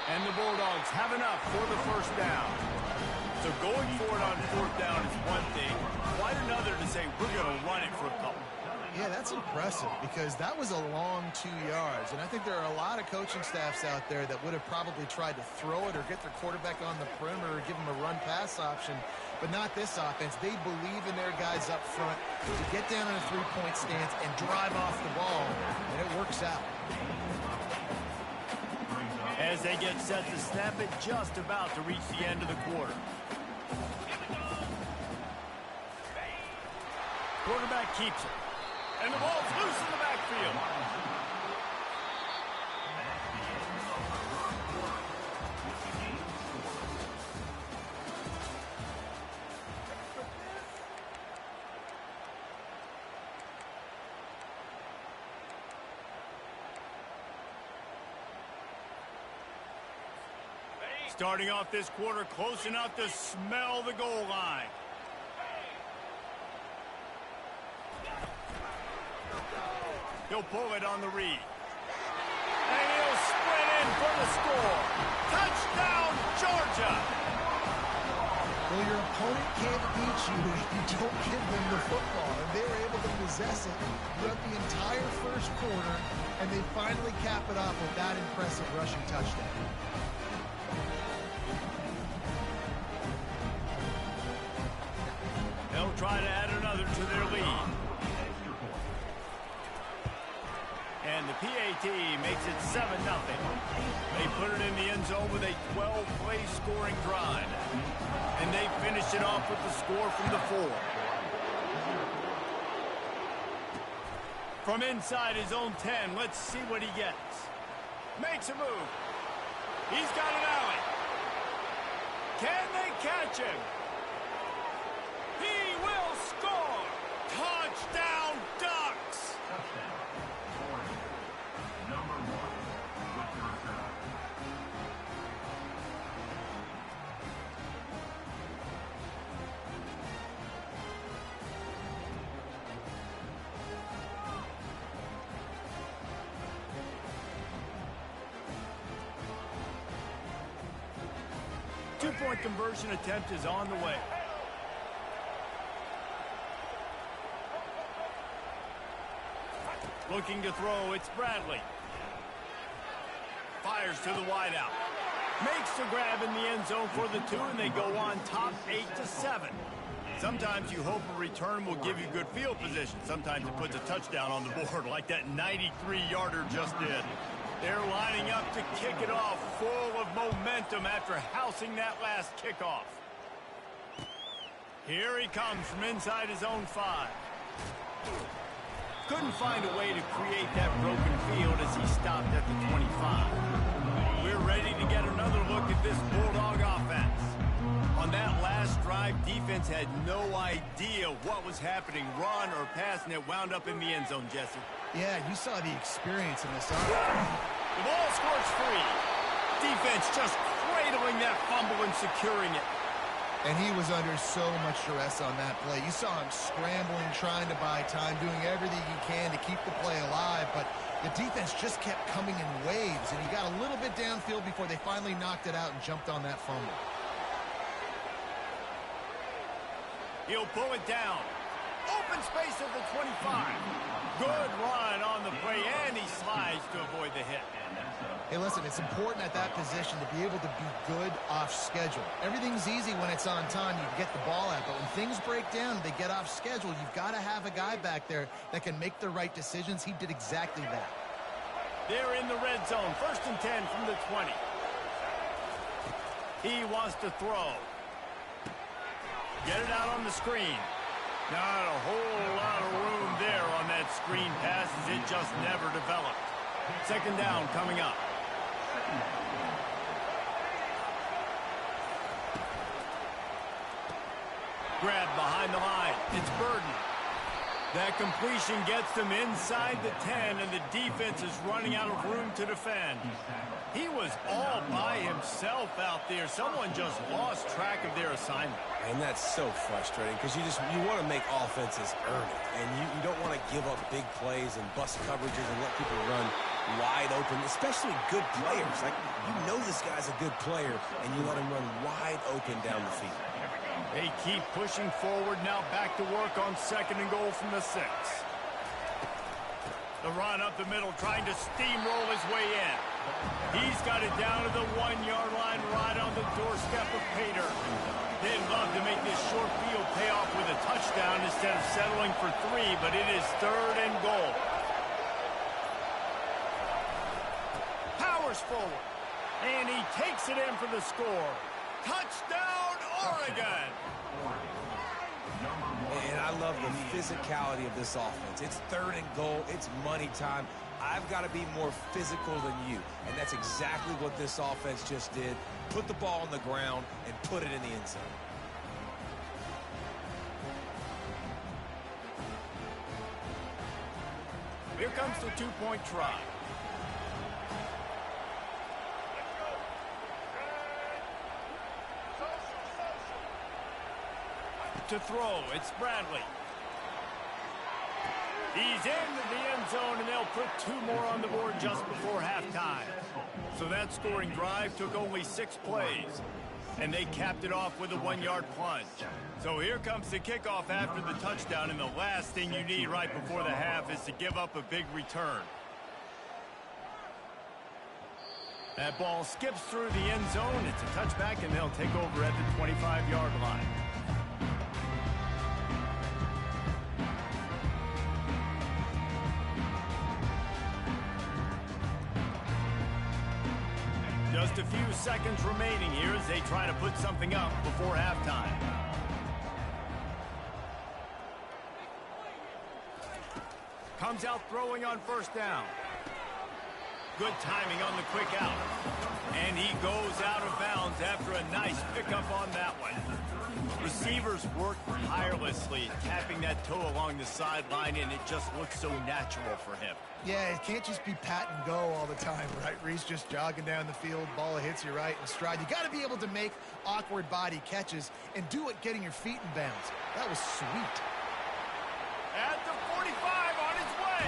And the Bulldogs have enough for the first down. So going for it on 4th down is one thing. Quite another to say we're going to run it for a couple. Yeah, that's impressive because that was a long 2 yards. And I think there are a lot of coaching staffs out there that would have probably tried to throw it or get their quarterback on the perimeter or give him a run-pass option. But not this offense. They believe in their guys up front to get down in a 3-point stance and drive off the ball. And it works out. As they get set to snap it, just about to reach the end of the quarter. Quarterback keeps it. And the ball's loose in the backfield. Starting off this quarter close enough to smell the goal line. He'll pull it on the read. And he'll sprint in for the score. Touchdown, Georgia! Well, your opponent can't beat you if you don't give them the football. And they were able to possess it throughout the entire first quarter, and they finally cap it off with that impressive rushing touchdown. They'll try to add another to their lead. And the PAT makes it 7-0. They put it in the end zone with a 12-play scoring drive. And they finish it off with the score from the 4. From inside his own 10, let's see what he gets. Makes a move. He's got an alley. Can they catch him? He will score! Touchdown, Ducks! Touchdown. Oregon. Number 1 with the return. Two-point conversion attempt is on the way. Looking to throw, it's Bradley. Fires to the wideout. Makes the grab in the end zone for the 2, and they go on top 8-7. Sometimes you hope a return will give you good field position. Sometimes it puts a touchdown on the board like that 93-yarder just did. They're lining up to kick it off, full of momentum after housing that last kickoff. Here he comes from inside his own 5. Couldn't find a way to create that broken field as he stopped at the 25. We're ready to get another look at this Bulldog offense. On that last drive, defense had no idea what was happening, run or pass, and it wound up in the end zone, Jesse. Yeah, you saw the experience in this. The ball scores free. Defense just cradling that fumble and securing it. And he was under so much duress on that play. You saw him scrambling, trying to buy time, doing everything he can to keep the play alive, but the defense just kept coming in waves, and he got a little bit downfield before they finally knocked it out and jumped on that fumble. He'll pull it down. Open space at the 25. Good run on the play, and he slides to avoid the hit. Hey, listen, it's important at that position to be able to be good off schedule. Everything's easy when it's on time. You get the ball out, but when things break down, they get off schedule. You've got to have a guy back there that can make the right decisions. He did exactly that. They're in the red zone. 1st and 10 from the 20. He wants to throw. Get it out on the screen. Not a whole lot of room there on that screen pass as it just never developed. 2nd down coming up. Grab behind the line. It's Burden. That completion gets them inside the 10, and the defense is running out of room to defend. He was all by himself out there. Someone just lost track of their assignment. And that's so frustrating because you want to make offenses earn it. And you don't want to give up big plays and bust coverages and let people run wide open, especially good players. Like, you know this guy's a good player, and you let him run wide open down the field. They keep pushing forward, now back to work on 2nd and goal from the 6. The run up the middle, trying to steamroll his way in. He's got it down to the 1-yard line, right on the doorstep of Pater. They'd love to make this short field pay off with a touchdown instead of settling for 3, but it is 3rd and goal. Powers forward, and he takes it in for the score. Touchdown, Oregon! And I love the physicality of this offense. It's 3rd and goal. It's money time. I've got to be more physical than you. And that's exactly what this offense just did. Put the ball on the ground and put it in the end zone. Here comes the 2-point try. To throw, it's Bradley. He's into the end zone, and they'll put 2 more on the board just before halftime. So that scoring drive took only 6 plays, and they capped it off with a 1-yard plunge. So here comes the kickoff after the touchdown, and the last thing you need right before the half is to give up a big return. That ball skips through the end zone. It's a touchback, and they'll take over at the 25-yard line. Just a few seconds remaining here as they try to put something up before halftime. Comes out throwing on first down. Good timing on the quick out. And he goes out of bounds after a nice pickup on that one. Receivers work tirelessly, tapping that toe along the sideline, and it just looks so natural for him. Yeah, it can't just be pat and go all the time, right? Reese just jogging down the field, ball hits you right in stride. You got to be able to make awkward body catches and do it getting your feet in bounds. That was sweet. At the 45 on his way.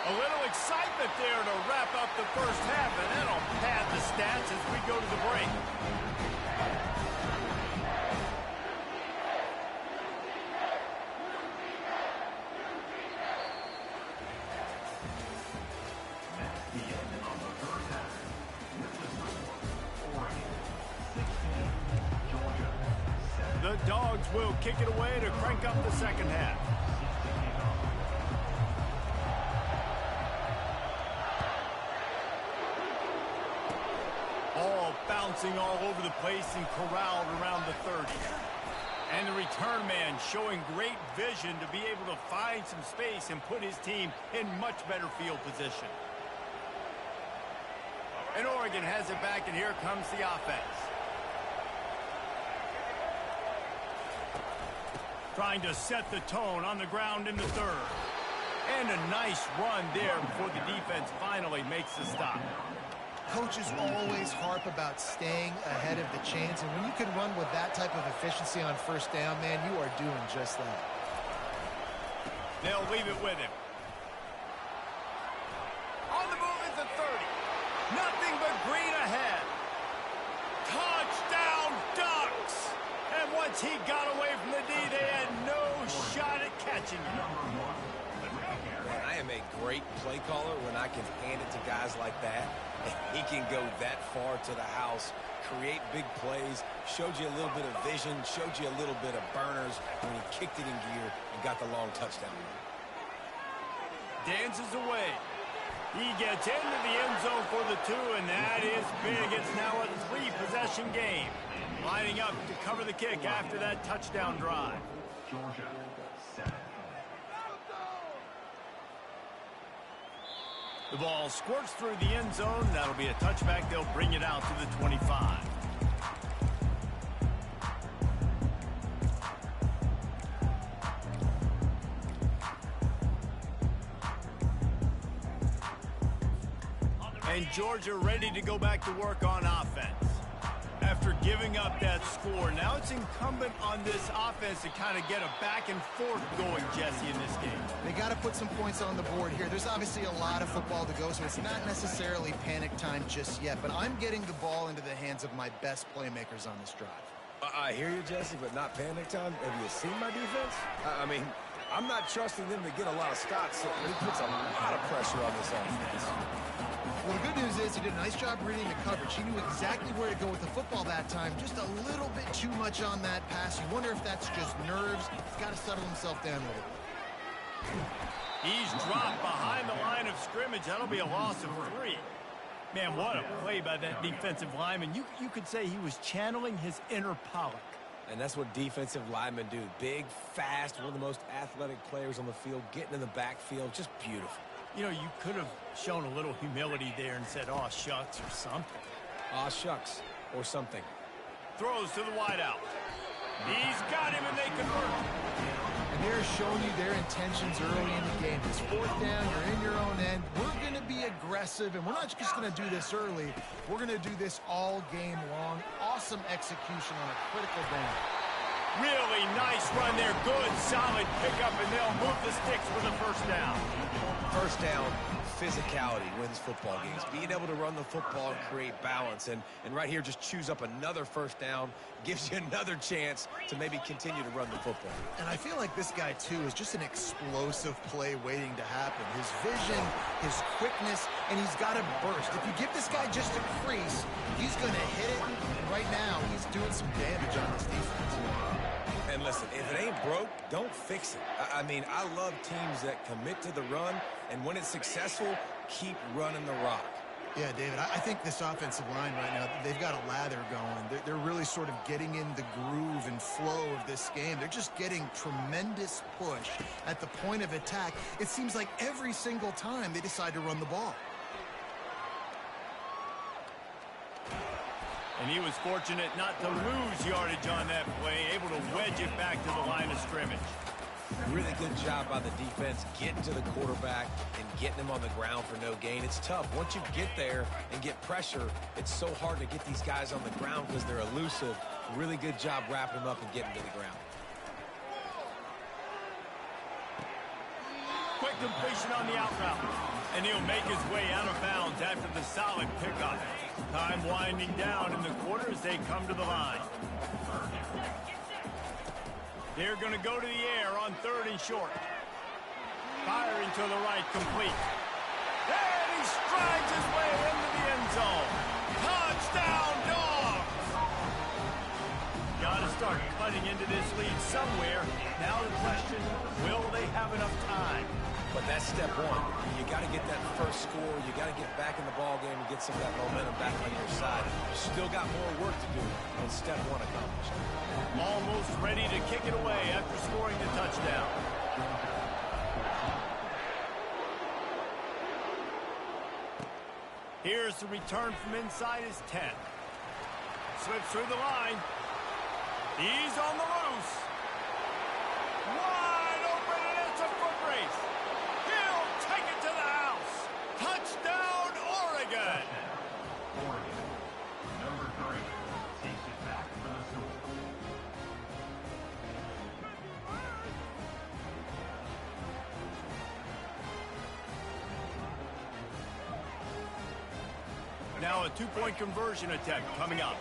A little excitement there to wrap up the first half, and that'll pad the stats as we go to the break. The Dogs will kick it away to crank up the second half. Ball bouncing all over the place and corralled around the 30. And the return man showing great vision to be able to find some space and put his team in much better field position. And Oregon has it back, and here comes the offense. Trying to set the tone on the ground in the third. And a nice run there before the defense finally makes the stop. Coaches always harp about staying ahead of the chains, and when you can run with that type of efficiency on first down, man, you are doing just that. They'll leave it with him. On the move at the 30. Nothing but green ahead. Touchdown, Ducks! And once he got away from the D, they had no shot at catching him. Man, I am a great play caller when I can hand it to guys like that. He can go that far to the house, create big plays, showed you a little bit of vision, showed you a little bit of burners when he kicked it in gear and got the long touchdown. Dances away. He gets into the end zone for the 2, and that is big. It's now a 3-possession game. Lining up to cover the kick after that touchdown drive. Georgia, 7. The ball squirts through the end zone. That'll be a touchback. They'll bring it out to the 25. And Georgia ready to go back to work on offense. After giving up that score, now it's incumbent on this offense to kind of get a back and forth going, Jesse, in this game. They got to put some points on the board here. There's obviously a lot of football to go, so it's not necessarily panic time just yet, but I'm getting the ball into the hands of my best playmakers on this drive. I hear you, Jesse, but not panic time. Have you seen my defense? I mean, I'm not trusting them to get a lot of stops, so he puts a lot of pressure on this offense. Well, the good news is he did a nice job reading the coverage. He knew exactly where to go with the football that time. Just a little bit too much on that pass. You wonder if that's just nerves. He's got to settle himself down a little bit. He's dropped behind the line of scrimmage. That'll be a loss of 3. Man, what a play by that defensive lineman. You could say he was channeling his inner Pollock. And that's what defensive linemen do. Big, fast, one of the most athletic players on the field, getting in the backfield, just beautiful. You know, you could have shown a little humility there and said, "Aw, shucks," or something. Aw, shucks, or something. Throws to the wideout. He's got him, and they convert. And they're showing you their intentions early in the game. It's 4th down, you're in your own end. We're going to be aggressive, and we're not just going to do this early. We're going to do this all game long. Awesome execution on a critical down. Really nice run there. Good, solid pickup, and they'll move the sticks for the first down. First down, physicality wins football games. Being able to run the football and create balance. And right here, just choose up another first down, gives you another chance to maybe continue to run the football. And I feel like this guy, too, is just an explosive play waiting to happen. His vision, his quickness, and he's got a burst. If you give this guy just a crease, he's going to hit it. And right now, he's doing some damage on this defense. And listen, if it ain't broke, don't fix it. I mean, I love teams that commit to the run, and when it's successful, keep running the rock. Yeah, David, I think this offensive line right now, they've got a lather going. They're really sort of getting in the groove and flow of this game. They're just getting tremendous push at the point of attack. It seems like every single time they decide to run the ball. And he was fortunate not to lose yardage on that play, able to wedge it back to the line of scrimmage. Really good job by the defense getting to the quarterback and getting him on the ground for no gain. It's tough. Once you get there and get pressure, it's so hard to get these guys on the ground because they're elusive. Really good job wrapping them up and getting to the ground. Quick completion on the out route. And he'll make his way out of bounds after the solid pickup. Time winding down in the quarter as they come to the line. They're going to go to the air on 3rd and short. Firing to the right, complete. And he strides his way into the end zone. Touchdown, Dogs! Got to start cutting into this lead somewhere. Now the question, will they have enough time? But that's step one. You got to get that first score. You got to get back in the ball game and get some of that momentum back on your side. You still got more work to do, and step one accomplished. Almost ready to kick it away after scoring the touchdown. Here's the return from inside his 10. Slips through the line. He's on the loose. Wide open, and it's a foot race. He'll take it to the house. Touchdown, Oregon. Oregon, number 3, takes it back for the score. Now a 2-point conversion attempt coming up.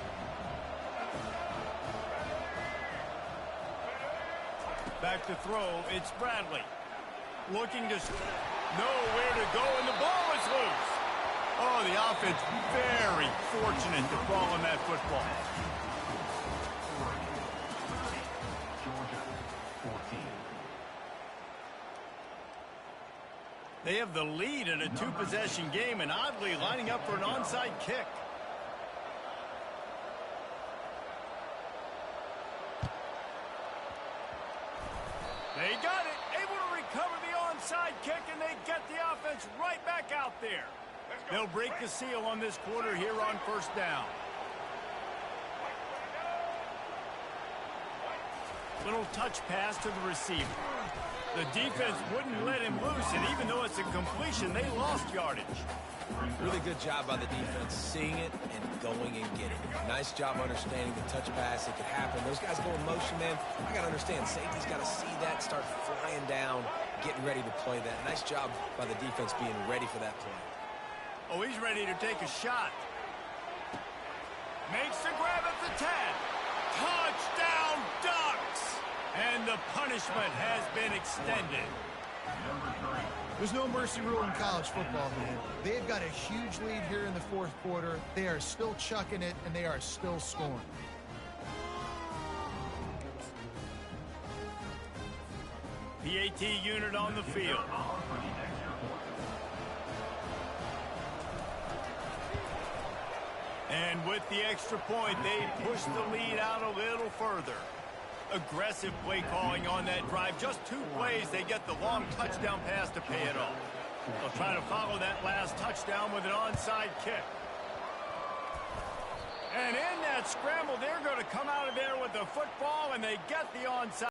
Back to throw, it's Bradley. Looking to nowhere to go, and the ball is loose. Oh, the offense very fortunate to fall on that football. Georgia, 14. They have the lead in a 2-possession game, and oddly lining up for an onside kick. They got it, able to recover the onside kick, and they get the offense right back out there. They'll break the seal on this quarter here on 1st down. Little touch pass to the receiver. The defense wouldn't let him loose, and even though it's a completion, they lost yardage. Really good job by the defense, seeing it and going and getting it. Nice job understanding the touch pass. It could happen. Those guys go in motion, man. I got to understand, safety's got to see that, start flying down, getting ready to play that. Nice job by the defense being ready for that play. Oh, he's ready to take a shot. Makes the grab at the 10. Touchdown, Ducks! And the punishment has been extended. There's no mercy rule in college football, man. They've got a huge lead here in the 4th quarter. They are still chucking it, and they are still scoring. PAT unit on the field. And with the extra point, they push the lead out a little further. Aggressive play calling on that drive. Just 2 plays, they get the long touchdown pass to pay it off. They'll try to follow that last touchdown with an onside kick. And in that scramble, they're going to come out of there with the football, and they get the onside.